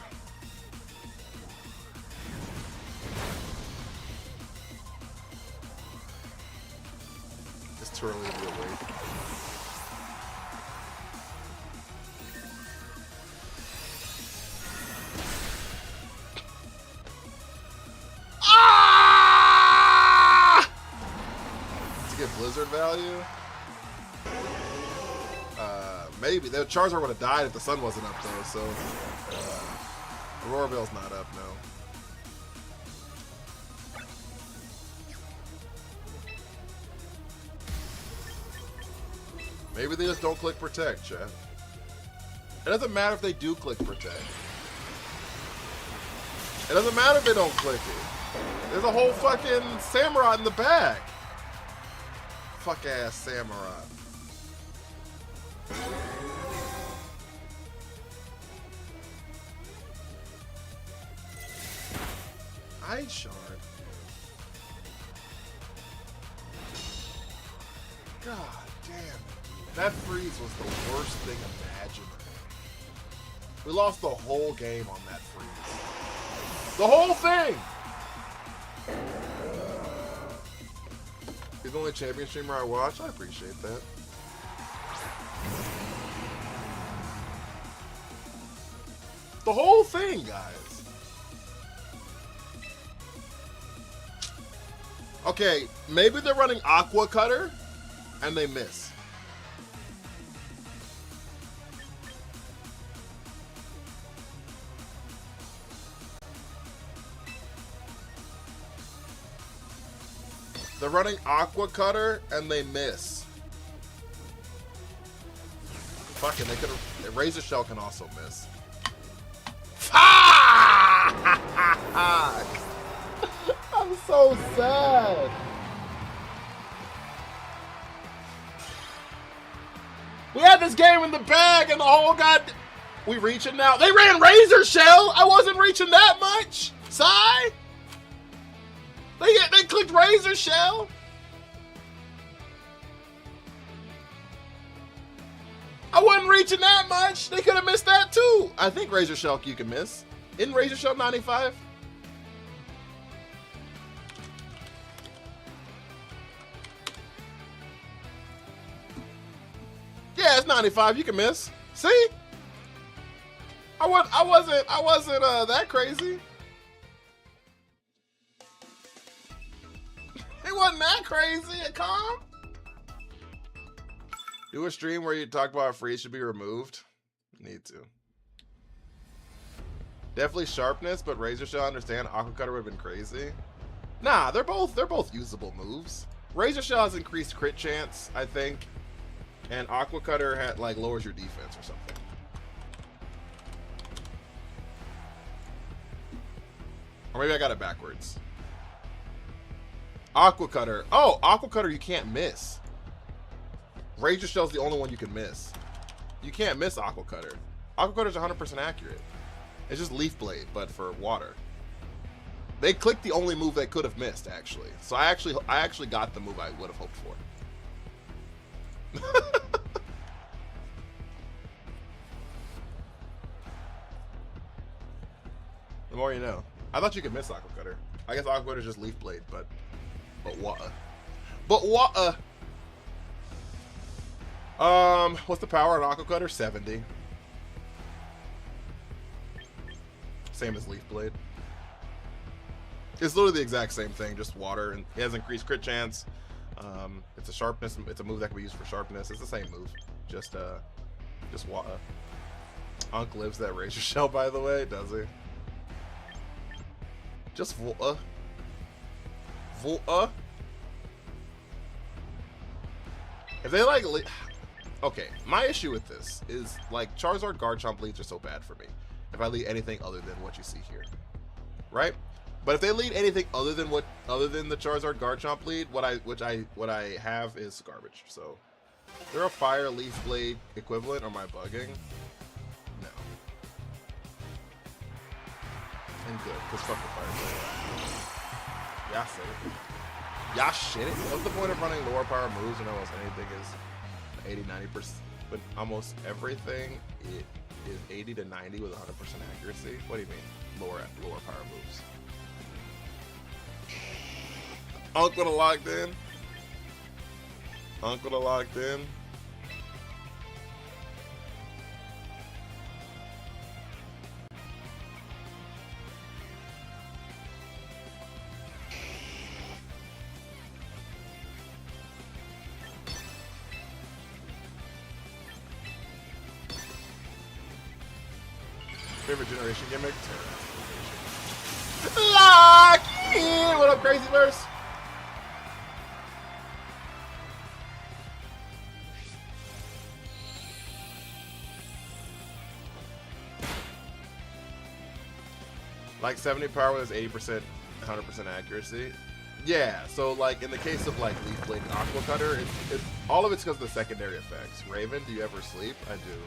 It's too early to be awake. Blizzard value? Maybe. The Charizard would have died if the sun wasn't up though, so Aurora Veil's not up, no. Maybe they just don't click Protect, chat. It doesn't matter if they do click Protect. It doesn't matter if they don't click it. There's a whole fucking Samurai in the back. Fuck ass Samurai. Ice Shard. God damn it. That freeze was the worst thing imaginable. We lost the whole game on that freeze. The whole thing! He's the only champion streamer I watch. I appreciate that. The whole thing, guys. Okay, maybe they're running Aqua Cutter and they miss. They're running Aqua Cutter and they miss. Fucking, they could have. Razor Shell can also miss. I'm so sad. We had this game time in the bag and the whole god. We reaching now. They ran Razor Shell. I wasn't reaching that much. Sigh. They clicked Razor Shell. I wasn't reaching that much. They could have missed that too. I think Razor Shell you can miss. Isn't Razor Shell 95? Yeah, it's 95. You can miss. See? I wasn't that crazy. It wasn't that crazy. Calm. Do a stream where you talk about how freeze should be removed. Need to. Definitely sharpness, but Razor Shell, I understand. Aqua Cutter would have been crazy. Nah, they're both usable moves. Razor Shell has increased crit chance, I think, and Aqua Cutter had like lowers your defense or something. Or maybe I got it backwards. Aqua Cutter. Oh, Aqua Cutter you can't miss. Razor Shell's the only one you can miss. You can't miss Aqua Cutter. Aqua Cutter's 100% accurate. It's just Leaf Blade, but for water. They clicked the only move they could have missed, actually. So I actually got the move I would have hoped for. The more you know. I thought you could miss Aqua Cutter. I guess Aqua Cutter's just Leaf Blade, but water. But water. What's the power on Aqua Cutter? 70. Same as Leaf Blade. It's literally the exact same thing, just water, and it has increased crit chance. It's a sharpness. It's a move that can be used for sharpness. It's the same move, just water. Unk lives that Razor Shell, by the way, does he? Just water. Water. If they like, okay, my issue with this is like Charizard Garchomp leads are so bad for me. If I lead anything other than what you see here, right? But if they lead anything other than the Charizard Garchomp lead, what I have is garbage. So, they're a Fire Leaf Blade equivalent. Or am I bugging? No. And good, because fuck the Fire Blade. Yeah, I said it. Yeah, shit it. What's the point of running lower power moves when almost anything is 80-90%? But almost everything it is 80 to 90 with 100% accuracy. What do you mean? Lower power moves. Unk would have locked in. Unk would have locked in. Favorite generation gimmick? Lock in! What up, Crazy Verse? Like 70 power with 80%, 100% accuracy. Yeah, so like in the case of like Leaf Blade and Aqua Cutter, it's all of it's because of the secondary effects. Raven, do you ever sleep? I do.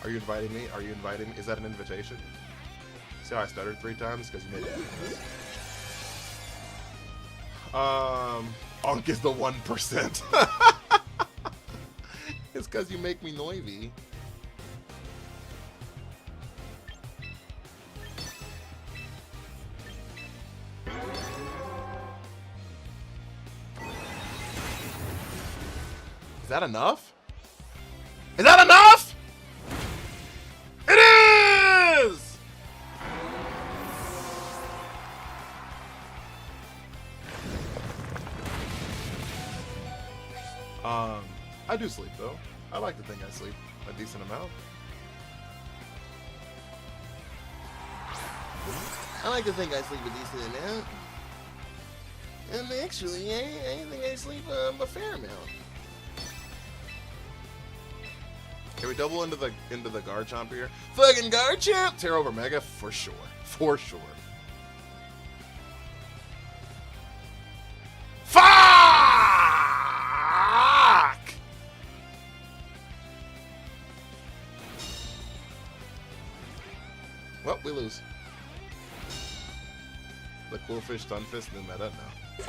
Are you inviting me? Are you inviting me? Is that an invitation? See how I stuttered 3 times? Because you made it. Unk is the 1%. It's because you make me noisy. Is that enough? Is that enough? It is! I do sleep though. I like to think I sleep a decent amount. I like to think I sleep a decent amount. And actually, I think I sleep a fair amount. Can we double into the Garchomp here? Fucking Garchomp! Tear over Mega for sure. For sure. Fuck! we lose. The cool fish Stunfisk new meta? No.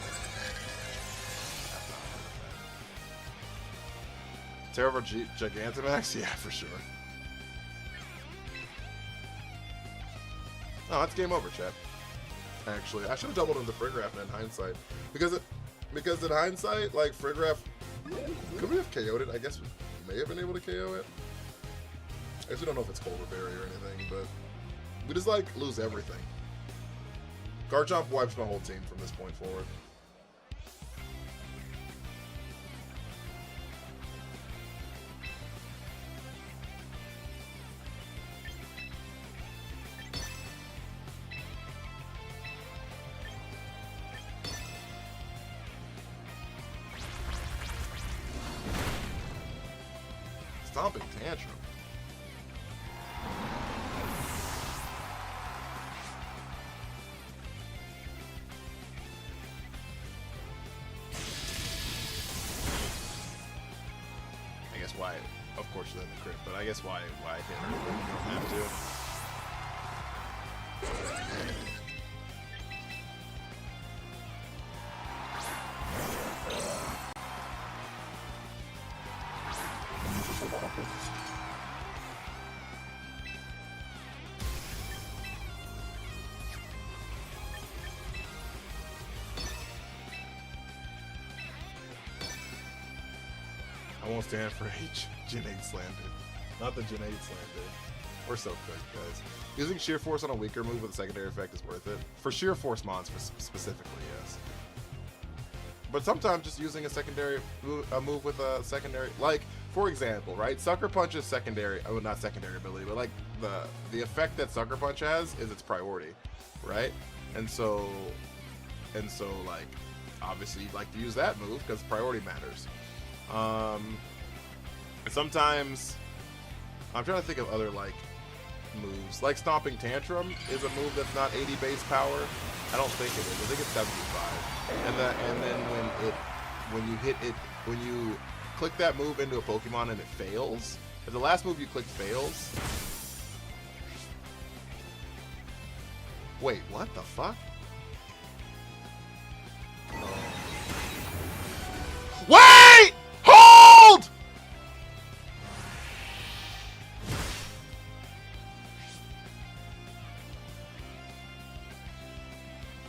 Terrible Gigantamax? Yeah, for sure. Oh, that's game over, chat. Actually, I should have doubled into Frigraph in hindsight. Because in hindsight, like, Frigraph, could we have KO'd it? I guess we may have been able to KO it. I guess we don't know if it's Boulder Berry or anything, but we just, like, lose everything. Garchomp wipes my whole team from this point forward. Stomping Tantrum. I guess why, of course, you let the crit, but I guess why hit her when you don't have to. I won't stand for Janaid slander. Not the Janaid slander. We're so cooked, guys. Using Sheer Force on a weaker move with a secondary effect is worth it. For Sheer Force mons specifically, yes. But sometimes just using a secondary move with a secondary, like, for example, right? Sucker Punch's secondary, oh, not secondary ability, but like the effect that Sucker Punch has is its priority, right? And so like, obviously you'd like to use that move because priority matters. Sometimes I'm trying to think of other like moves. Like Stomping Tantrum is a move that's not 80 base power. I don't think it is. I think it's 75. And then when you click that move into a Pokemon and it fails, if the last move you click fails. Wait, what the fuck? Wait! Hold!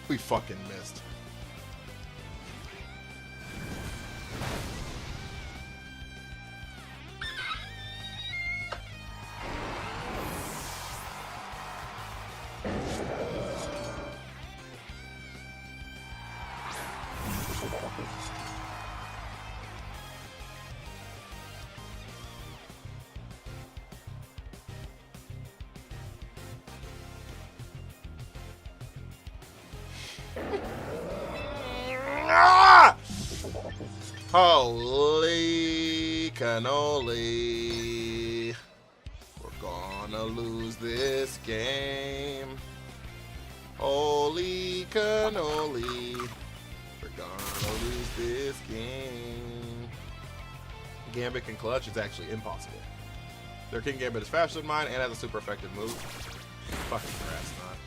We fucking missed. Holy cannoli. We're gonna lose this game. Holy cannoli. We're gonna lose this game. Gambit can clutch. It's actually impossible. Their King Gambit is faster than mine and has a super effective move. Fucking grass not.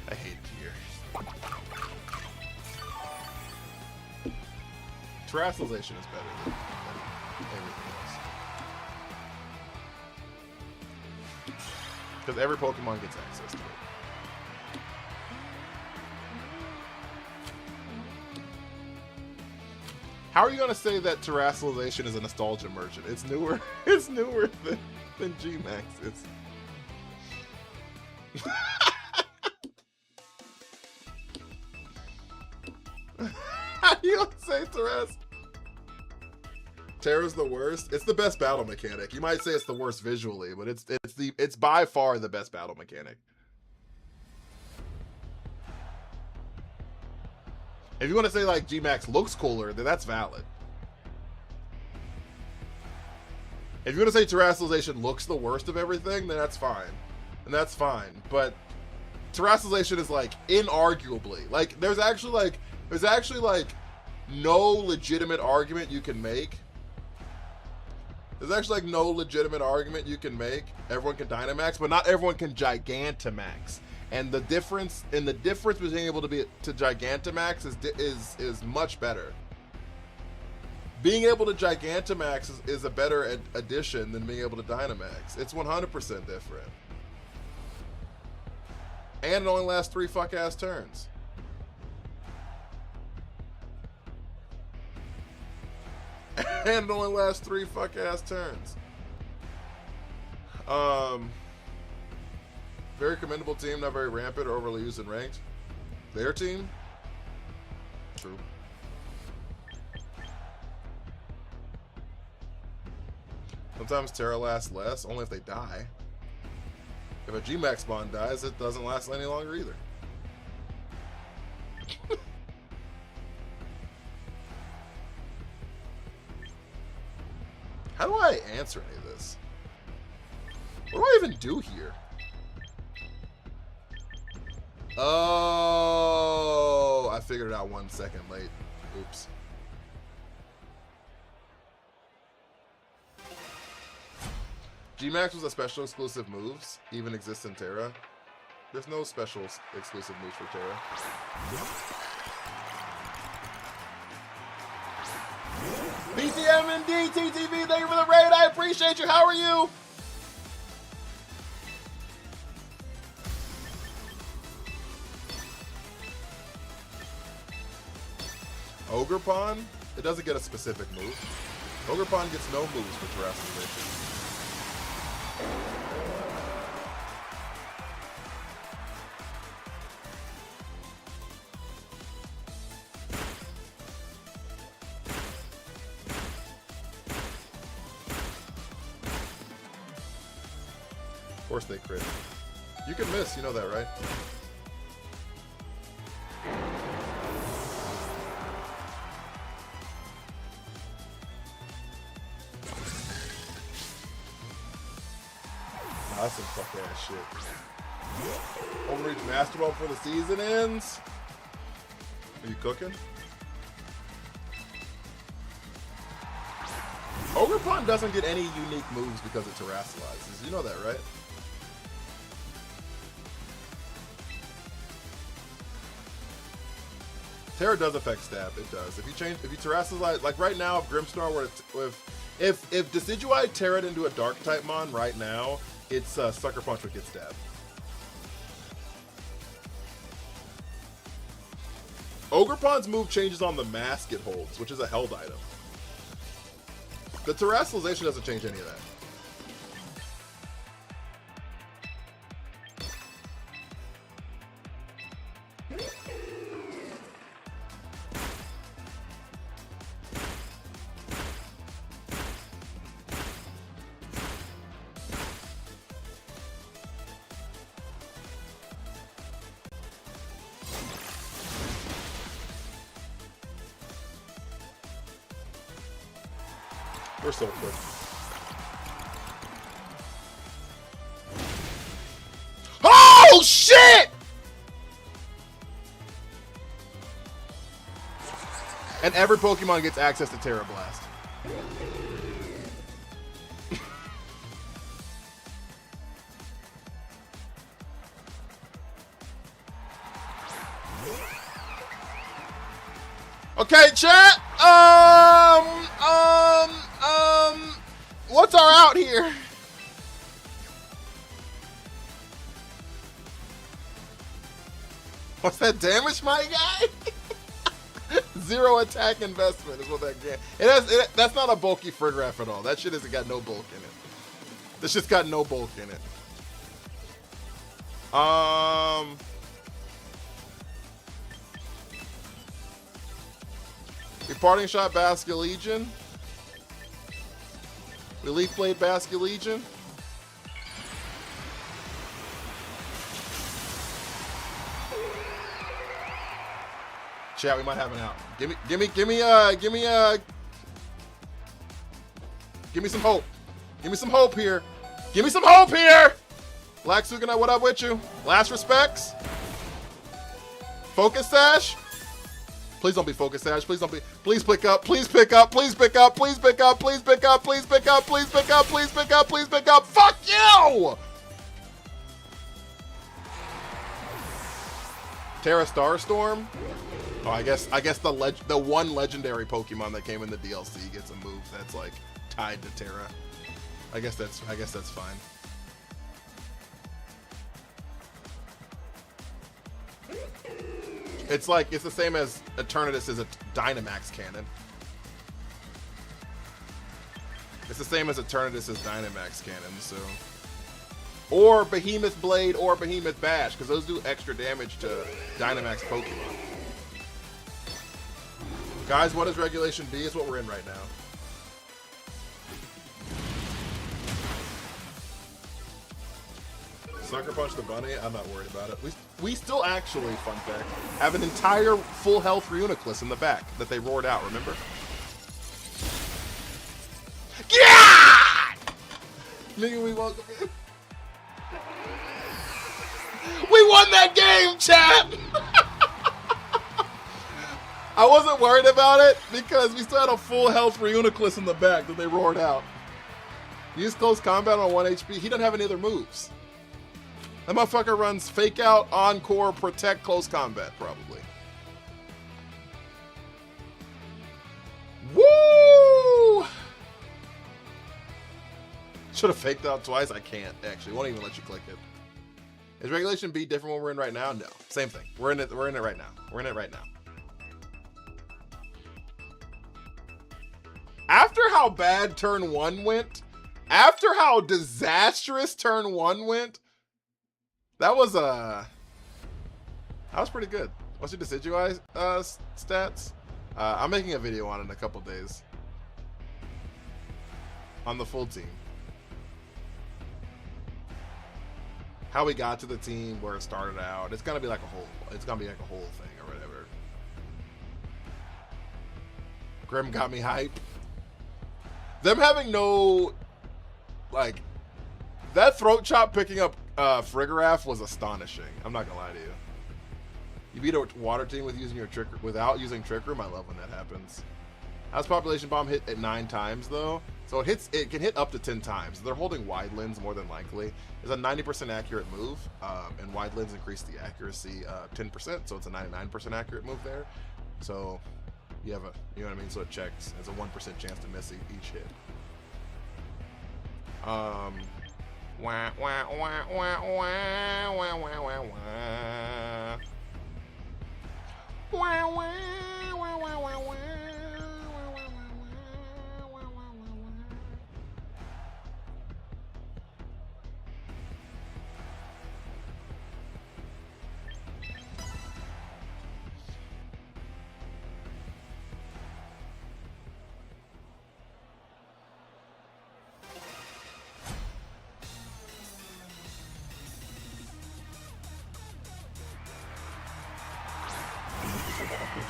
I hate it here. Terrestrialization is better than everything else. Because every Pokemon gets access to it. How are you gonna say that Terrestrialization is a nostalgia merchant? It's newer. It's newer than G-Max. It's. How do you say Terras? Terra's the worst. It's the best battle mechanic. You might say it's the worst visually, but it's by far the best battle mechanic. If you want to say like G-Max looks cooler, then that's valid. If you want to say Terrestrialization looks the worst of everything, then that's fine. And that's fine. But Terrestrialization is like inarguably, like there's actually like no legitimate argument you can make. There's actually like no legitimate argument you can make. Everyone can Dynamax, but not everyone can Gigantamax. And the difference between being able to Gigantamax is much better. Being able to Gigantamax is a better addition than being able to Dynamax. It's 100% different. And it only lasts 3 fuck-ass turns. And it only lasts 3 fuck-ass turns. Very commendable team, not very rampant or overly used in ranked. Their team? True. Sometimes Terra lasts less, only if they die. If a G-Max spawn dies, it doesn't last any longer either. How do I answer any of this? What do I even do here? Oh, I figured it out 1 second late. Oops. G-Max was a special exclusive moves, even exists in Terra. There's no special exclusive moves for Terra. BTM and DTTV, thank you for the raid. I appreciate you. How are you? Ogerpon? It doesn't get a specific move. Ogerpon gets no moves for Terraformation. Of course they crit. You can miss, you know that, right? That's some fuck ass shit. Overreach Master Ball before the season ends? Are you cooking? Ogerpon doesn't get any unique moves because it terrestrializes. You know that, right? Terra does affect stab. It does. If you terrestrialize, like right now, if Grimmsnarl were to, if Decidueye Terra'd into a Dark type mon right now, it's Sucker Punch would get stabbed. Ogerpon's move changes on the mask it holds, which is a held item. The terrestrialization doesn't change any of that. We're so quick. Oh shit! And every Pokemon gets access to Terra Blast. Okay, chat. What's our out here? What's that damage, my guy? 0 attack investment is what that gets. That's not a bulky Friggraff at all. That shit has got no bulk in it. This shit's got no bulk in it. We parting shot Basculegion. We Leaf Blade Basculegion. Chat, we might have an out. Give me some hope. Give me some hope here. Give me some hope here. Black Suganite, what up with you? Last respects. Focus Sash. Please don't be focused, Ash. Please don't be. Please pick up. Please pick up. Please pick up. Please pick up. Please pick up. Please pick up. Please pick up. Please pick up. Please pick up. Fuck you! Terra Starstorm. Oh, I guess the one legendary Pokemon that came in the DLC gets a move that's like tied to Terra. I guess that's fine. It's like, it's the same as Eternatus is a Dynamax cannon. It's the same as Eternatus is Dynamax cannon, so. Or Behemoth Blade or Behemoth Bash, because those do extra damage to Dynamax Pokemon. Guys, what is Regulation B? Is what we're in right now. Sucker Punch the Bunny? I'm not worried about it. We still actually, fun fact, have an entire full health Reuniclus in the back that they roared out, remember? Yeah! Nigga, we won that game, chat! I wasn't worried about it because we still had a full health Reuniclus in the back that they roared out. Use close combat on 1 HP. He doesn't have any other moves. That motherfucker runs Fake Out, Encore, Protect, Close Combat, probably. Woo! Should have faked out twice. I can't, actually. Won't even let you click it. Is Regulation B different when we're in right now? No. Same thing. We're in it right now. We're in it right now. After how bad turn 1 went, after how disastrous turn 1 went, that was pretty good. What's your Decidueye stats? I'm making a video on it in a couple days. On the full team. How we got to the team, where it started out. It's gonna be like a whole thing or whatever. Grim got me hype. Them having no, like, that throat chop picking up Frigoraph was astonishing. I'm not gonna lie to you. You beat a water team with using your without using Trick Room. I love when that happens. How's Population Bomb hit at 9 times though? So it can hit up to 10 times. They're holding Wide Lens more than likely. It's a 90% accurate move, and Wide Lens increased the accuracy 10%, so it's a 99% accurate move there. So you have you know what I mean? So it checks. It's a 1% chance to miss each hit. Wah, wah, wah, wah, wah, wah, wah, wah, wah. Wah, wah, wah, wah, wah, wah.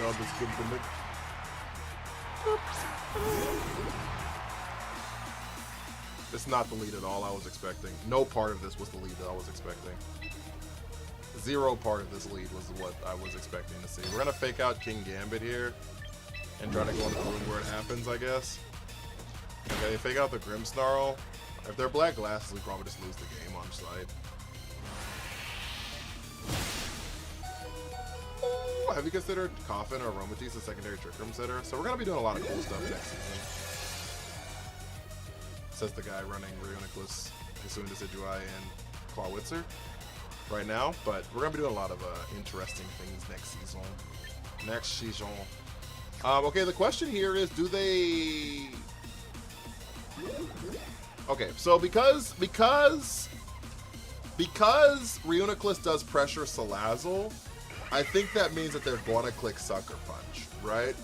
God, this good for Nick. It's not the lead at all I was expecting. No part of this was the lead that I was expecting. Zero part of this lead was what I was expecting to see. We're gonna fake out King Gambit here and try to go into the room where it happens, I guess. Okay, fake out the Grimmsnarl. If they're black glasses, we probably just lose the game on sight. Have you considered Coffin or Aromatisse a secondary Trick Room setter? So we're going to be doing a lot of cool stuff next season. Says the guy running Reuniclus, Hisuian Decidueye, and Clawitzer right now. But we're going to be doing a lot of interesting things next season. Okay, the question here is, do they... Okay, so because Reuniclus does pressure Salazzle, I think that means that they're going to click Sucker Punch, right?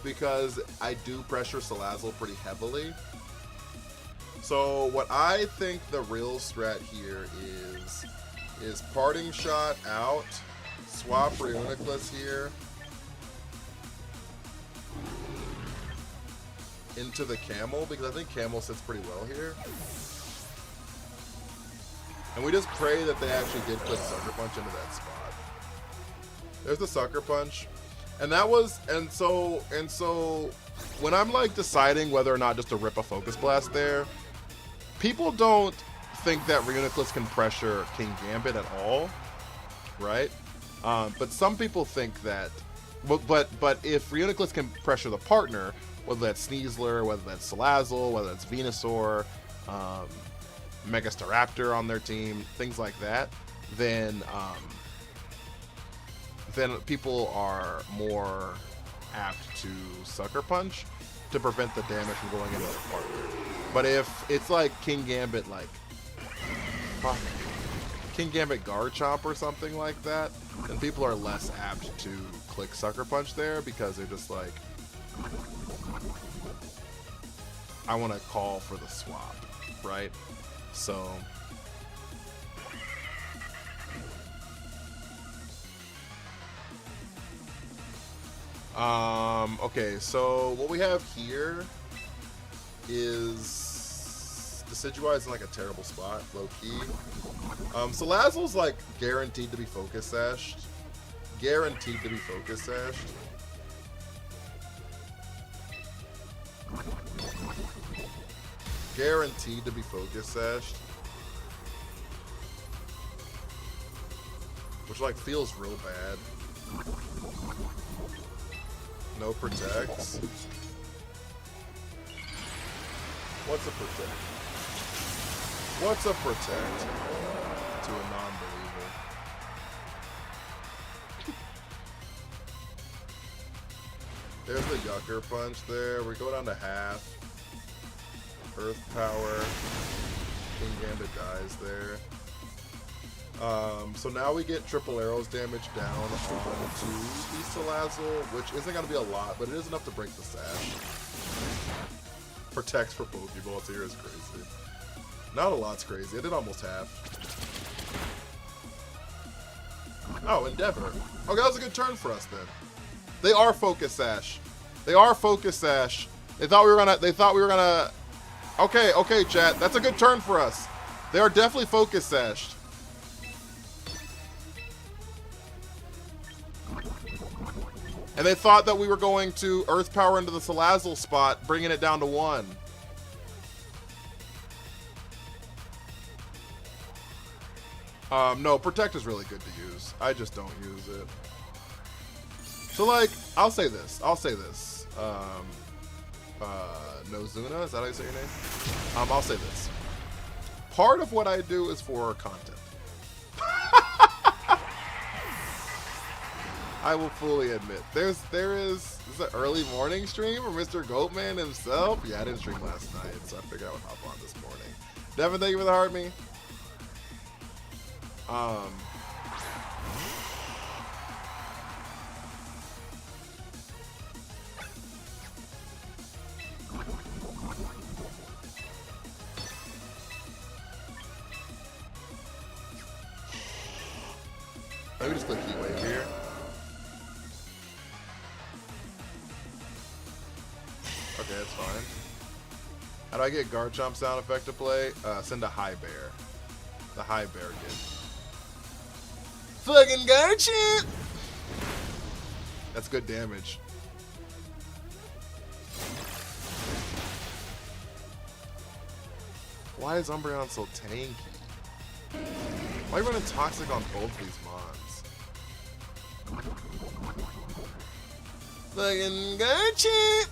Because I do pressure Salazzle pretty heavily. So what I think the real strat here is Parting Shot out, swap Reuniclus here, into the Camel, because I think Camel sits pretty well here. And we just pray that they actually did click Sucker Punch into that spot. There's the Sucker Punch. And that was, and so when I'm like deciding whether or not just to rip a Focus Blast there, people don't think that Reuniclus can pressure King Gambit at all, right? But some people think that, but if Reuniclus can pressure the partner, whether that's Sneasler, whether that's Salazzle, whether that's Venusaur, Megastaraptor on their team, things like that, then people are more apt to Sucker Punch to prevent the damage from going into the partner. But if it's like King Gambit, like King Gambit Garchomp or something like that, then people are less apt to click Sucker Punch there because they're just like, I want to call for the swap, right? So okay, so what we have here is Decidueye's in like a terrible spot, low key. Salazzle's like guaranteed to be Focus Sashed. Guaranteed to be Focus Sashed. Guaranteed to be Focus Sashed. Which like feels real bad. No protects. What's a protect? What's a protect to a non-believer? There's the Yucker Punch there. We go down to half. Earth Power. King Gambit dies there. So now we get triple arrows damage down onto the Salazzle, which isn't going to be a lot, but it is enough to break the sash. Protects for Pokeballs here is crazy. Not a lot's crazy. I did almost half. Oh, Endeavor. Okay, that was a good turn for us then. They are Focus Sash. They are Focus Sash. They thought we were gonna. Okay, chat. That's a good turn for us. They are definitely Focus Sashed. And they thought that we were going to Earth Power into the Salazzle spot, bringing it down to 1. No, Protect is really good to use. I just don't use it. So, like, I'll say this. Nozuna, is that how you say your name? I'll say this. Part of what I do is for content. I will fully admit. There is an early morning stream for Mr. Goatman himself. Yeah, I didn't stream last night, so I figured I would hop on this morning. Devin, thank you for the heart me. Let me just click Heat Wave here. Okay, that's fine. How do I get Garchomp sound effect to play? Send a High Bear. The High Bear gift. Fucking Garchomp! That's good damage. Why is Umbreon so tanky? Why are you running Toxic on both these mons? Fucking Garchomp!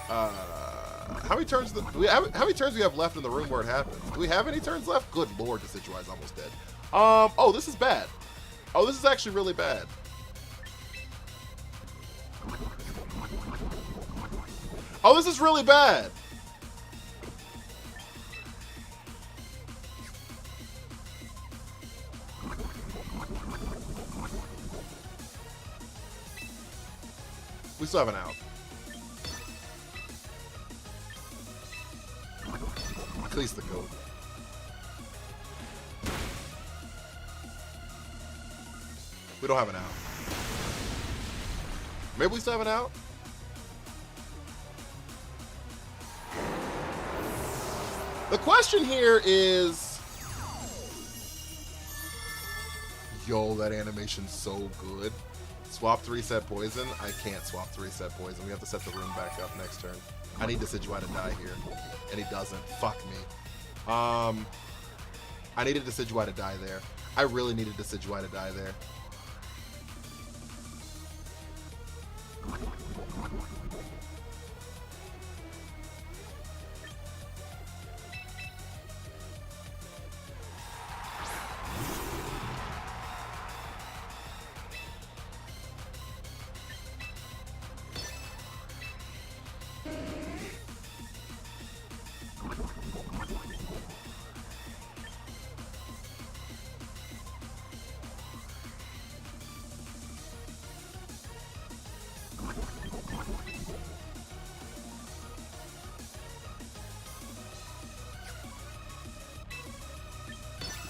How many turns how many turns do we have left in the room where it happens? Do we have any turns left? Good lord, Decidueye's almost dead. Oh, this is bad. Oh, this is actually really bad. Oh, this is really bad. We still have an out. At least the goat. We don't have an out. Maybe we still have an out? The question here is... Yo, that animation's so good. Swap 3-set poison. I can't swap 3-set poison. We have to set the room back up next turn. I need Decidueye to die here. And he doesn't. Fuck me. I needed Decidueye to die there. I really needed Decidueye to die there.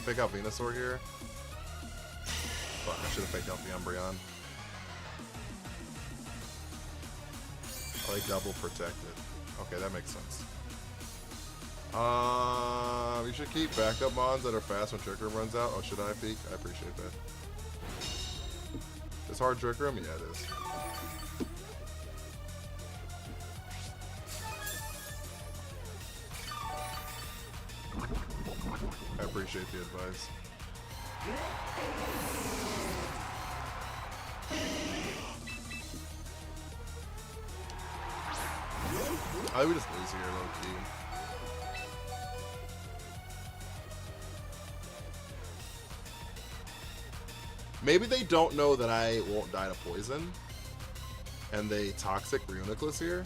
Pick out Venusaur here. Fuck, I should have picked out the Umbreon. Oh, they double protected. Okay, that makes sense. You should keep backup mons that are fast when Trick Room runs out. Oh, should I peek? I appreciate that. It's hard Trick Room? Yeah, it is. I appreciate the advice. I think we just lose here, low key. Maybe they don't know that I won't die to poison, and they toxic Reuniclus here.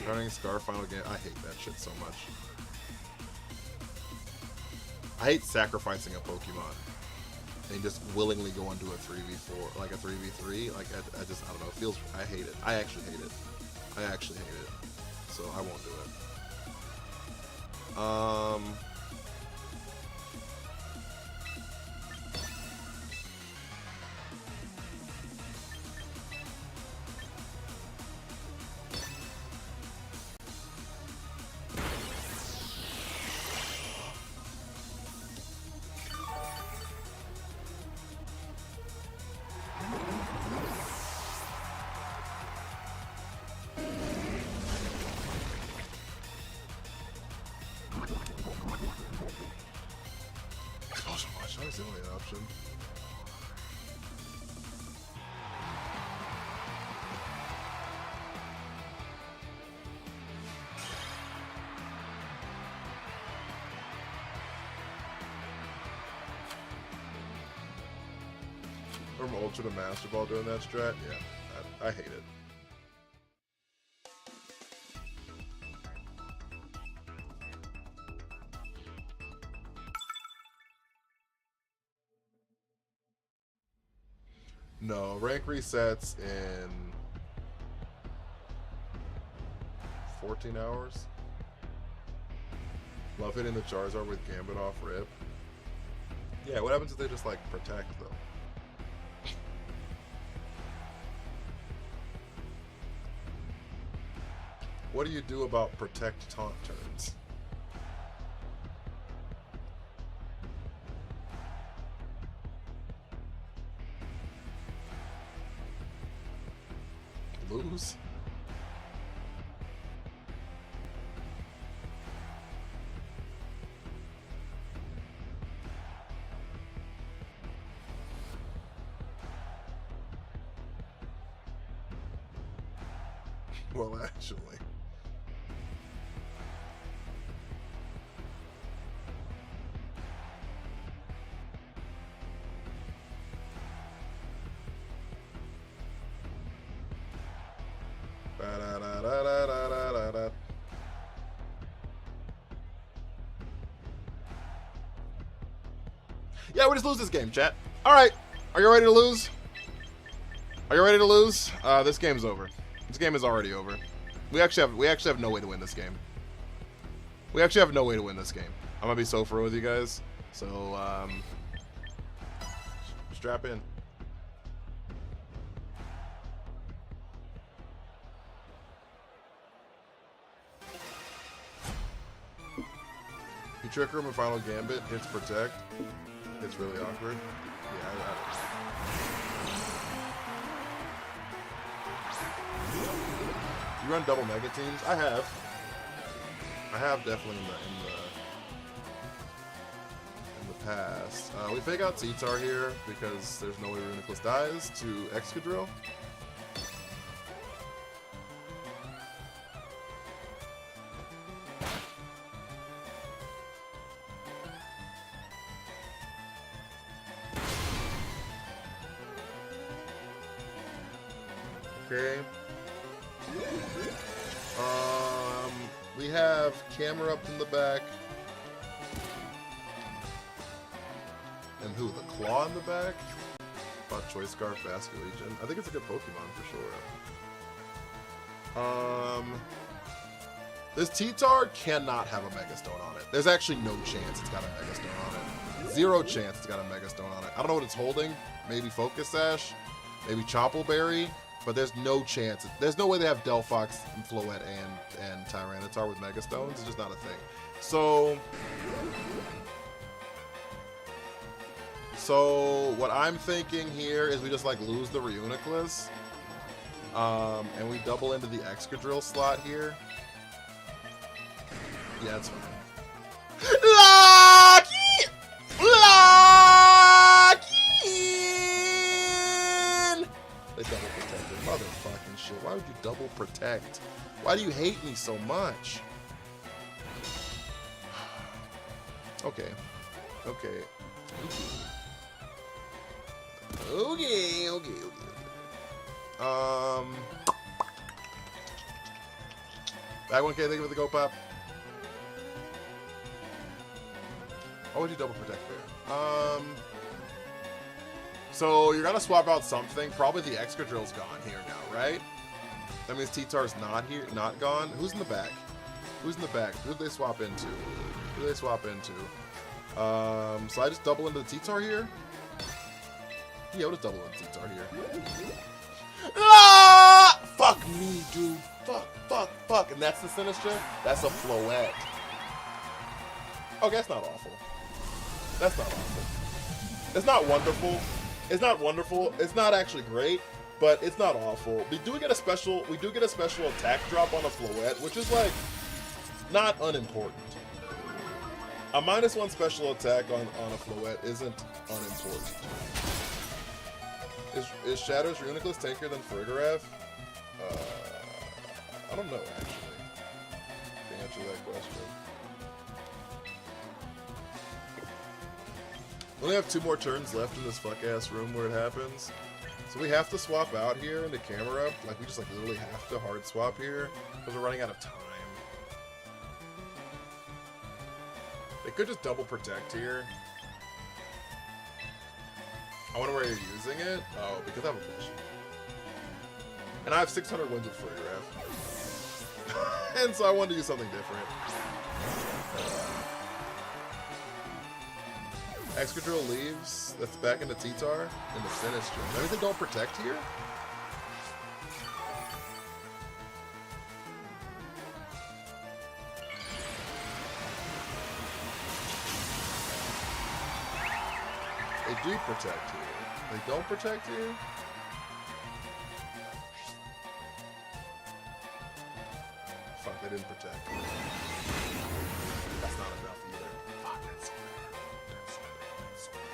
Turning Scar final game. I hate that shit so much. I hate sacrificing a Pokemon and just willingly go into a 3v4, like a 3v3. Like I just, I don't know. It feels. I hate it. I actually hate it. I actually hate it. So I won't do it. That's the only option. From Ultra to Master Ball doing that strat? Yeah, I hate it. No, rank resets in 14 hours. Love hitting the Charizard with Gambit off rip. Yeah, what happens if they just like protect though? What do you do about protect taunt turns? Lose? Well, actually. Yeah, we just lose this game, chat. All right, are you ready to lose? Are you ready to lose? This game's over. This game is already over. We actually have no way to win this game. We actually have no way to win this game. I'm gonna be so for with you guys. So strap in. Trick Room and Final Gambit hits Protect. It's really awkward. Yeah, I got it. You run double Mega Teams? I have. I have definitely in the past. We fake out T-Tar here because there's no way Reuniclus dies to Excadrill. Okay. We have Camera up in the back. And who? The Claw in the back? About Choice Scarf, Vasculegion. I think it's a good Pokemon for sure. This T-Tar cannot have a Mega Stone on it. There's actually no chance it's got a Mega Stone on it. Zero chance it's got a Mega Stone on it. I don't know what it's holding. Maybe Focus Sash. Maybe Choppleberry. But there's no chance. There's no way they have Delphox and Floette and Tyranitar with Mega Stones. It's just not a thing. So what I'm thinking here is we just like lose the Reuniclus. And we double into the Excadrill slot here. Yeah, that's fine. Lock-in! Lock-in! They double protected. Motherfucking shit. Why would you double protect? Why do you hate me so much? Okay. Okay. Okay. Back 1K, thank you for the Go Pop. Why would you double protect there? So you're gonna swap out something. Probably the Excadrill's gone here now, right? That means T-Tar's not here, not gone. Who's in the back? Who's in the back? Who did they swap into? Who did they swap into? So I just double into the T-Tar here? Yeah, I'll just double into T-Tar here. Ah! Fuck me, dude. Fuck. And that's the Sinistra? That's a Floette. Okay, that's not awful. That's not awful. It's not wonderful. It's not wonderful. It's not actually great, but it's not awful. We do get a special attack drop on a Floette, which is like not unimportant. A -1 special attack on a Floette isn't unimportant. Is Shadow's Reuniclus tankier than Farigiraf? I don't know actually. To answer that question. We only have 2 more turns left in this fuck-ass room where it happens. So we have to swap out here into Camera. Like, we just, like, literally have to hard swap here. Because we're running out of time. They could just double protect here. I wonder where you're using it. Oh, because I have a fish. And I have 600 wins with Farigiraf. And so I wanted to use something different. Excadrill leaves. That's back into T-Tar in the Sinistra. That means they don't protect here? They do protect here. They don't protect here? Fuck, they didn't protect. That's not enough either. Fuck, that's so bad.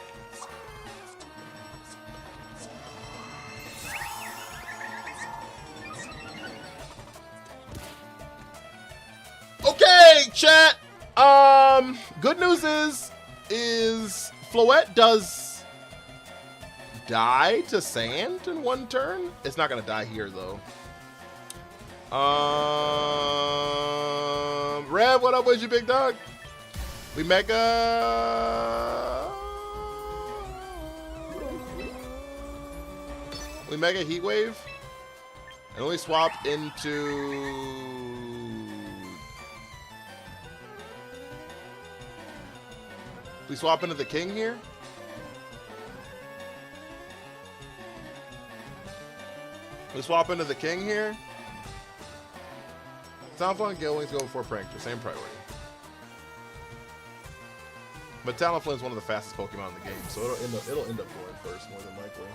Okay, chat. Good news is Floette does die to sand in 1 turn. It's not gonna die here though. Rev, what up with you, big dog? We mega heat wave, and we swap into. We swap into the king here. We swap into the king here. Soundflow and Gale Wings go before Prankster. Same priority. But Talonflame is one of the fastest Pokemon in the game, so it'll end up going first more than likely.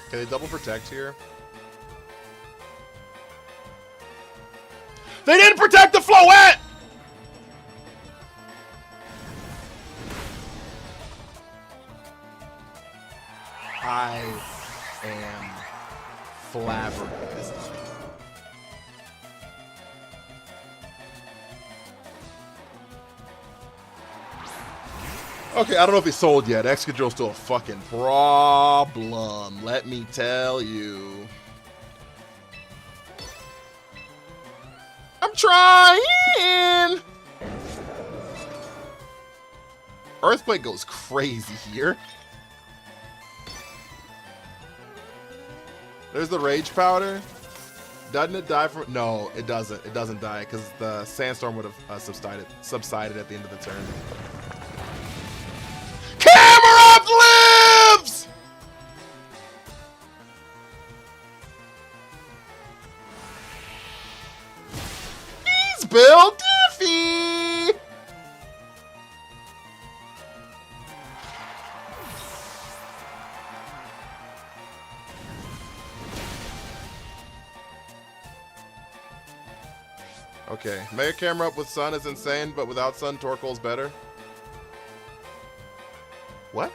Can they double protect here? They didn't protect the Floette! I am flabbergasted. Okay, I don't know if he's sold yet. Excadrill's still a fucking problem, let me tell you. I'm trying! Earthquake goes crazy here. There's the Rage Powder. Doesn't it die from... No, it doesn't. It doesn't die because the Sandstorm would have subsided at the end of the turn. Camerupt lives! He's Bill Diffie! Okay, Mega Camera Up with Sun is insane, but without Sun, Torkoal's better. What?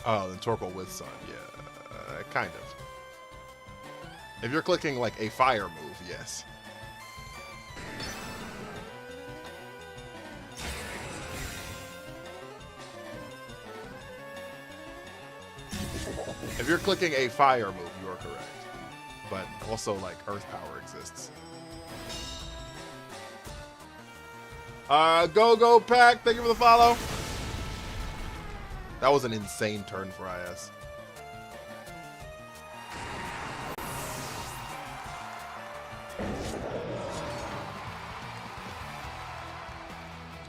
Oh, then Torkoal with Sun, yeah, kind of. If you're clicking like a fire move, yes. If you're clicking a fire move, you are correct. But also, like, Earth Power exists. Go Pack, thank you for the follow. That was an insane turn for IS.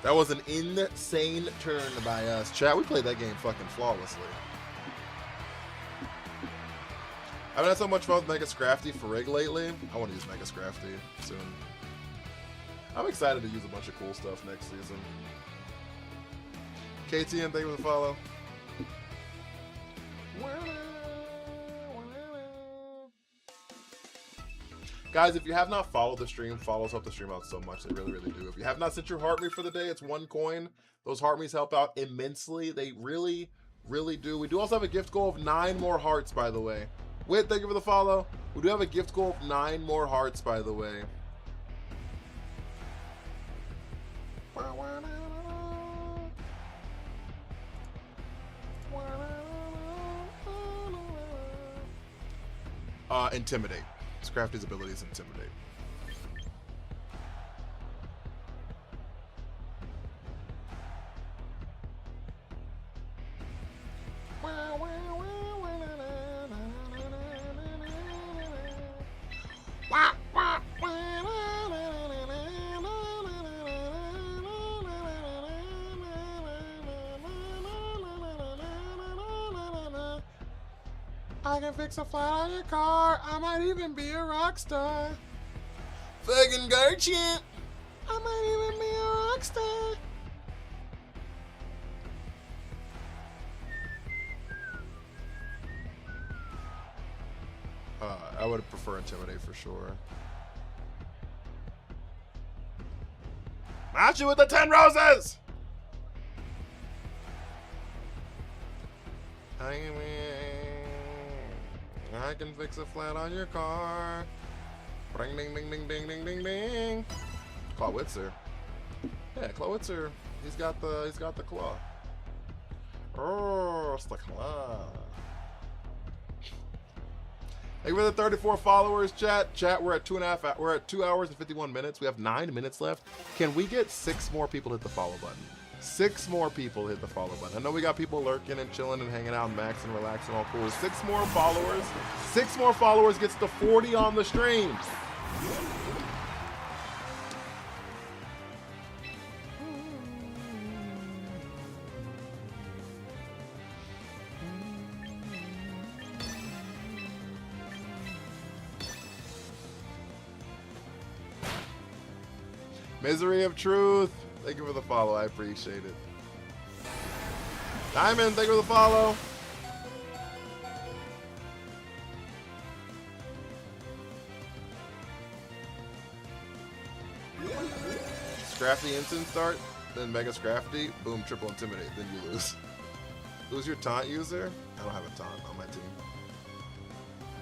That was an insane turn by us. Chat, we played that game fucking flawlessly. I haven't had so much fun with Mega Scrafty for Rig lately. I want to use Mega Scrafty soon. I'm excited to use a bunch of cool stuff next season. KTN, thank you for the follow. Guys, if you have not followed the stream, follow us, help the stream out so much. They really, really do. If you have not sent your heart me for the day, it's 1 coin. Those heart me's help out immensely. They really, really do. We do also have a gift goal of 9 more hearts, by the way. Wait, thank you for the follow. We do have a gift goal of 9 more hearts, by the way. Intimidate. Scrafty's ability is Intimidate. I can fix a flat on your car. I might even be a rock star. Fucking Garchant. I might even be a rock star. I would prefer Intimidate for sure. Match you with the 10 roses! I can fix a flat on your car. Ring, ding, ding, ding, ding, ding, ding, ding. Clawitzer. Yeah, Clawitzer. He's got the claw. Oh, it's the claw. Thank you for the 34 followers, chat. Chat, we're at 2 hours and 51 minutes. We have 9 minutes left. Can we get 6 more people to hit the follow button? 6 more people hit the follow button. I know we got people lurking and chilling and hanging out and maxing, relaxing, all cool. 6 more followers. 6 more followers gets to 40 on the stream. Misery of Truth, thank you for the follow. I appreciate it. Diamond, thank you for the follow. Scrafty instant start, then Mega Scrafty, boom, triple intimidate, then you lose. Who's your taunt user? I don't have a taunt on my team.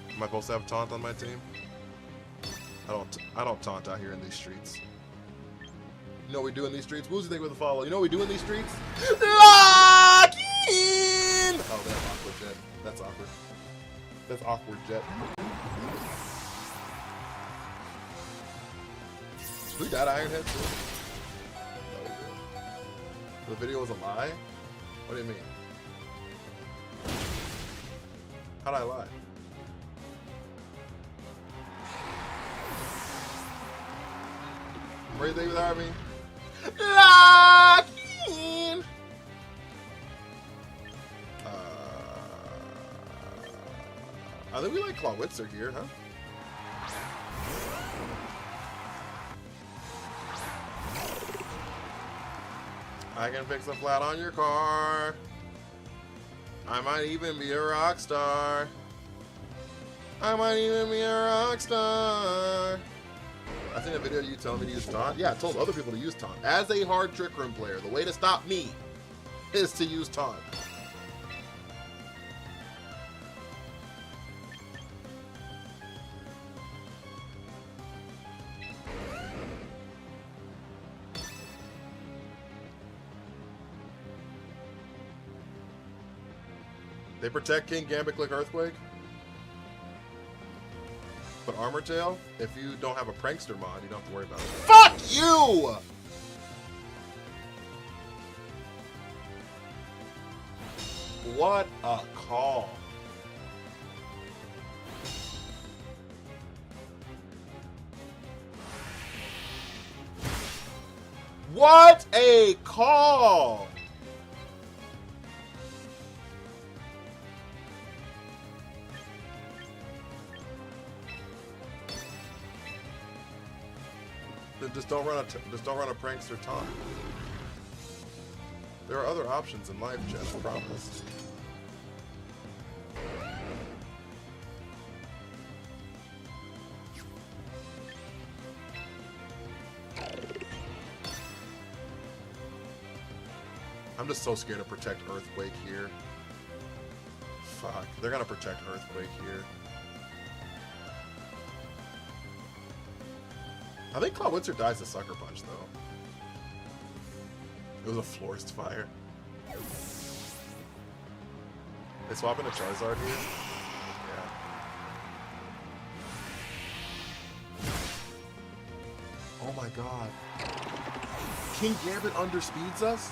Am I supposed to have a taunt on my team? I don't taunt out here in these streets. You know what we do in these streets? Woozy, thank you for the follow. You know what we do in these streets? Lock in! Oh, that's awkward, Jet. That's awkward. That's awkward, Jet. Who died Ironhead too? No, he did. The video was a lie? What do you mean? How'd I lie? Where do you think with army? Lock in! I think we like Clawitzer here, huh? I can fix a flat on your car. I might even be a rock star. I might even be a rock star. I seen a video of you telling me to use taunt. Yeah, I told other people to use taunt. As a hard trick room player, the way to stop me is to use taunt. They protect King Gambit Click Earthquake. But Armor Tail, if you don't have a Prankster mod, you don't have to worry about it. Fuck you! What a call. What a call! Then just don't run a prankster taunt. There are other options in life, Jen, I promise. I'm just so scared to protect Earthquake here. Fuck, they're gonna protect Earthquake here. I think Clawitzer dies to Sucker Punch, though. It was a Florist Fire. They swap into Charizard here? Yeah. Oh my god. King Gambit underspeeds us?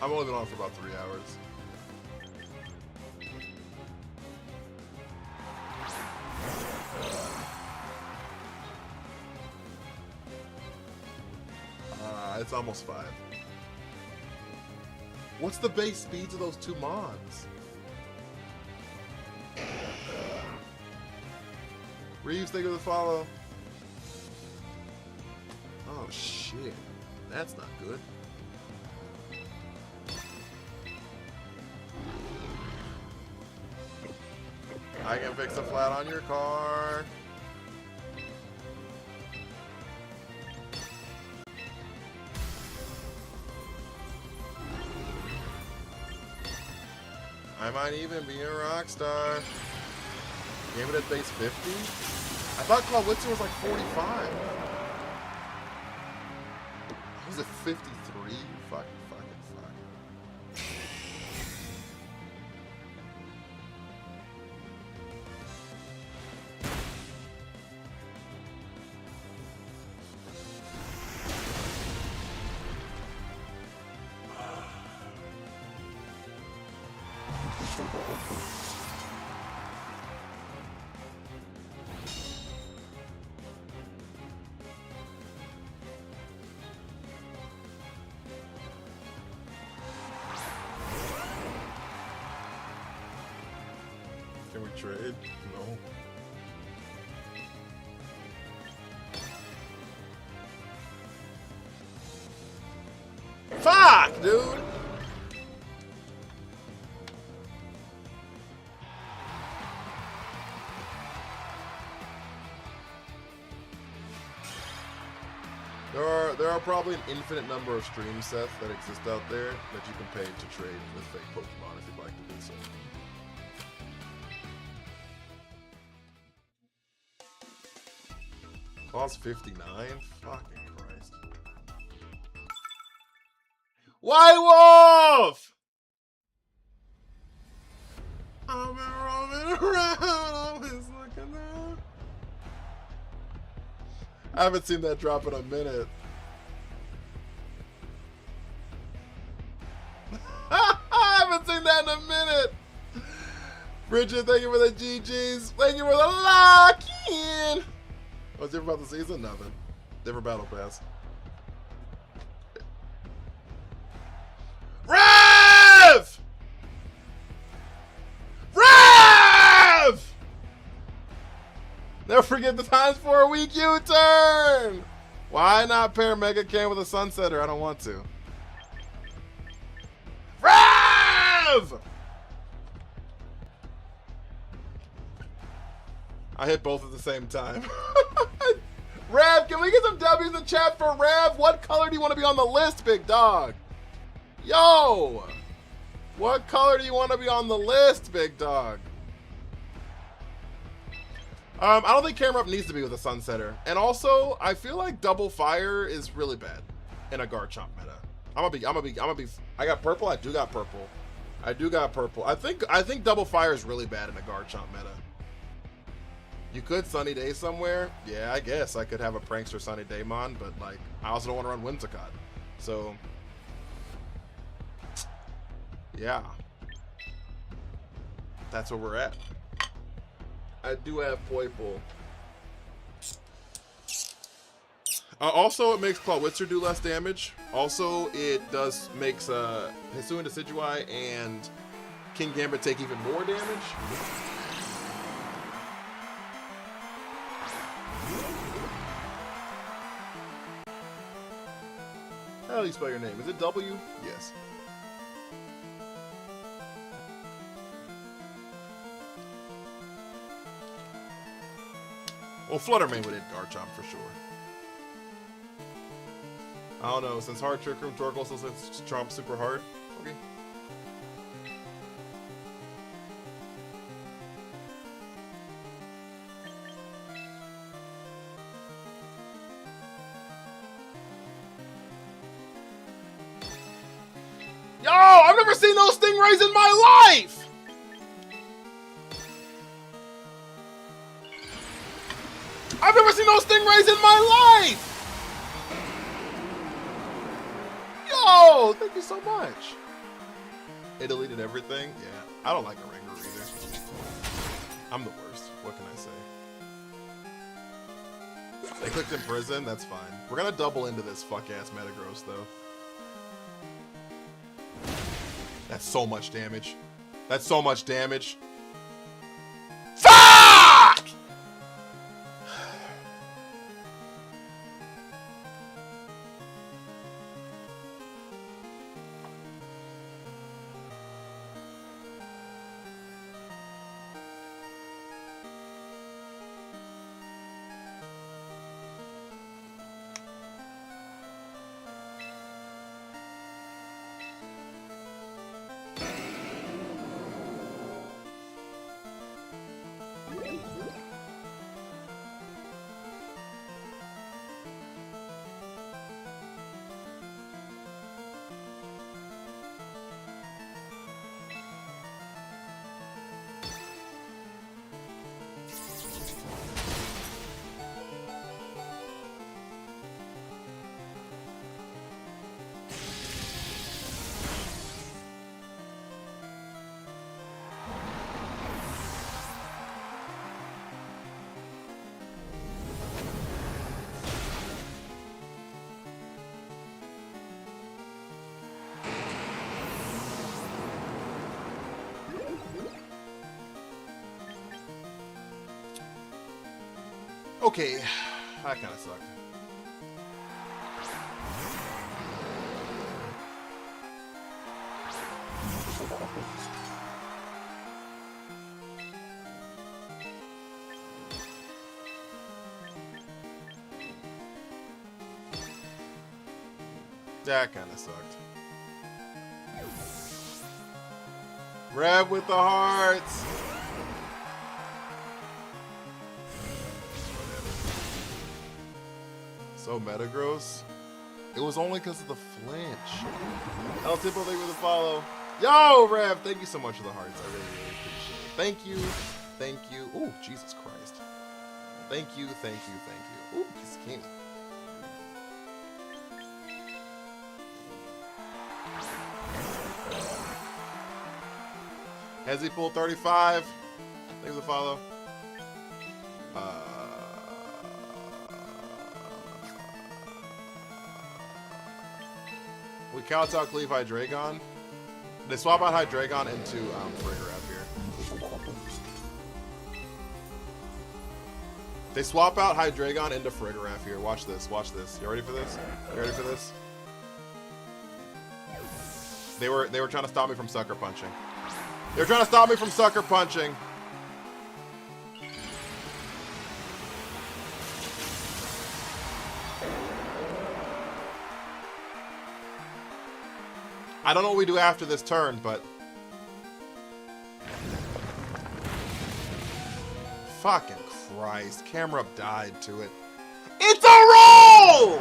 I've only been on for about 3 hours. It's almost 5. What's the base speeds of those 2 mods? Reeves, thank you for the follow. Oh shit. That's not good. I can fix a flat on your car. I might even be a rock star. Gambit at base 50? I thought Clawitzer was like 45. Was it 53? Fuck. Can we trade? No. Fuck, dude! There are probably an infinite number of stream sets that exist out there that you can pay to trade with fake Pokemon if you'd like to do so. Clause 59? Fucking Christ. White Wolf! I've been roaming around, always looking out. I haven't seen that drop in a minute. I haven't seen that in a minute. Bridget, thank you for the GGs. Thank you for the lock-in. What's different about the season? Nothing. Different battle pass. Rev! Rev! Never forget the times for a weak U-turn! Why not pair Mega Can with a Sunsetter? I don't want to. Rev! I hit both at the same time. Rev, can we get some W's in the chat for Rev? What color do you want to be on the list, big dog? Yo! What color do you want to be on the list, big dog? I don't think Camera Up needs to be with a Sunsetter. And also, I feel like Double Fire is really bad in a Garchomp meta. I got purple. I do got purple. I think Double Fire is really bad in a Garchomp meta. You could Sunny Day somewhere. Yeah, I guess I could have a Prankster Sunny Daemon, but like, I also don't want to run Whimsicott. So, yeah. That's where we're at. I do have Poipole. Also, it makes Clawitzer do less damage. Also, it makes Hisuian Decidueye and King Gambit take even more damage. How do you spell your name? Is it W? Yes. Well, Fluttermane would hit Garchomp for sure. I don't know, since Hard Trick Room Torkoal still hits Chomp super hard. Okay. Yo, I've never seen those stingrays in my life! I've never seen those stingrays in my life! Yo, thank you so much. It deleted everything? Yeah, I don't like a Ranger either. I'm the worst. What can I say? They clicked in prison? That's fine. We're gonna double into this fuck-ass Metagross, though. That's so much damage. That's so much damage. Fuck! Okay, that kind of sucked. That kind of sucked. Rev with the hearts. So metagross. It was only because of the flinch. El Tipo, thank you for the follow. Yo, Rev, thank you so much for the hearts. I really, really appreciate it. Thank you. Thank you. Oh, Jesus Christ. Thank you, thank you, thank you. Ooh, he's king. Has he pulled 35? Thanks for the follow. We count out Cleave Hydreigon. They swap out Hydreigon into Frigoraph here. They swap out Hydreigon into Frigoraph here. Watch this, watch this. You ready for this? You ready for this? They were trying to stop me from sucker punching. They're trying to stop me from sucker punching. I don't know what we do after this turn, but... Fucking Christ. Camera died to it. It's a roll!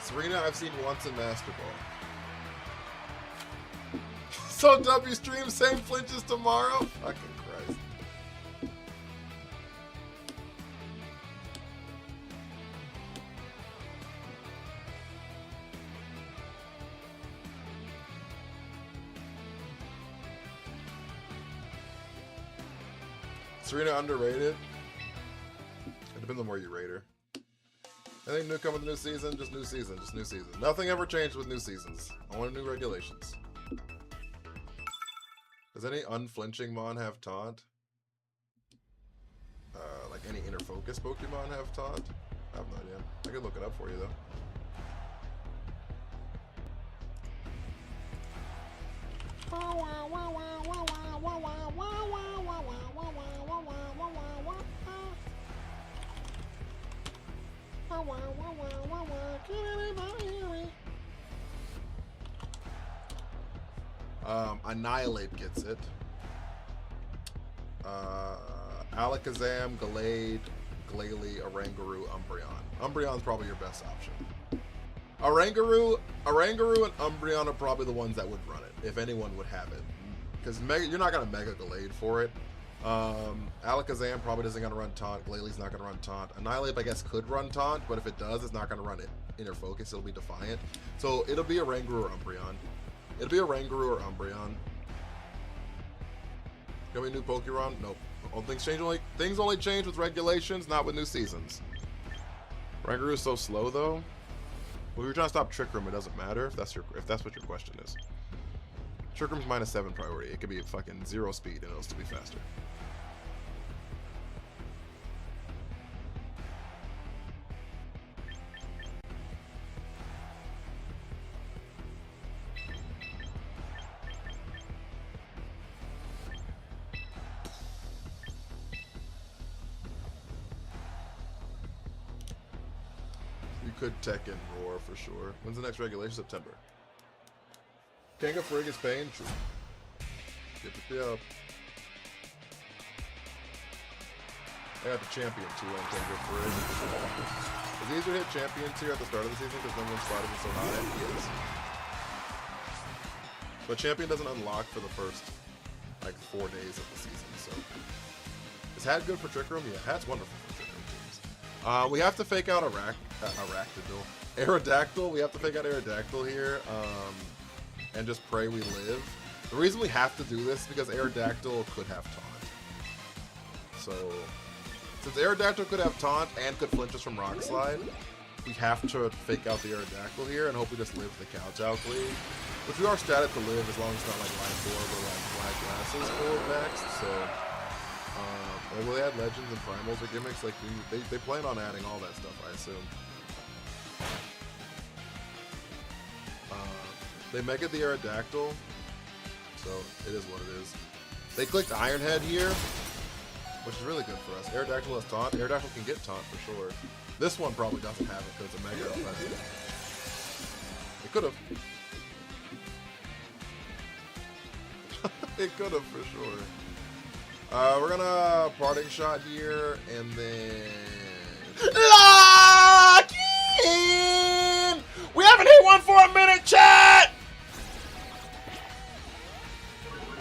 Serena, I've seen once in Master Ball. So W stream, same flinches tomorrow? Fucking Christ. Serena underrated? It depends on where you rate her. Anything new coming with the new season? Just new season, just new season. Nothing ever changed with new seasons. I want new regulations. Does any unflinching Mon have taunt? Like any inner focus Pokemon have taunt? I have no idea. I could look it up for you though. Annihilate gets it. Alakazam, Gallade, Glalie, Oranguru, Umbreon. Umbreon's probably your best option. Oranguru and Umbreon are probably the ones that would run it, if anyone would have it. Because you're not going to Mega Gallade for it. Alakazam probably isn't going to run Taunt. Glalie not going to run Taunt. Annihilate, I guess, could run Taunt, but if it does, it's not going to run it Inner Focus. It'll be Defiant. So it'll be Oranguru or Umbreon. It'll be Oranguru or Umbreon. Got any new Pokemon? Nope. All things change. Things only change with regulations, not with new seasons. Oranguru is so slow though. Well, if you're trying to stop Trick Room, it doesn't matter if that's what your question is. Trick Room's -7 priority. It could be fucking 0 speed and it'll still be faster. Could Tekken Roar for sure. When's the next regulation? September. Kanga Frig is paying. True. Yep. I got the champion too on Kanga Frig. Is it easier to hit champions here at the start of the season because no one's spotted is so high? Yes. But champion doesn't unlock for the first like 4 days of the season, so. Is Hat good for Trick Room? Yeah, Hat's wonderful for Trick Room teams. We have to fake out Aerodactyl. We have to fake out Aerodactyl here, and just pray we live. The reason we have to do this is because Aerodactyl could have taunt. So, since Aerodactyl could have taunt and could flinch us from Rock Slide, we have to fake out the Aerodactyl here and hope we just live the couch out clean. Which we are static to live as long as it's not like Life Orb or like Black Glasses full next, so. Will they add Legends and Primals or gimmicks? Like, they plan on adding all that stuff, I assume. They mega the Aerodactyl, so it is what it is. They clicked Ironhead here, which is really good for us. Aerodactyl has taunt. Aerodactyl can get taunt for sure. This one probably doesn't have it because it's a mega offensive. It could have. It could have for sure. We're gonna parting shot here and then lock in. We haven't hit one for a minute, chat.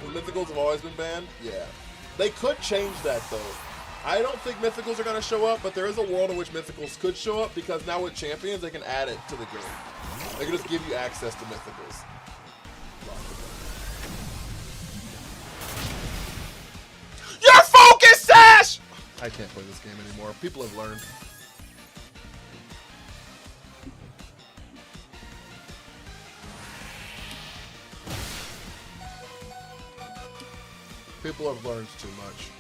The mythicals have always been banned. Yeah, they could change that though. I don't think mythicals are gonna show up, but there is a world in which mythicals could show up because now with champions they can add it to the game. They can just give you access to mythicals. Your focus, Sash! I can't play this game anymore. People have learned. People have learned too much.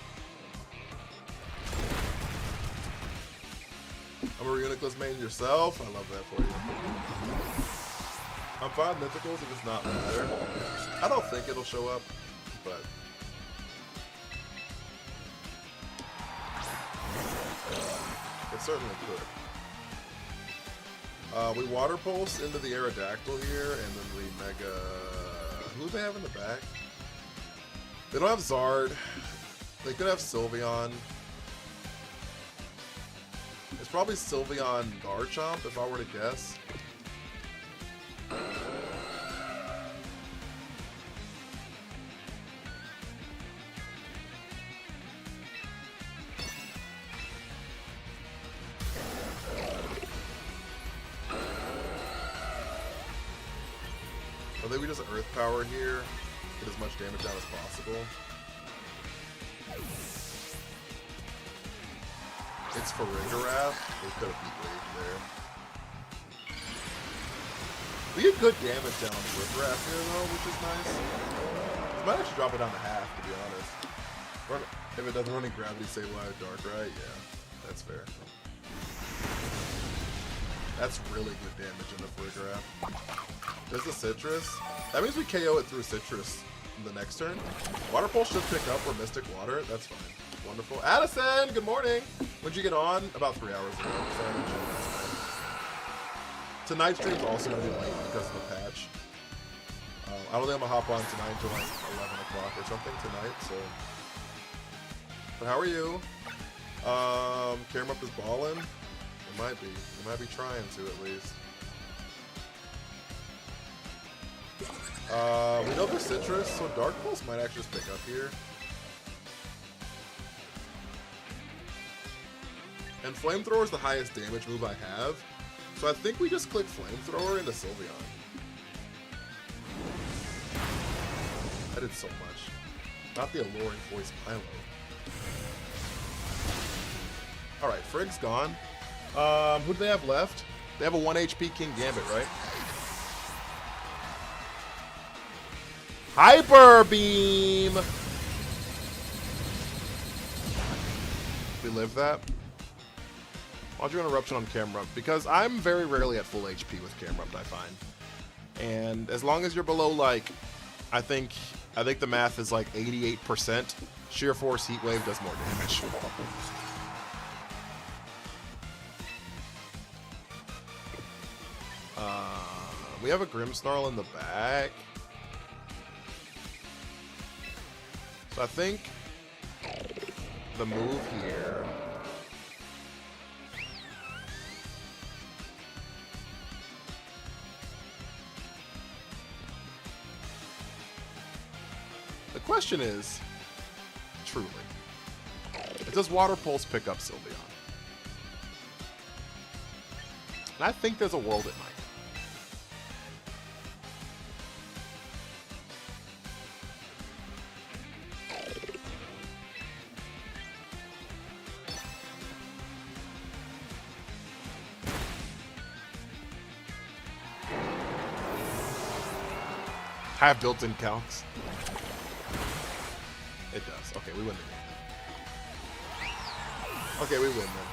I'm a Reuniclus main yourself. I love that for you. I'm fine mythicals if it's not matter. I don't think it'll show up, but it certainly could. We water pulse into the Aerodactyl here, and then we mega. Who do they have in the back? They don't have Zard. They could have Sylveon. It's probably Sylveon Garchomp if I were to guess. I think we just Earth Power here, get as much damage out as possible. It's for Farigiraf. We could have beat Rage there. We get good damage down on Farigiraf here though, which is nice. We might actually drop it down to half, to be honest. If it doesn't run any Gravity Save Live Dark, right? Yeah, that's fair. That's really good damage in the Farigiraf. There's a Citrus. That means we KO it through Citrus in the next turn. Water Pulse should pick up or Mystic Water. That's fine. Wonderful. Addison, good morning. When'd you get on? About 3 hours ago. Tonight's stream's also going to be late because of the patch. I don't think I'm going to hop on tonight until like 11 o'clock or something tonight, so. But how are you? Caremup is ballin'? It might be. It might be trying to at least. We know there's Citrus, so Dark Pulse might actually just pick up here. And Flamethrower is the highest damage move I have, so I think we just click Flamethrower into Sylveon. I did so much. Not the alluring voice Milo. Alright, Frigg's gone. Who do they have left? They have a 1 HP King Gambit, right? Hyper Beam! We live that? Why'd you interruption on Camerupt? Because I'm very rarely at full HP with Camerupt, I find. And as long as you're below, like, I think the math is like 88%, Sheer Force Heat Wave does more damage. We have a Grimmsnarl in the back. So I think the move here The question is, truly, does Water Pulse pick up Sylveon? And I think there's a world it might. Have built-in calcs. It does. Okay, we win the game. Okay, we win then.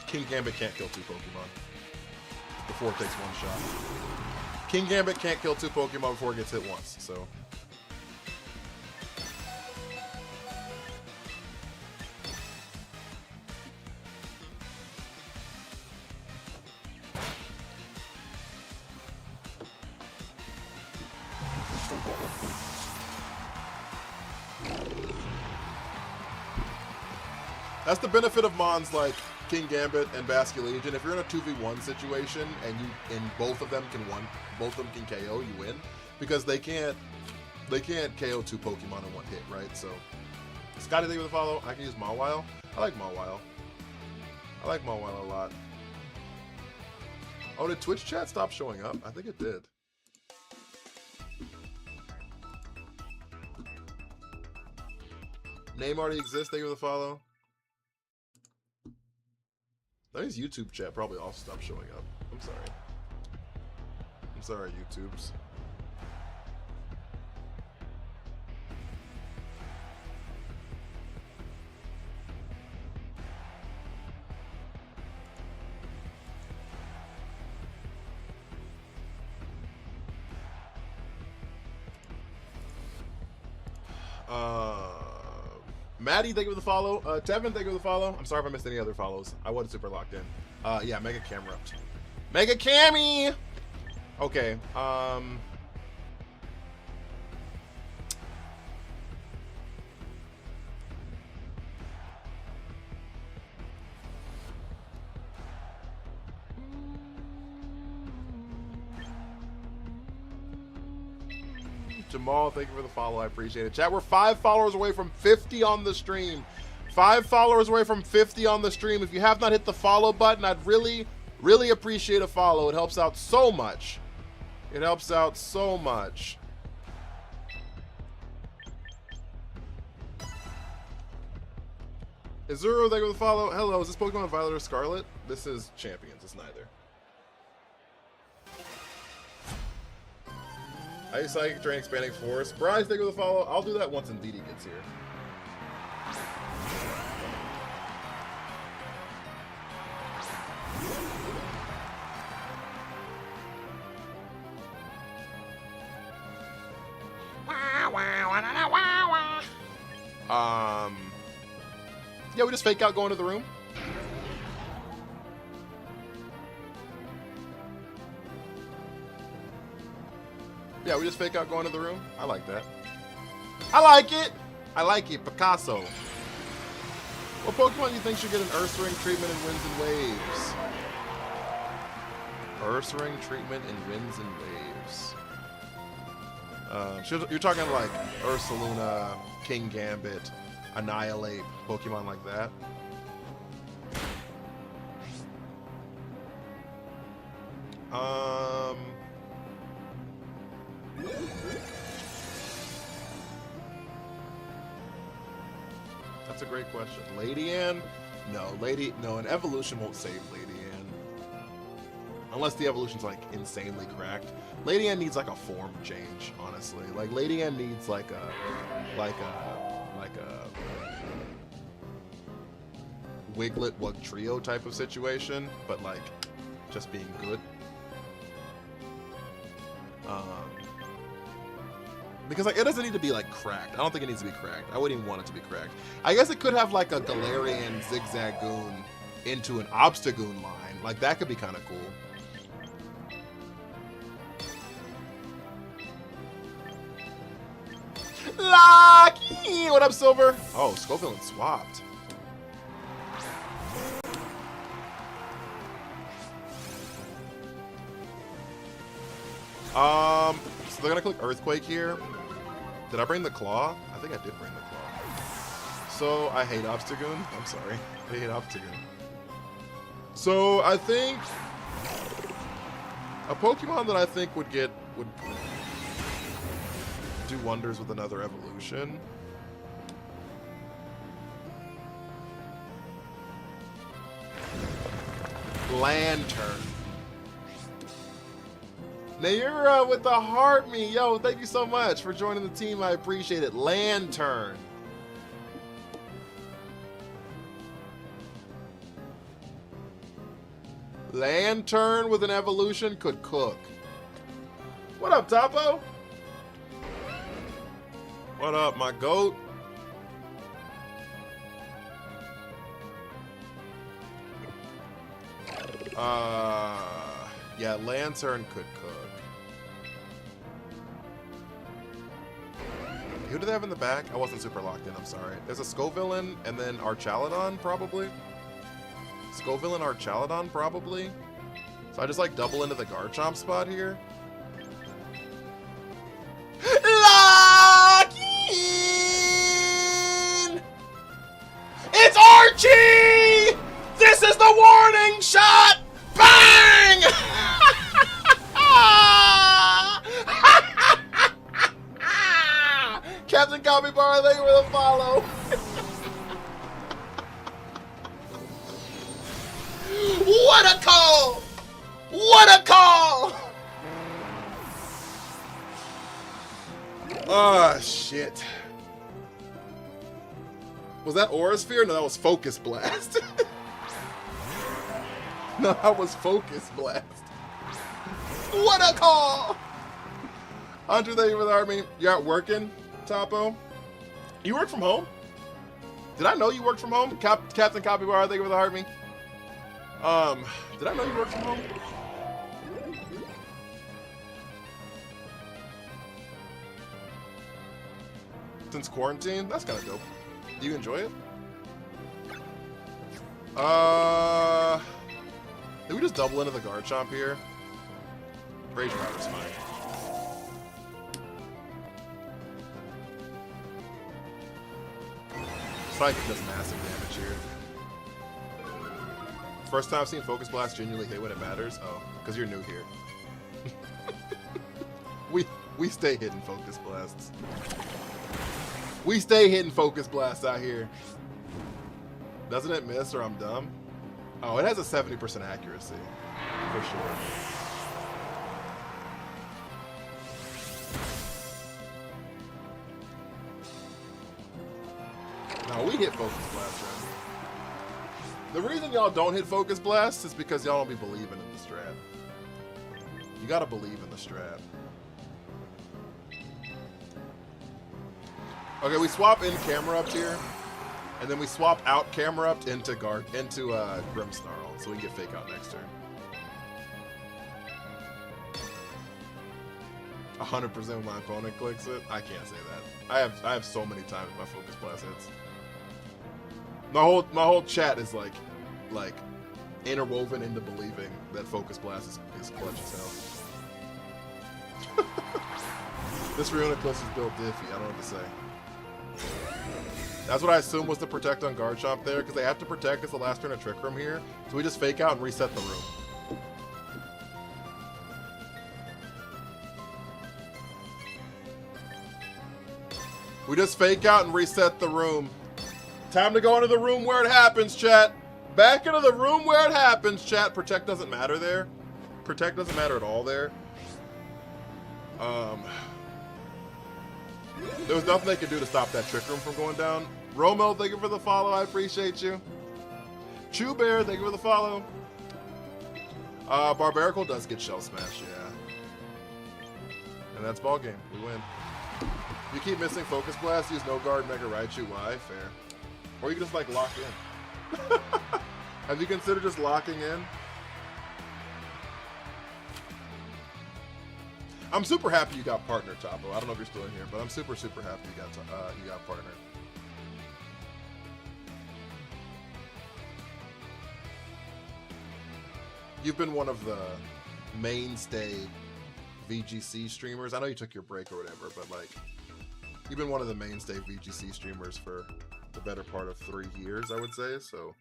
King Gambit can't kill 2 Pokemon before it takes 1 shot. King Gambit can't kill 2 Pokemon before it gets hit once, so. That's the benefit of Mons like King Gambit and Basculegion. If you're in a 2v1 situation and both of them can KO, you win. Because they can't KO 2 Pokemon in 1 hit, right? So Scotty, thank you for the follow. I can use Mawile. I like Mawile. I like Mawile a lot. Oh, did Twitch chat stop showing up? I think it did. Name already exists, thank you for the follow. That means YouTube chat probably also stopped showing up. I'm sorry. I'm sorry, YouTubes. Maddie, thank you for the follow. Tevin, thank you for the follow. I'm sorry if I missed any other follows. I wasn't super locked in. Yeah, Mega Camerupt. Mega Cammy! Okay, Jamal, thank you for the follow. I appreciate it. Chat, we're 5 followers away from 50 on the stream. 5 followers away from 50 on the stream. If you have not hit the follow button, I'd really, really appreciate a follow. It helps out so much. It helps out so much. Izuru, thank you for the follow. Hello, is this Pokemon Violet or Scarlet? This is Champions. It's neither. Ice Psychic Drain Expanding Force. Bryce, thank you for the follow. I'll do that once Indeedee gets here. Yeah, we just fake out going to the room. Yeah, we just fake out going to the room. I like that. I like it. I like it. Picasso. What Pokemon do you think should get an Ursaring treatment in Winds and Waves? Ursaring treatment in Winds and Waves. You're talking like Ursaluna, King Gambit, Annihilate, Pokemon like that. That's a great question. Lady Ann? No, an evolution won't save Lady Ann. Unless the evolution's like insanely cracked. Lady Ann needs like a form change, honestly. Like Lady Ann needs like a Wiglet Wugtrio type of situation, but like just being good. Because like it doesn't need to be like cracked. I don't think it needs to be cracked. I wouldn't even want it to be cracked. I guess it could have like a Galarian Zigzagoon into an Obstagoon line. Like that could be kind of cool. Lucky! What up, Silver? Oh, Schofield swapped. So they're gonna click Earthquake here. Did I bring the Claw? I think I did bring the Claw. So I hate Obstagoon. I'm sorry. I hate Obstagoon. So I think a Pokemon that I think would do wonders with another evolution. Lantern. Nayura with the heart me. Yo, thank you so much for joining the team. I appreciate it. Lantern. Lantern with an evolution could cook. What up, Topo? What up, my goat? Yeah, Lantern could cook. Who do they have in the back? I wasn't super locked in, I'm sorry. There's a Scovillain and then Archaladon, probably. Scovillain, Archaladon, probably. So I just like double into the Garchomp spot here. Lock in! It's Archie! This is the warning shot! Bang! Captain Capybara, thank you for the follow. What a call! What a call! Oh, shit. Was that Aura Sphere? No, that was Focus Blast. No, that was Focus Blast. What a call! Hunter, thank you for the army. You out working, Topo? You work from home? Did I know you worked from home? Captain Capybara, thank you for the army. Did I know you worked from home? Since quarantine? That's kind of dope. Do you enjoy it? Did we just double into the Garchomp here? Rage Rider's fine. Psychic does massive damage here. First time I've seen Focus Blast genuinely hit when it matters. Oh, because you're new here. we stay hitting Focus Blasts. We stay hitting Focus Blasts out here. Doesn't it miss or I'm dumb? Oh, it has a 70% accuracy. For sure. No, we hit Focus Blast around here. The reason y'all don't hit Focus Blast is because y'all don't be believing in the strat. You gotta believe in the strat. Okay, we swap in Camerupt here, and then we swap out Camerupt into Grimmsnarl, so we can get Fake Out next turn. 100% when my opponent clicks it. I can't say that. I have so many times my Focus Blast hits. My whole chat is like interwoven into believing that Focus Blast is clutch as hell. This Reuniclus is built diffy. I don't know what to say. That's what I assumed was the protect on Garchomp there, because they have to protect us the last turn of Trick Room here. So we just fake out and reset the room. We just fake out and reset the room. Time to go into the room where it happens, chat. Back into the room where it happens, chat. Protect doesn't matter there. Protect doesn't matter at all there. There was nothing they could do to stop that Trick Room from going down. Romel, thank you for the follow. I appreciate you. Chew Bear, thank you for the follow. Barbarical does get Shell Smash, yeah. And that's ball game. We win. You keep missing Focus Blast, use No Guard, Mega Raichu. Why? Fair. Or you can just like lock in. Have you considered just locking in? I'm super happy you got partner, Topo. I don't know if you're still in here, but I'm super happy you got partner. You've been one of the mainstay VGC streamers. I know you took your break or whatever, but like, you've been one of the mainstay VGC streamers for the better part of 3 years, I would say. So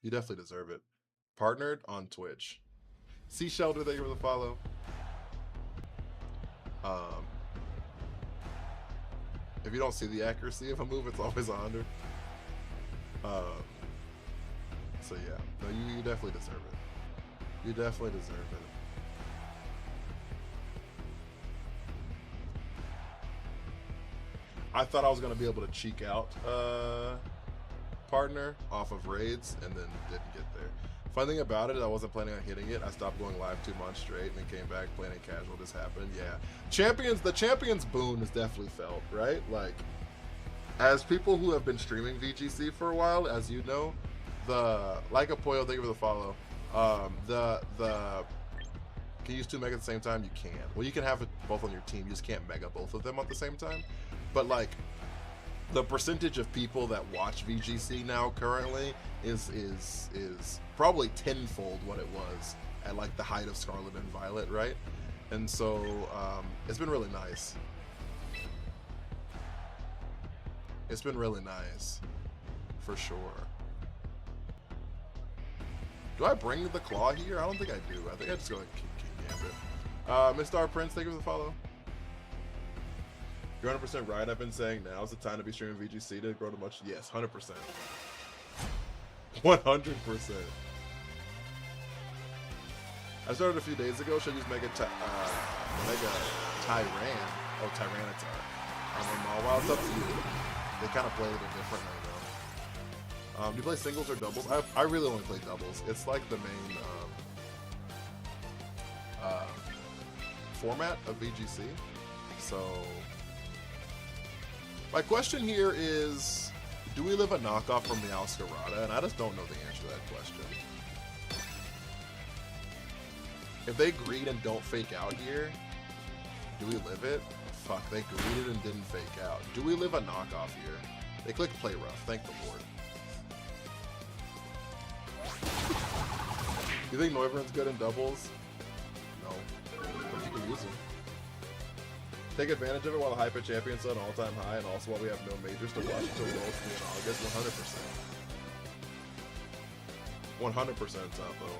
you definitely deserve it. Partnered on Twitch. Sea Shelter, thank you for the follow. If you don't see the accuracy of a move, it's always 100. So yeah, no, you definitely deserve it. You definitely deserve it. I thought I was gonna be able to cheek out partner off of raids and then didn't get there. Funny thing about it, I wasn't planning on hitting it. I stopped going live 2 months straight and then came back playing it casual. This happened. Yeah, the champions boon is definitely felt, right? Like, as people who have been streaming VGC for a while, as you know, like a Poyo, thank you for the follow. Can you use 2 mega at the same time? You can. Well, you can have it both on your team. You just can't mega both of them at the same time. But like, the percentage of people that watch VGC now currently is probably tenfold what it was at like the height of Scarlet and Violet, right? And so it's been really nice. It's been really nice, for sure. Do I bring the claw here? I don't think I do. I think I just go like King Gambit. Mr. Prince, thank you for the follow. You're 100% right. I've been saying now's the time to be streaming VGC to grow to much. Yes, 100%. 100%. I started a few days ago. Should I use Mega Tyran? Oh, Tyranitar. Well, it's up to you. They kind of play a little differently, though. Do you play singles or doubles? I really only play doubles. It's like the main format of VGC. So, my question here is, do we live a knockoff from the Alscarada? And I just don't know the answer to that question. If they greed and don't fake out here, do we live it? Fuck, they greeded and didn't fake out. Do we live a knockoff here? They clicked play rough, thank the Lord. You think Noivern's good in doubles? No, but you can use him. Take advantage of it while the hyper champion's at an all-time high, and also while we have no majors to watch until Worlds in August. 100%. 100% Topo.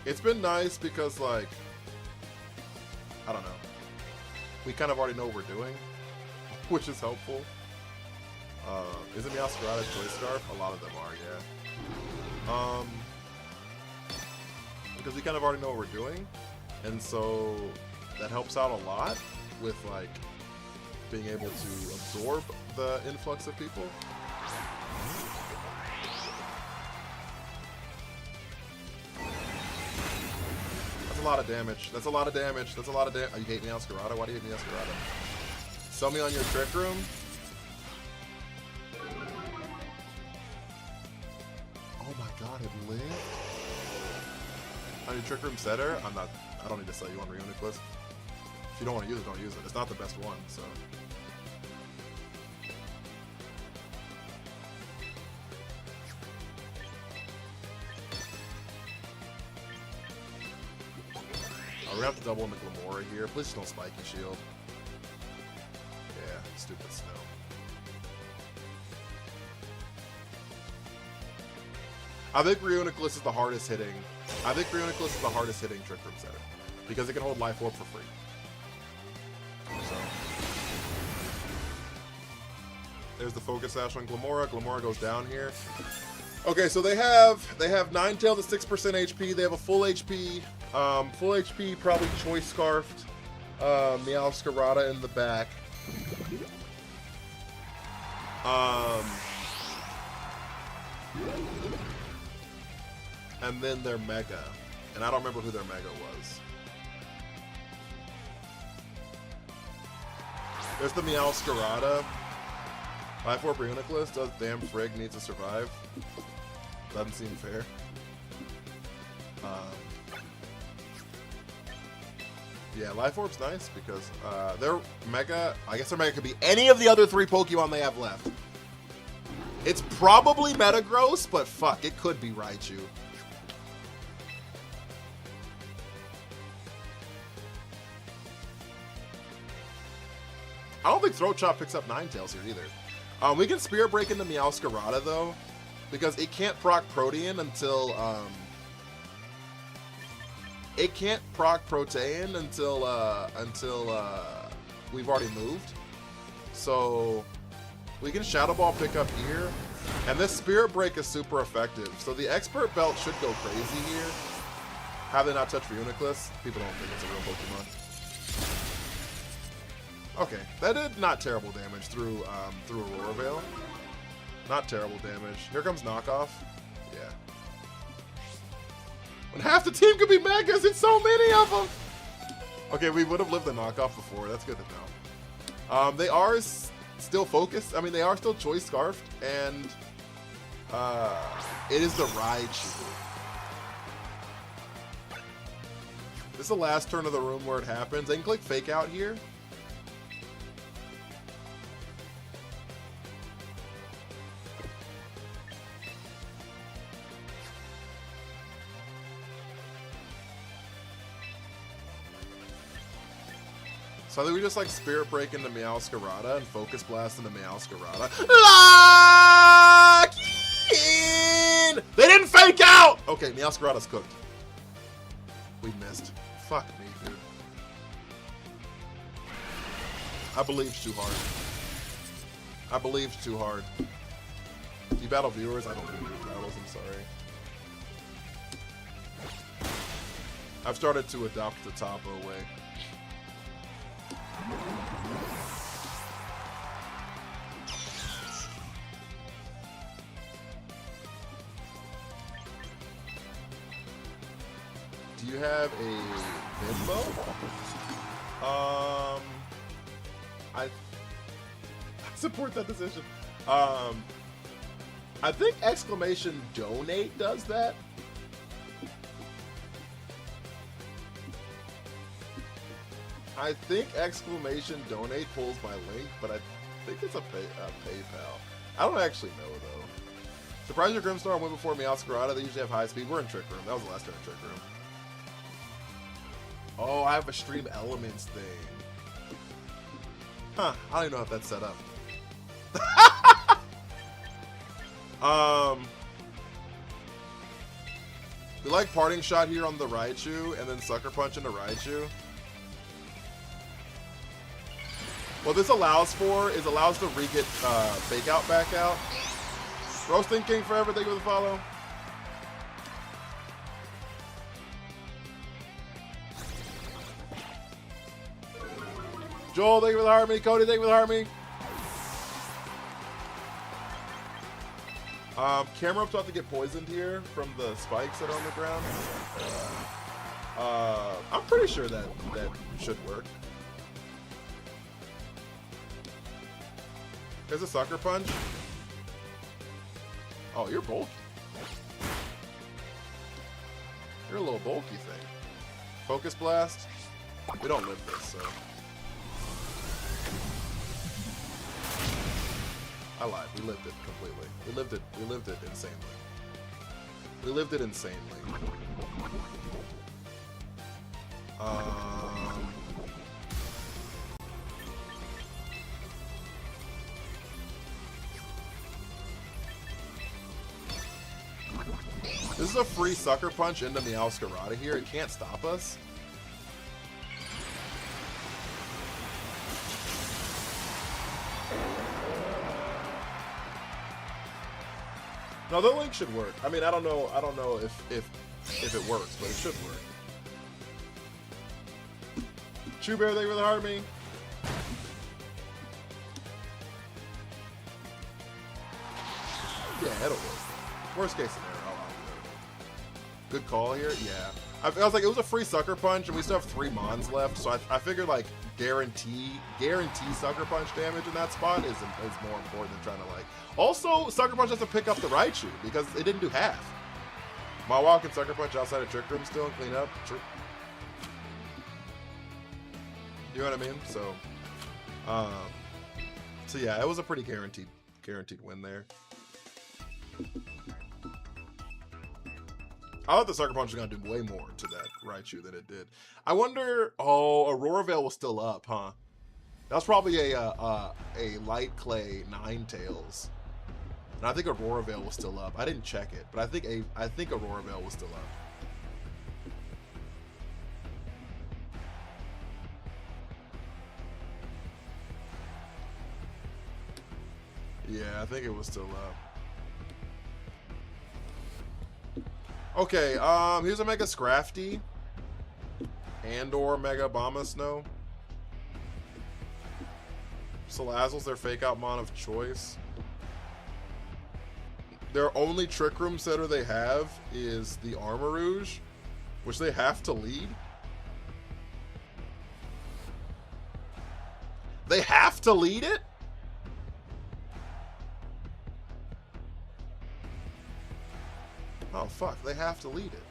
It's been nice because, like, I don't know. We kind of already know what we're doing, which is helpful. Isn't Meowscarada Choice Scarf? A lot of them are, yeah. Because we kind of already know what we're doing, and so that helps out a lot with like being able to absorb the influx of people. That's a lot of damage. That's a lot of damage. That's a lot of damage. Oh, you hate Meowscarada? Why do you hate Meowscarada? Sell me on your Trick Room? Oh my god, it lived? On your Trick Room setter? I don't need to sell you on Reuniclus. If you don't want to use it, don't use it. It's not the best one, so. Oh, we're gonna have to double into Glamora here. Please just don't Spiky Shield. Yeah, stupid Snow. I think Reuniclus is the hardest hitting. I think Reuniclus is the hardest hitting Trick Room setter because it can hold Life Orb for free. So there's the Focus Sash on Glamora. Glamora goes down here. Okay, so they have Ninetales at 6% HP. They have a full HP, probably Choice Scarfed Meowscarada in the back. And then their Mega. And I don't remember who their Mega was. There's the Meowscarada. Life Orb Reuniclus does damn frig needs to survive. Doesn't seem fair. Yeah, Life Orb's nice because their Mega, I guess their Mega could be any of the other 3 Pokemon they have left. It's probably Metagross, but fuck, it could be Raichu. I don't think Throat Chop picks up Ninetales here either. We can Spirit Break into Meowscarada though, because it can't proc Protean until it can't proc Protean until we've already moved. So we can Shadow Ball pick up here, and this Spirit Break is super effective. So the Expert Belt should go crazy here. Have they not touched Reuniclus? People don't think it's a real Pokemon. Okay, that did not terrible damage through Aurora Veil. Not terrible damage. Here comes Knockoff. Yeah. When half the team could be Megas, it's so many of them! Okay, we would have lived the Knockoff before. That's good to know. They are still focused. I mean, they are still Choice Scarfed, and it is the Raichu. This is the last turn of the room where it happens. They can click Fake Out here. So I think we just like Spirit Break into Meowscarada and Focus Blast into Meowscarada. Lock in! They didn't fake out! Okay, Meowscarada's cooked. We missed. Fuck me, dude. I believed too hard. I believed too hard. Do you battle viewers? I don't do battles, I'm sorry. I've started to adopt the Topo way. Do you have a Bimbo? I support that decision. I think exclamation donate does that. I think exclamation donate pulls my link, but I think it's a PayPal. I don't actually know though. Surprise your Grimstar went before Meowscarada. They usually have high speed. We're in Trick Room. That was the last turn in Trick Room. Oh, I have a Stream Elements thing. Huh, I don't even know if that's set up. We like Parting Shot here on the Raichu, and then Sucker Punch into Raichu. What this allows for is allows to re-get Fake Out back out. Roasting King forever, thank you for the follow. Joel, thank you for the Harmony. Cody, thank you for the Harmony. Cameron's about to get poisoned here from the spikes that are on the ground. I'm pretty sure that should work. There's a Sucker Punch. Oh, you're bulky. You're a little bulky thing. Focus Blast. We don't live this, so. I lied. We lived it completely. We lived it insanely. We lived it insanely. This is a free Sucker Punch into Meowscarada here. It can't stop us. No, the link should work. I mean, I don't know if it works, but it should work. Chew Bear, thank you for the heart, me. Yeah, it'll work. Worst case scenario. Good call here. Yeah, I was like, it was a free Sucker Punch, and we still have 3 Mons left, so I figured like guarantee Sucker Punch damage in that spot is more important than trying to like. Also, Sucker Punch has to pick up the Raichu because it didn't do half. Mawile can Sucker Punch outside of Trick Room still and clean up. True. You know what I mean? So yeah, it was a pretty guaranteed win there. I thought the Sucker Punch was going to do way more to that Raichu than it did. I wonder... Oh, Aurora Veil was still up, huh? That was probably a light clay Ninetales. And I think Aurora Veil was still up. I didn't check it, but I think Aurora Veil was still up. Yeah, I think it was still up. Okay, here's a Mega Scrafty. And/or Mega Abomasnow. Salazzle's their fake out mon of choice. Their only Trick Room setter they have is the Armarouge, which they have to lead. They have to lead it? Oh, fuck. They have to lead it.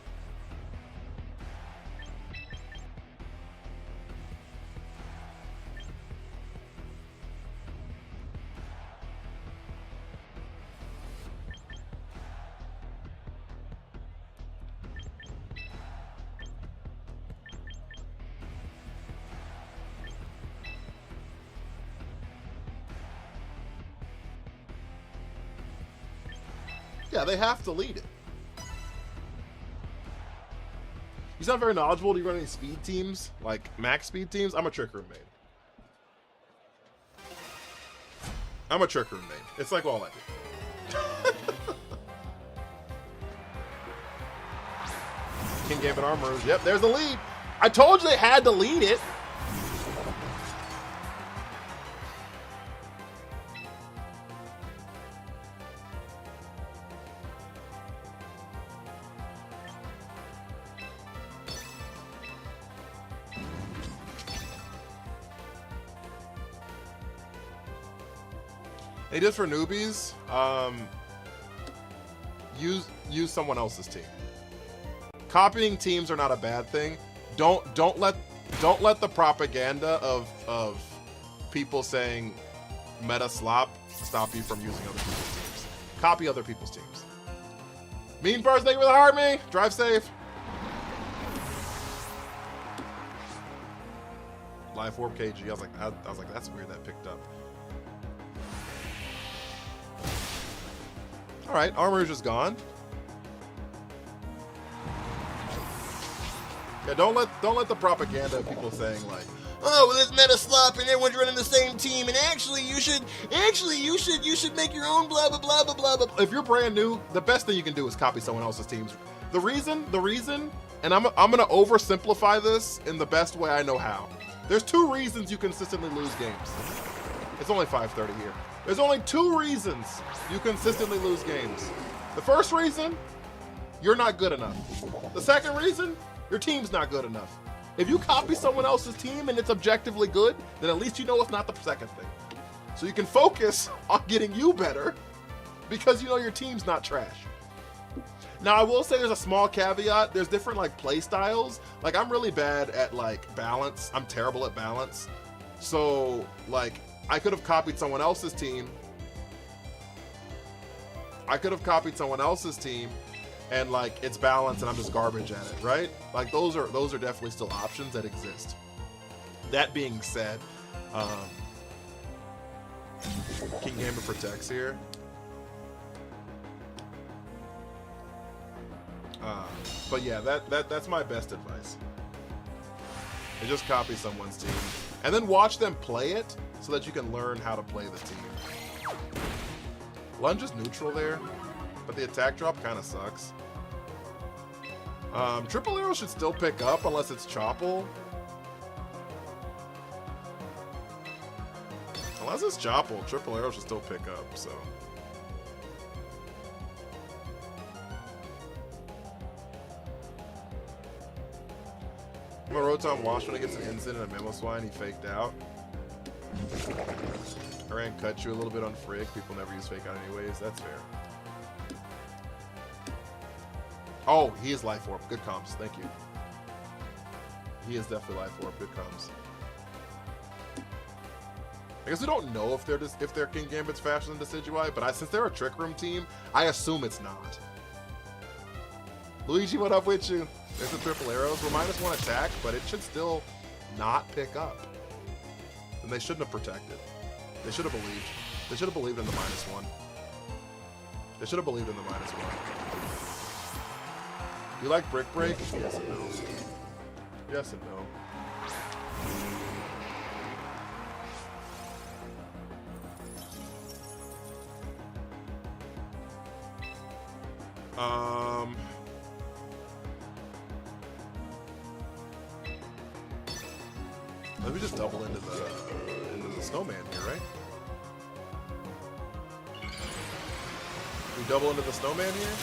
Yeah, they have to lead it. He's not very knowledgeable. Do you run any speed teams? Like max speed teams? I'm a Trick Room main. I'm a Trick Room main. It's like all I do. King Gambit Armors. Yep, there's the lead. I told you they had to lead it. Hey, just for newbies, use someone else's team. Copying teams are not a bad thing. Don't let the propaganda of people saying meta slop stop you from using other people's teams. Copy other people's teams. Mean Birds, thank you for the heart, me. Drive safe. Life Orb KG. I was like, that's weird that picked up. All right, Armor's just gone. Yeah, don't let the propaganda of people saying like, oh, well, it's meta slop and everyone's running the same team, and actually you should make your own blah blah blah blah blah blah. If you're brand new, the best thing you can do is copy someone else's teams. The reason, and I'm gonna oversimplify this in the best way I know how. There's 2 reasons you consistently lose games. It's only 5:30 here. There's only 2 reasons you consistently lose games. The first reason, you're not good enough. The second reason, your team's not good enough. If you copy someone else's team and it's objectively good, then at least you know it's not the second thing. So you can focus on getting you better because you know your team's not trash. Now, I will say there's a small caveat. There's different like play styles. Like I'm really bad at like balance. I'm terrible at balance. So like, I could have copied someone else's team. And like it's balanced and I'm just garbage at it, right? Like those are definitely still options that exist. That being said, King Gambit protects here. But yeah, that's my best advice. And just copy someone's team. And then watch them play it so that you can learn how to play the team. Lunge is neutral there, but the attack drop kind of sucks. Triple Arrow should still pick up unless it's Chopple. Unless it's Chopple, Triple Arrow should still pick up, so. I'm a Rotom Wash when he gets an instant and a Memo Swine, he faked out. I ran cut you a little bit on Frig. People never use fake out anyways. That's fair. Oh, he is Life Orb. Good comms. Thank you. He is definitely Life Orb. Good comms. I guess we don't know if they're King Gambit's faster than Decidueye, but since they're a Trick Room team, I assume it's not. Luigi, what up with you? There's the triple arrows. We're -1 attack, but it should still not pick up. then they shouldn't have protected. They should have believed. They should have believed in the -1. They should have believed in the -1. You like Brick Break? Yes and no. Yes and no. Let me just double into the snowman here, right? We double into the snowman here?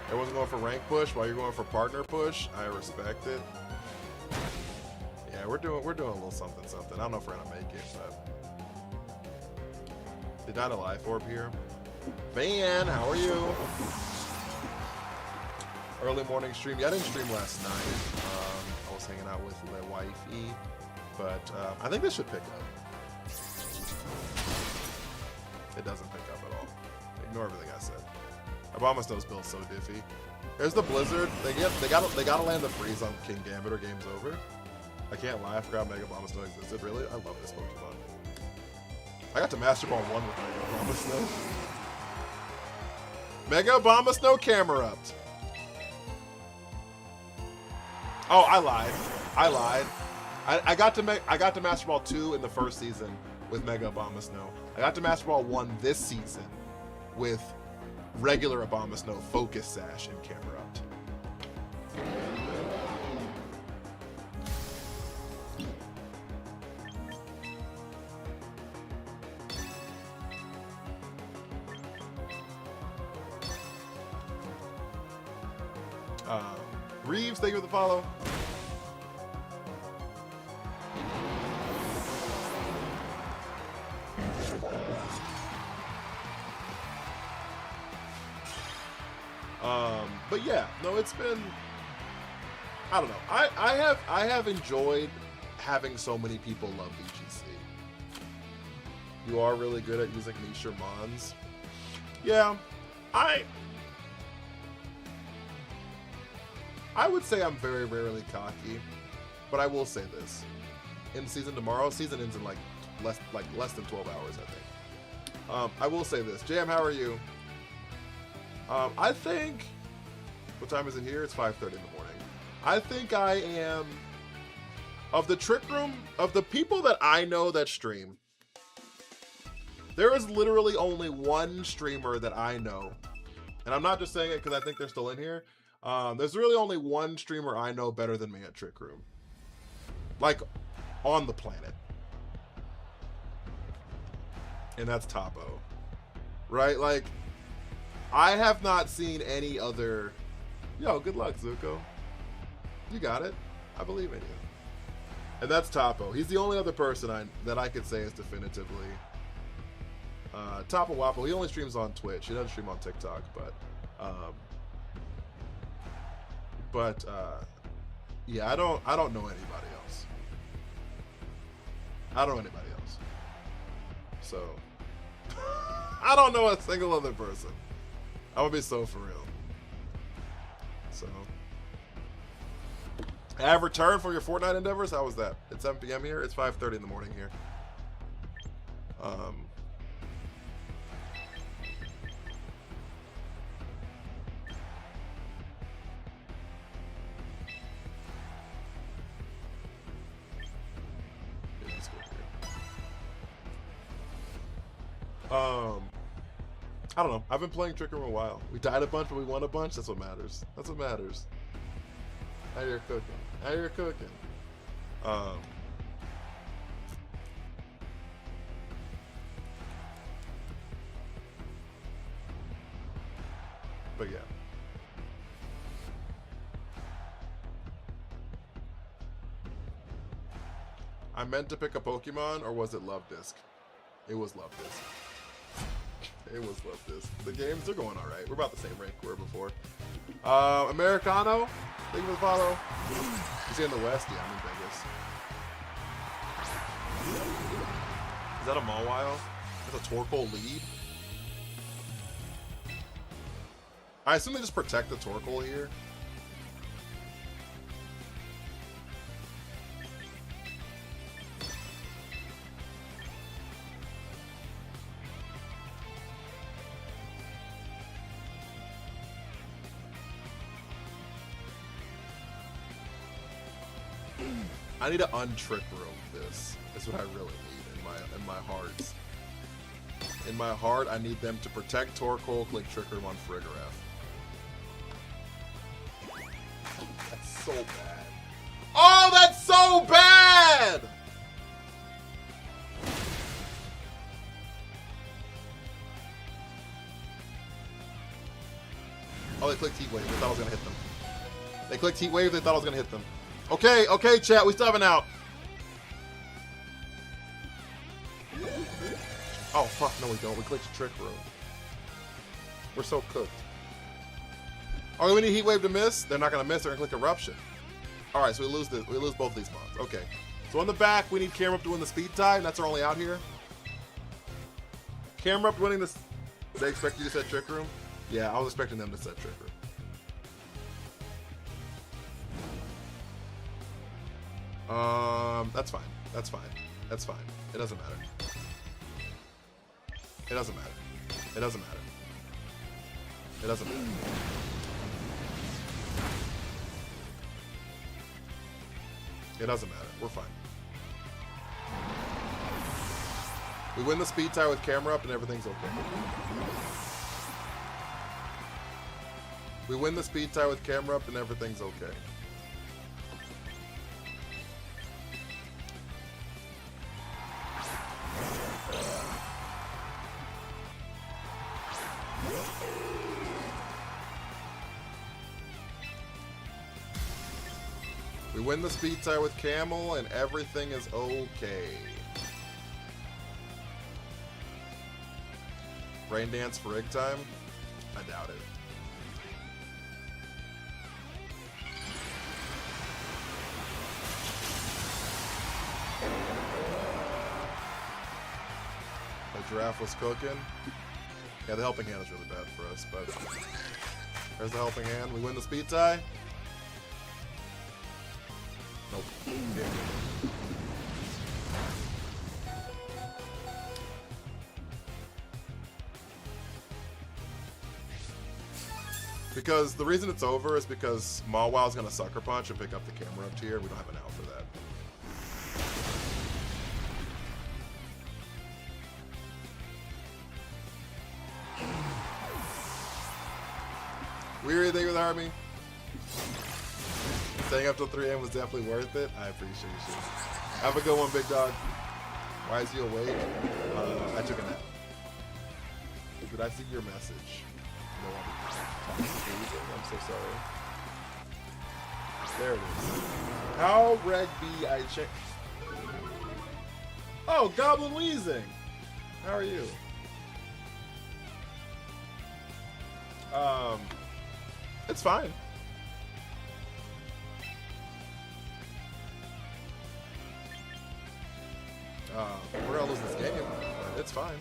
Everyone's going for rank push while you're going for partner push. I respect it. Yeah, we're doing a little something. I don't know if we're gonna make it, but did not a life orb here. Van, how are you? Early morning stream. Yeah, I didn't stream last night. I was hanging out with my wifey, but I think this should pick up. It doesn't pick up at all. Ignore everything I said. Obama Snow's built so diffy. There's the Blizzard. They gotta land the freeze on King Gambit or game's over. I can't lie. I forgot Mega Obama Snow existed. Really, I love this Pokemon. I got to Master Ball 1 with Mega Obama Snow. Mega Obama Snow camera up. Oh, I lied. I got to Master Ball 2 in the first season with Mega Obama Snow. I got to Master Ball 1 this season with regular Obama Snow, Focus Sash, and Camera Up. Reeves, thank you for the follow. But yeah, no, it's been, I don't know. I have enjoyed having so many people love VGC. You are really good at using niche mons. Yeah, I would say I'm very rarely cocky, but I will say this: in season tomorrow, season ends in like less than 12 hours, I think. I will say this, Jam, how are you? I think, what time is it here? It's 5:30 in the morning. I think I am, of the Trick Room, of the people that I know that stream, there is literally only one streamer that I know, and I'm not just saying it because I think they're still in here. There's really only one streamer I know better than me at Trick Room, like on the planet, and that's Topo, right? Like, I have not seen any other. Yo, good luck, Zuko. You got it. I believe in you. And that's Topo. He's the only other person that I could say is definitively Topo Wapo. He only streams on Twitch. He doesn't stream on TikTok, but yeah, I don't know anybody else. I don't know anybody else. So I don't know a single other person. I'm gonna be so for real. So I have returned from your Fortnite endeavors. How was that? It's 7 p.m. here. It's 5:30 in the morning here. I don't know. I've been playing Trick Room a while. We died a bunch, but we won a bunch. That's what matters. That's what matters. How you're cooking. How you're cooking. But yeah. I meant to pick a Pokemon, or was it Love Disc? It was Love Disc. It was Love Disc. The games are going alright. We're about the same rank we were before. Americano, thank you for the follow. Is he in the West? Yeah, I'm in Vegas. Is that a Mawile? That's a Torkoal lead? I assume they just protect the Torkoal here. I need to untrick room this. Is what I really need in my heart. In my heart, I need them to protect Torkoal, click Trick Room on Farigiraf. That's so bad. Oh, that's so bad! Oh, they clicked Heat Wave. They thought I was going to hit them. They clicked Heat Wave. They thought I was going to hit them. Okay, okay, chat. We still have an out. Oh, fuck. No, we don't. We clicked Trick Room. We're so cooked. Oh, we need Heat Wave to miss? They're not going to miss. They're going to click Eruption. All right, so we lose this. We lose both these mons. Okay. So on the back, we need Camera Up to win the speed tie, and that's our only out here. Camera Up winning this. They expect you to set Trick Room? Yeah, I was expecting them to set Trick Room. That's fine. That's fine. That's fine. It doesn't matter. It doesn't matter. It doesn't matter. It doesn't matter. It doesn't matter. We're fine. We win the speed tie with Camera Up and everything's okay. We win the speed tie with Camera Up and everything's okay. We win the speed tie with Camel and everything is okay. Rain Dance for Rig Time? I doubt it. The Giraffe was cooking. Yeah, the helping hand is really bad for us, but there's the helping hand. We win the speed tie. Nope. Yeah. Because the reason it's over is because Mawile is going to Sucker Punch and pick up the Camera Up tier. We don't have an out for that. Weary thing with Army. Staying up till 3 a.m. was definitely worth it. I appreciate you. Have a good one, big dog. Why is he awake? I took a nap. Did I see your message? No, I'm so sorry. There it is. How Reg B I check. Oh, Goblin Wheezing. How are you? It's fine. We're gonna lose this game, but it's fine.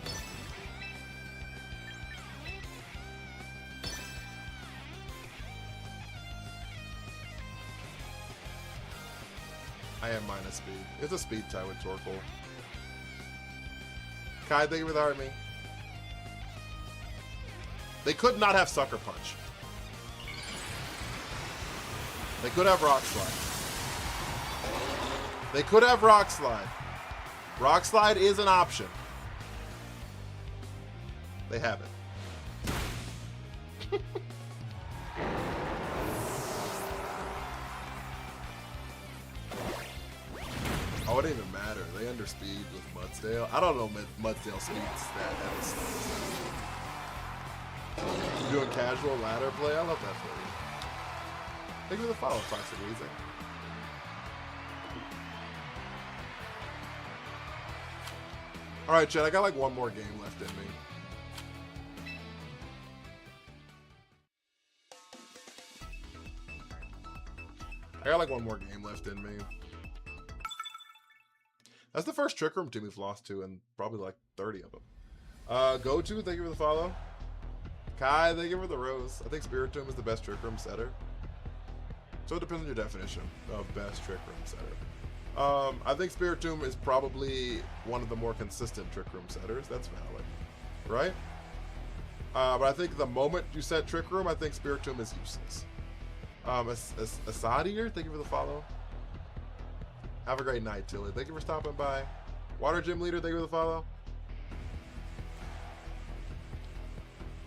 I am minus speed. It's a speed tie with Torkoal. Kai, thank you for the army. They could not have Sucker Punch. They could have Rock Slide. They could have Rock Slide. Rock Slide is an option. They have it. Oh, it didn't even matter. They underspeed with Mudsdale. I don't know Mudsdale speeds that. You doing casual ladder play? I love that for you. Thank you for the follow, Toxic Weezing. Alright, Chad, I got like one more game left in me. I got like one more game left in me. That's the first Trick Room team we've lost to, and probably like 30 of them. Go-To, thank you for the follow. Kai, thank you for the rose. I think Spiritomb is the best Trick Room setter. So it depends on your definition of best Trick Room setter. I think Spiritomb is probably one of the more consistent Trick Room setters. That's valid, right? But I think the moment you set Trick Room, I think Spiritomb is useless. Asadier, thank you for the follow. Have a great night, Tilly. Thank you for stopping by. Water Gym Leader, thank you for the follow.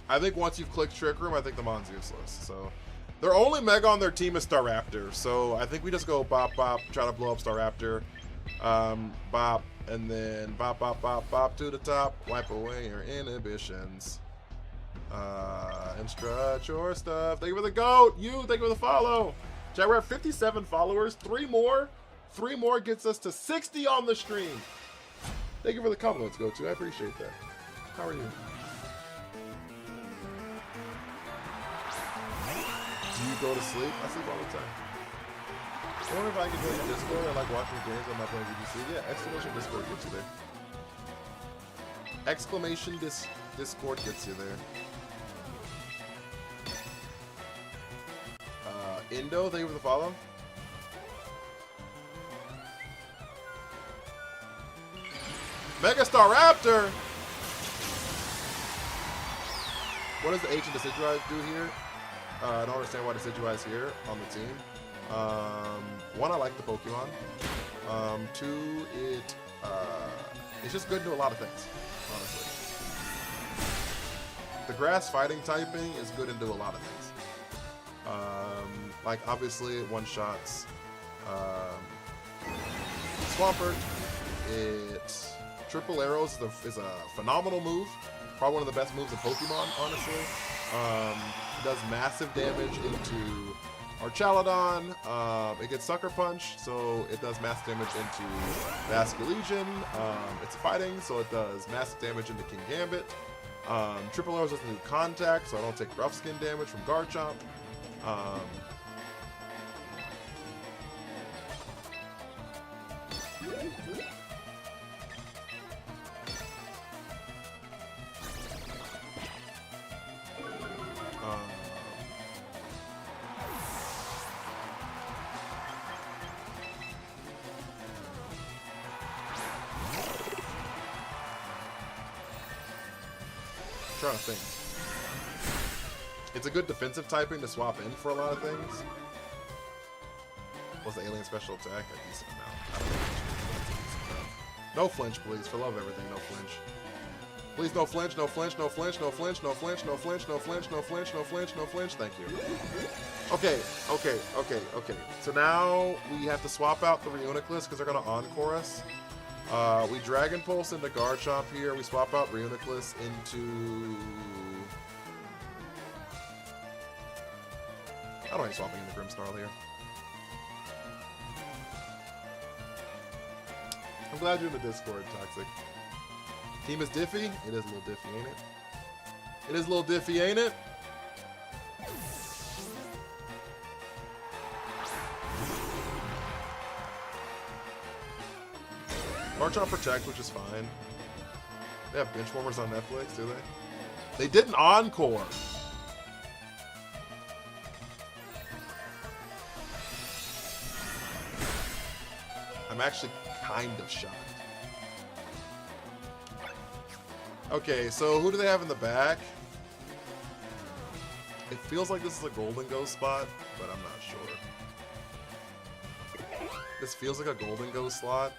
I think once you've clicked Trick Room, I think the Mon's useless. So their only Mega on their team is Staraptor. So I think we just go bop bop, try to blow up Staraptor. Bop, and then bop bop bop bop to the top. Wipe away your inhibitions. And strut your stuff. Thank you for the goat. Thank you for the follow. Chat, we're at 57 followers. 3 more gets us to 60 on the stream. Thank you for the compliments, Go-To. I appreciate that. How are you? Do you go to sleep? I sleep all the time. I wonder if I can go to Discord. I like watching games. I'm not playing VGC. Yeah, exclamation Discord gets you there. Exclamation Discord gets you there. Indo, thank you for the follow. Megastar Raptor! What does the H and Decidueye do here? I don't understand why Decidueye is here on the team. 1, I like the Pokemon. 2, it's just good to do a lot of things, honestly. The grass fighting typing is good and do a lot of things. Like obviously it one-shots Swampert. It Triple Arrows is a phenomenal move. Probably one of the best moves in Pokemon, honestly. It does massive damage into Archaludon. It gets Sucker Punch, so it does massive damage into Basculegion. It's fighting, so it does massive damage into King Gambit. Triple Arrows doesn't do contact, so I don't take rough skin damage from Garchomp. Trying to think. It's a good defensive typing to swap in for a lot of things. What's the alien special attack? A decent amount. I don't know. No flinch, please. For love of everything, no flinch. Please, no flinch, no flinch, no flinch, no flinch, no flinch, no flinch, no flinch, no flinch, no flinch, no flinch. Thank you. Okay. So now we have to swap out the Reuniclus because they're going to encore us. We Dragon Pulse into Garchomp here. We swap out Reuniclus into... I don't like swapping into Grimmsnarl here. I'm glad you're in the Discord, Toxic. Team is diffy? It is a little diffy, ain't it? It is a little diffy, ain't it? Garchomp Protect, which is fine. They have Benchwarmers on Netflix, do they? They did an encore! I'm actually kind of shocked. Okay, so who do they have in the back? It feels like this is a Golden Ghost spot, but I'm not sure. This feels like a Golden Ghost slot.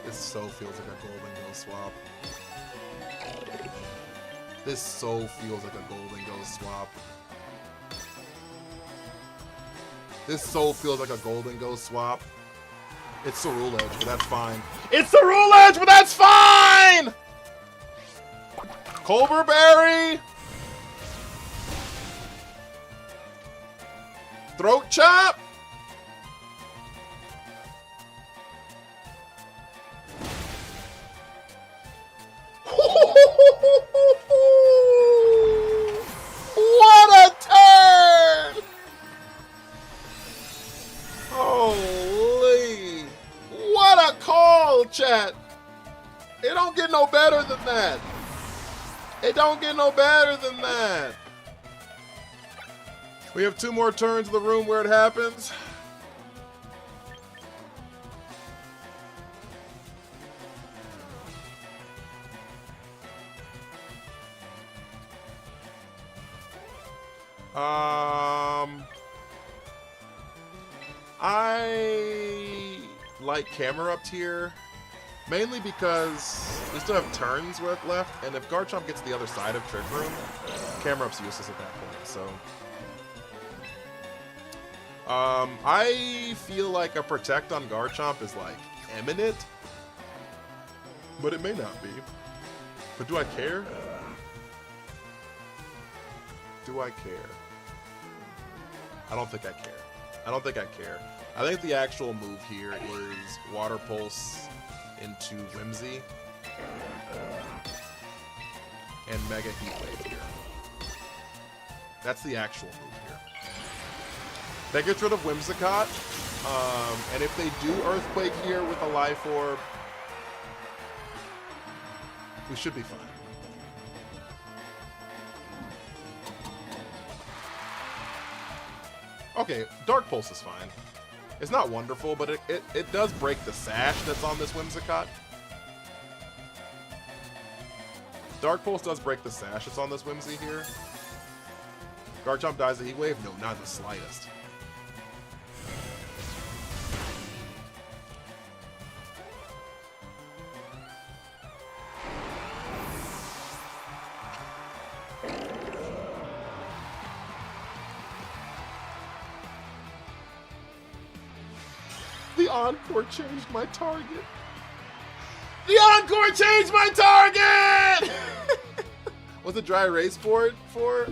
This so feels like a Golden Ghost swap. This so feels like a Golden Ghost swap. This so feels like a Golden Ghost swap. It's the Rule Edge, but that's fine. It's the Rule Edge, but that's fine! Colbur Berry! Throat Chop! What a turn! Holy! What a call, chat! It don't get no better than that. It don't get no better than that. We have 2 more turns in the room where it happens. I like camera up tier mainly because we still have turns left, and if Garchomp gets the other side of Trick Room, camera up's useless at that point. So, I feel like a Protect on Garchomp is like imminent, but it may not be. But do I care? Do I care? I don't think I care. I don't think I care. I think the actual move here is Water Pulse into Whimsy and Mega Heat Wave here. That's the actual move here. That gets rid of Whimsicott, and if they do Earthquake here with a Life Orb, we should be fine. Okay, Dark Pulse is fine. It's not wonderful, but it does break the sash that's on this Whimsicott. Dark Pulse does break the sash that's on this Whimsy here. Garchomp dies a Heat Wave? No, not the slightest. The Encore changed my target. The Encore changed my target! What's the dry erase board for?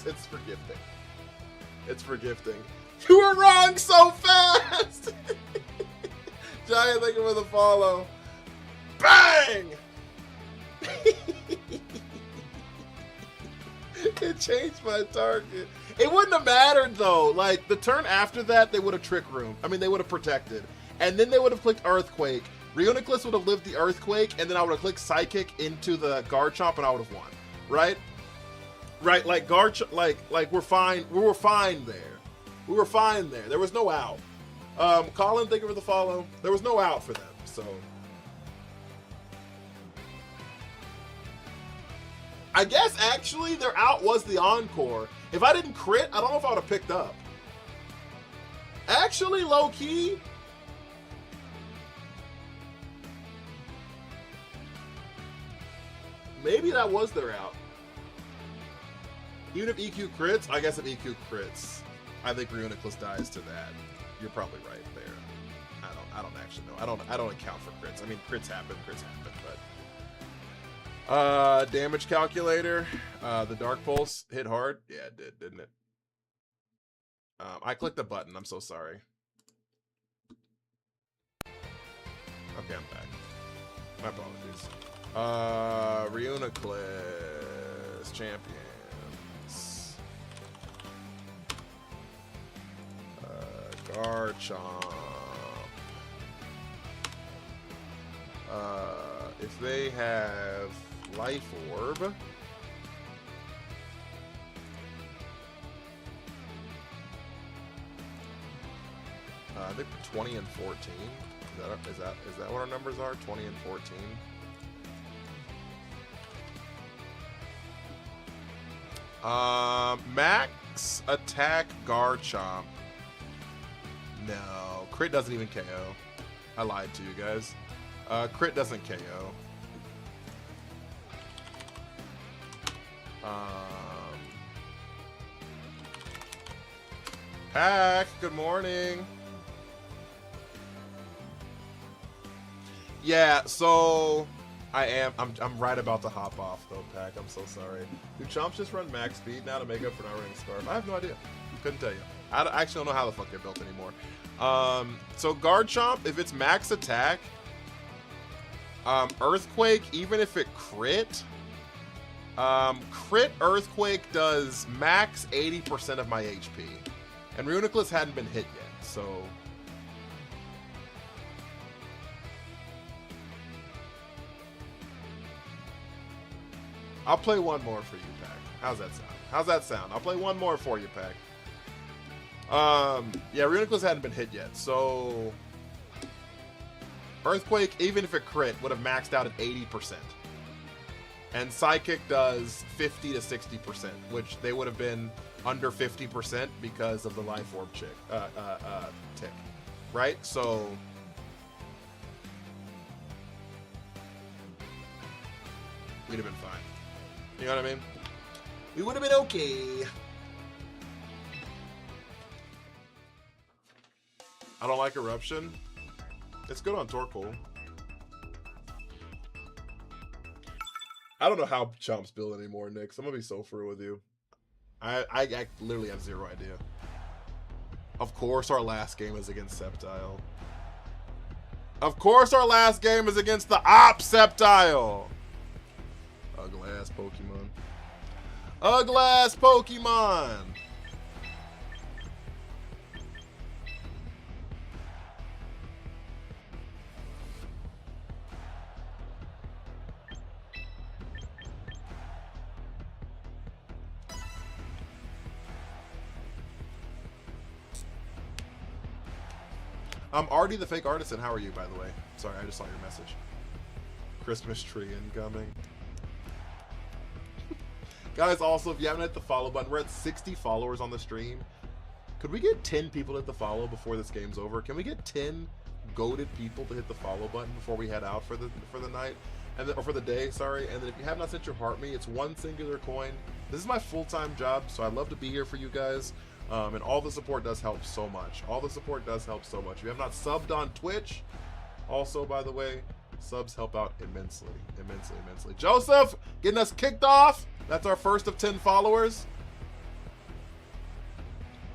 It's for gifting. It's for gifting. You were wrong so fast! Giant, thank you for the follow. Bang! It changed my target. It wouldn't have mattered though. Like the turn after that, they would have Trick Room. I mean, they would have protected, and then they would have clicked Earthquake. Reuniclus would have lived the Earthquake, and then I would have clicked Psychic into the Garchomp, and I would have won. Right? Right? Like like we're fine. We were fine there. We were fine there. There was no out. Colin, thank you for the follow. There was no out for them. So. I guess actually their out was the Encore. If I didn't crit, I don't know if I would have picked up. Actually, low key. Maybe that was their out. Even if EQ crits, I guess if EQ crits, I think Reuniclus dies to that. You're probably right there. I don't actually know. I don't account for crits. I mean, crits happen, but. Damage calculator. The Dark Pulse hit hard. Yeah, it did, didn't it? I clicked the button. I'm so sorry. Okay, I'm back. My apologies. Reuniclus champions. Garchomp. If they have Life Orb, I think 20 and 14. Is that what our numbers are? 20 and 14. Max attack Garchomp. No, crit doesn't even KO. I lied to you guys. Crit doesn't KO. Pack, good morning. Yeah, so I'm right about to hop off though, Pack. I'm so sorry. Do Chomps just run max speed now to make up for not running Scarf? I have no idea. Couldn't tell you. I actually don't know how the fuck they're built anymore. So Garchomp, if it's max attack, Earthquake, even if it crit, crit Earthquake does max 80% of my HP. And Reuniclus hadn't been hit yet, so. I'll play one more for you, Pack. How's that sound? How's that sound? I'll play one more for you, Pack. Yeah, Reuniclus hadn't been hit yet, so Earthquake, even if it crit, would have maxed out at 80%. And Psychic does 50 to 60%, which they would have been under 50% because of the life orb tick, right? So we'd have been fine. You know what I mean? We would have been okay. I don't like Eruption. It's good on Torkoal. I don't know how Chomps build anymore, Nix. I'm gonna be so through with you. I literally have zero idea. Of course our last game is against Sceptile. Of course our last game is against the Op Sceptile. Ugly ass Pokemon. Ugly ass Pokemon. I'm Artie the Fake Artisan. How are you, by the way? Sorry, I just saw your message. Christmas tree incoming. Guys, also, if you haven't hit the follow button, we're at 60 followers on the stream. Could we get 10 people to hit the follow before this game's over? Can we get 10 goated people to hit the follow button before we head out for the night? And then, or for the day, sorry. And then if you have not sent your heart me, it's one singular coin. This is my full-time job, so I'd love to be here for you guys. And all the support does help so much. All the support does help so much. If you have not subbed on Twitch, also, by the way, subs help out immensely, immensely, immensely. Joseph, getting us kicked off. That's our first of 10 followers.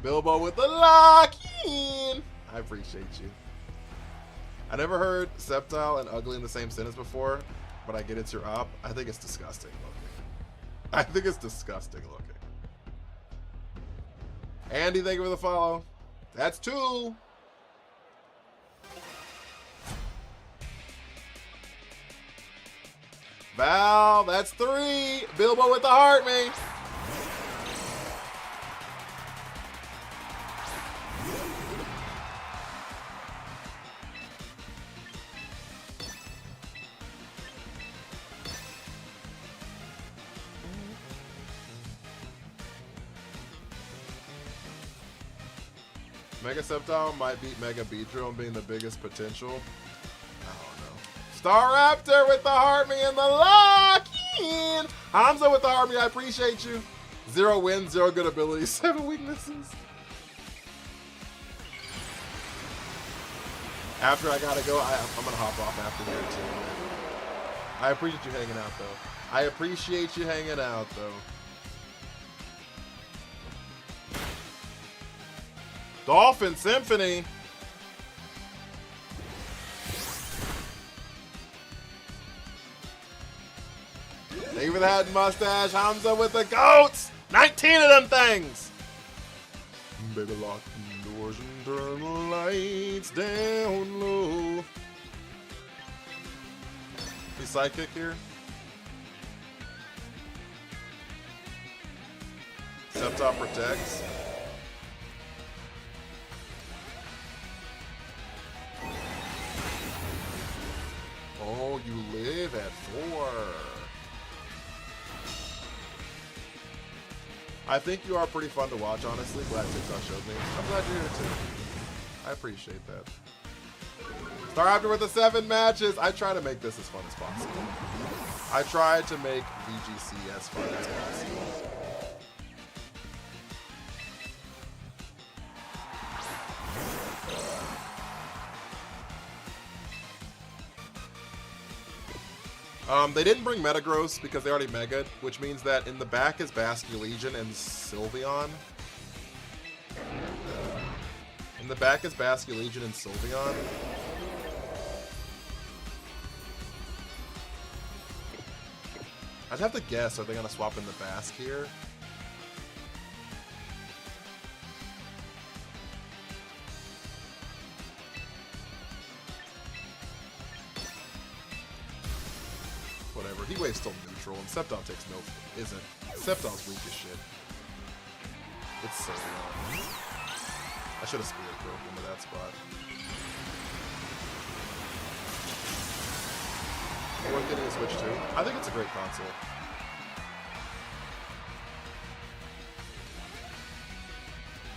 Bilbo with the lock in. I appreciate you. I never heard Sceptile and ugly in the same sentence before, but I get it's your op. I think it's disgusting looking. I think it's disgusting looking. Andy, thank you for the follow. That's 2. Val, that's 3. Bilbo with the heart, me. Mega Sceptile might beat Mega Beedrill and being the biggest potential. I don't know. Star Raptor with the heart me and the lock in. Hamza with the heart me. I appreciate you. 0 wins, 0 good abilities, 7 weaknesses. After I gotta go, I'm gonna hop off after here too. I appreciate you hanging out though. I appreciate you hanging out though. Dolphin Symphony. Thank you for that mustache. Hamza with the goats. 19 of them things. Baby, lock the doors and turn the lights down low. He's sidekick here. Sceptile protects. Oh, you live at 4. I think you are pretty fun to watch, honestly. Glad TikTok showed me. I'm glad you're here too. I appreciate that. Star Raptor with the 7 matches. I try to make this as fun as possible. I try to make VGC as fun as possible. They didn't bring Metagross because they already Mega'd, which means that in the back is Basculegion and Sylveon. In the back is Basculegion and Sylveon. I'd have to guess, are they going to swap in the Bask here? Whatever. Heat Wave's still neutral, and Sceptile takes no... isn't. Sceptile's weak as shit. It's so long. I should have Spirit broke into that spot. Worth getting a Switch too. I think it's a great console.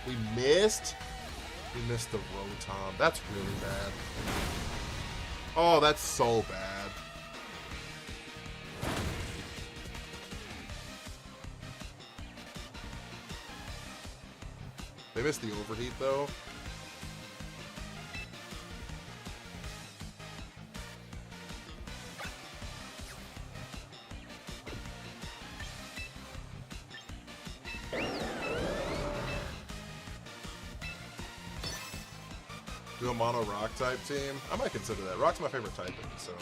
We missed the Rotom. That's really bad. Oh, that's so bad. They missed the overheat though. Do a mono rock type team? I might consider that. Rock's my favorite typing, so.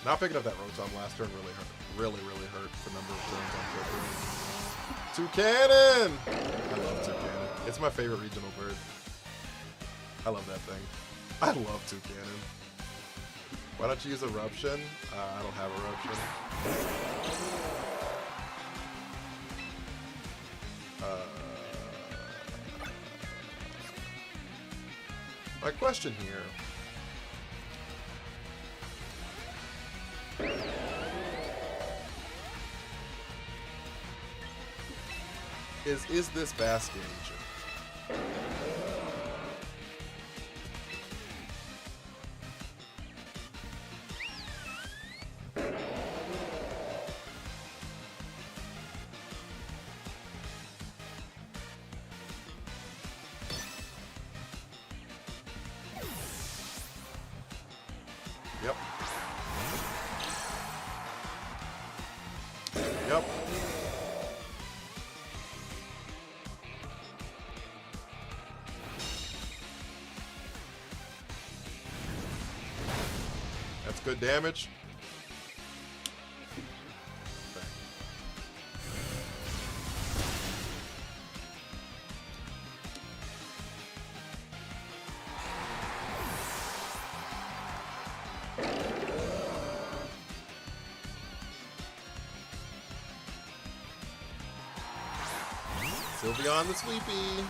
Not picking up that Rotom last turn really hurt. Really hurt the number of turns on Toucannon! I love Toucannon. It's my favorite regional bird. I love that thing. I love Toucannon. Why don't you use Eruption? I don't have Eruption. My question here. Is this Basket Agent? Yep. Yep. That's good damage. Sylveon the Sweepy.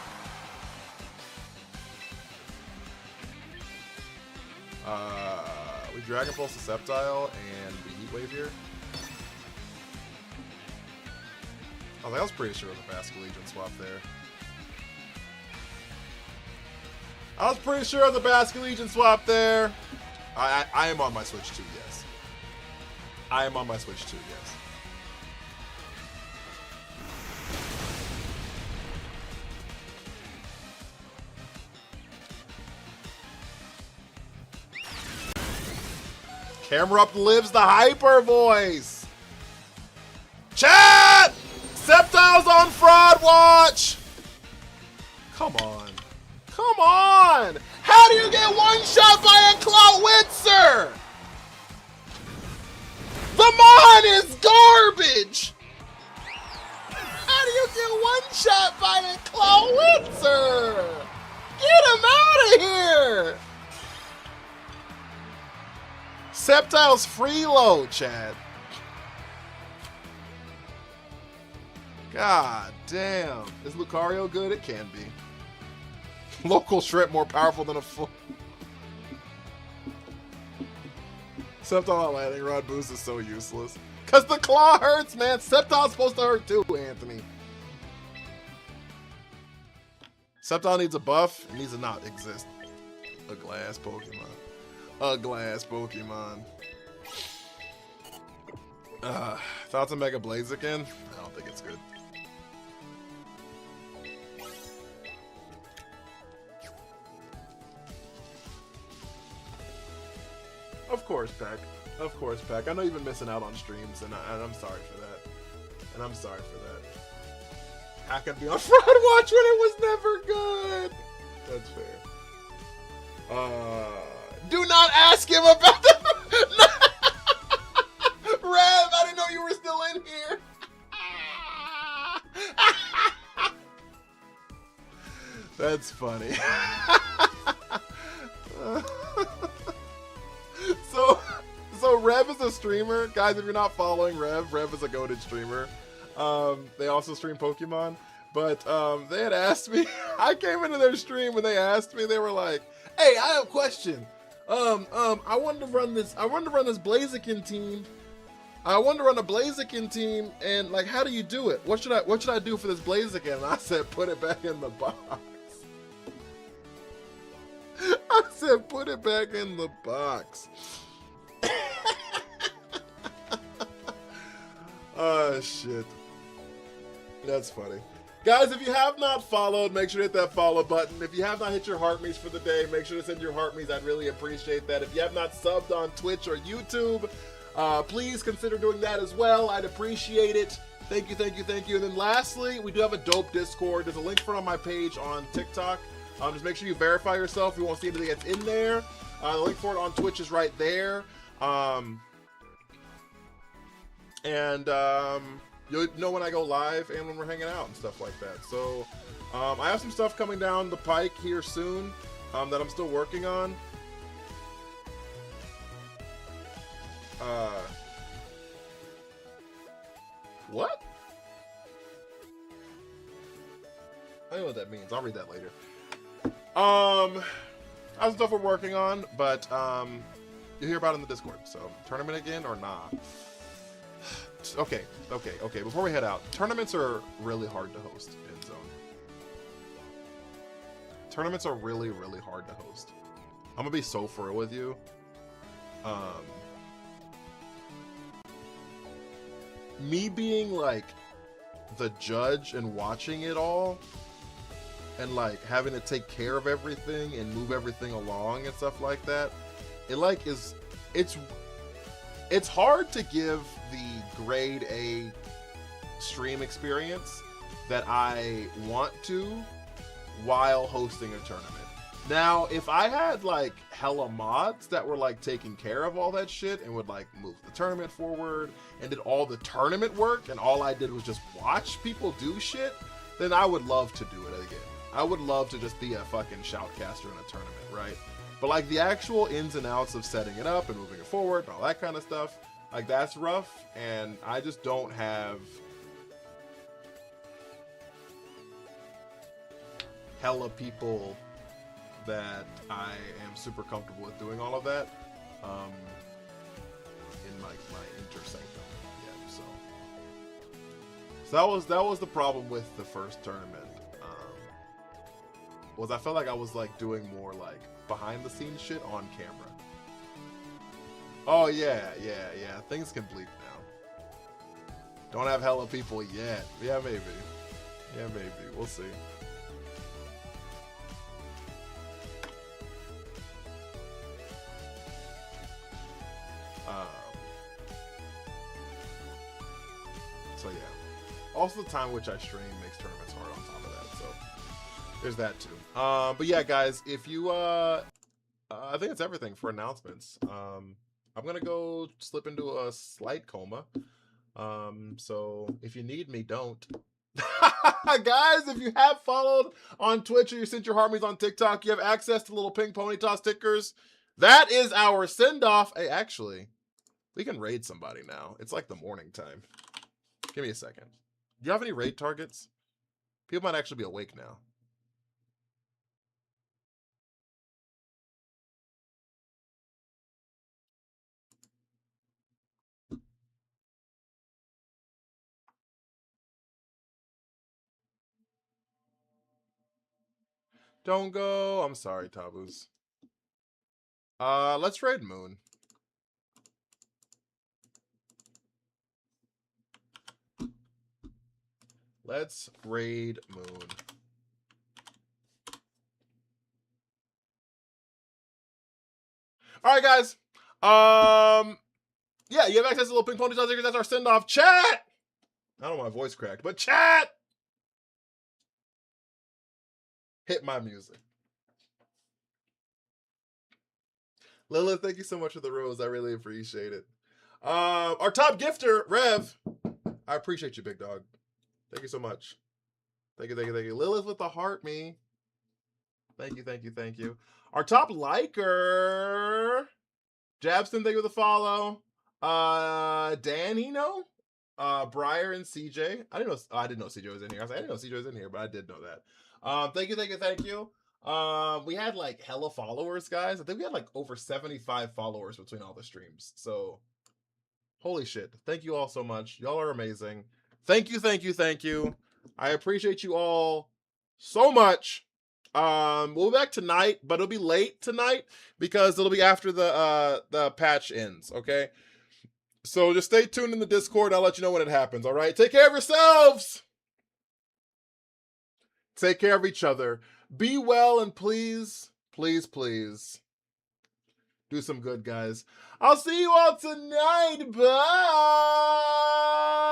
We Dragon Pulse the Sceptile and we Heat Wave here. I was pretty sure it was a Basket Legion swap there. I was pretty sure it was a Basket Legion swap there. I am on my Switch too, yes. I am on my Switch too, yes. Camerupt lives the hyper voice. Chat! Sceptile's on fraud watch. Come on. Come on. How do you get one shot by a Clawitzer? The Mon is garbage. How do you get one shot by a Clawitzer? Get him out of here. Sceptile's freeload, Chad. God damn. Is Lucario good? It can be. Local Shrimp more powerful than a full. Sceptile Lightning Rod boost is so useless. Because the claw hurts, man. Sceptile's supposed to hurt too, Anthony. Sceptile needs a buff. It needs to not exist. A glass Pokemon. A glass Pokemon. Thoughts on Mega Blaziken? I don't think it's good. Of course, Peck. Of course, Peck. I know you've been missing out on streams, and I'm sorry for that. And I'm sorry for that. How could be on Fraud Watch when it was never good? That's fair. Do not ask him about the... Rev, I didn't know you were still in here. That's funny. So Rev is a streamer. Guys, if you're not following Rev is a goated streamer. They also stream Pokemon, but they had asked me. I came into their stream and they asked me. They were like, "Hey, I have a question. I wanted to run this. I wanted to run this Blaziken team. I wanted to run a Blaziken team, and like, how do you do it? What should I do for this Blaziken?" And I said, "Put it back in the box." I said, "Put it back in the box." Oh shit. That's funny. Guys, if you have not followed, make sure to hit that follow button. If you have not hit your heart me's for the day, make sure to send your heart me's. I'd really appreciate that. If you have not subbed on Twitch or YouTube, please consider doing that as well. I'd appreciate it. Thank you, thank you, thank you. And then lastly, we do have a dope Discord. There's a link for it on my page on TikTok. Just make sure you verify yourself. You won't see anything that's in there. The link for it on Twitch is right there. You'll know when I go live and when we're hanging out and stuff like that. So I have some stuff coming down the pike here soon that I'm still working on. What? I don't know what that means. I'll read that later. I have stuff we're working on, but you'll hear about it in the Discord. So tournament again or nah? Okay. Before we head out, tournaments are really hard to host in Zone. Tournaments are really, really hard to host. I'm gonna be so for real with you. Me being like the judge and watching it all, and like having to take care of everything and move everything along and stuff like that, it's hard to give the grade A stream experience that I want to while hosting a tournament. Now, if I had like hella mods that were like taking care of all that shit and would like move the tournament forward and did all the tournament work and all I did was just watch people do shit, then I would love to do it again. I would love to just be a fucking shoutcaster in a tournament, right? But like the actual ins and outs of setting it up and moving it forward and all that kind of stuff, like that's rough, and I just don't have hella people that I am super comfortable with doing all of that in like my intersanctum. Yeah, so that was the problem with the first tournament. Was I felt like I was like doing more like behind the scenes shit on camera. Oh yeah. Things can bleep now. Don't have hella people yet. Yeah, maybe. We'll see. So yeah. Also, the time which I stream makes tournaments hard on top of that. So there's that too. But yeah, guys, if you I think that's everything for announcements. I'm gonna go slip into a slight coma. So if you need me, don't. Guys, if you have followed on Twitch or you sent your harmies on TikTok, you have access to little pink pony toss stickers. That is our send-off. Hey, actually, we can raid somebody now. It's like the morning time. Give me a second. Do you have any raid targets? People might actually be awake now. Don't go. I'm sorry, Taboos. Let's raid Moon. Let's raid Moon. All right, guys. Yeah, you have access to little pink pony stickers. That's our send-off. Chat! I don't know, my voice cracked, but chat! Hit my music. Lilith, thank you so much for the rose. I really appreciate it. Our top gifter, Rev. I appreciate you, big dog. Thank you so much. Thank you. Lilith with the heart, me. Thank you. Our top liker, Jabston, thank you for the follow. Danino, Briar and CJ. I didn't know. Oh, I didn't know CJ was in here. I was like, I didn't know CJ was in here, but I did know that. Thank you. We had like hella followers, guys. I think we had like over 75 followers between all the streams. So, holy shit! Thank you all so much. Y'all are amazing. Thank you. I appreciate you all so much. We'll be back tonight, but it'll be late tonight because it'll be after the patch ends. Okay. So just stay tuned in the Discord. I'll let you know when it happens. All right. Take care of yourselves. Take care of each other. Be well and please do some good, guys. I'll see you all tonight. Bye.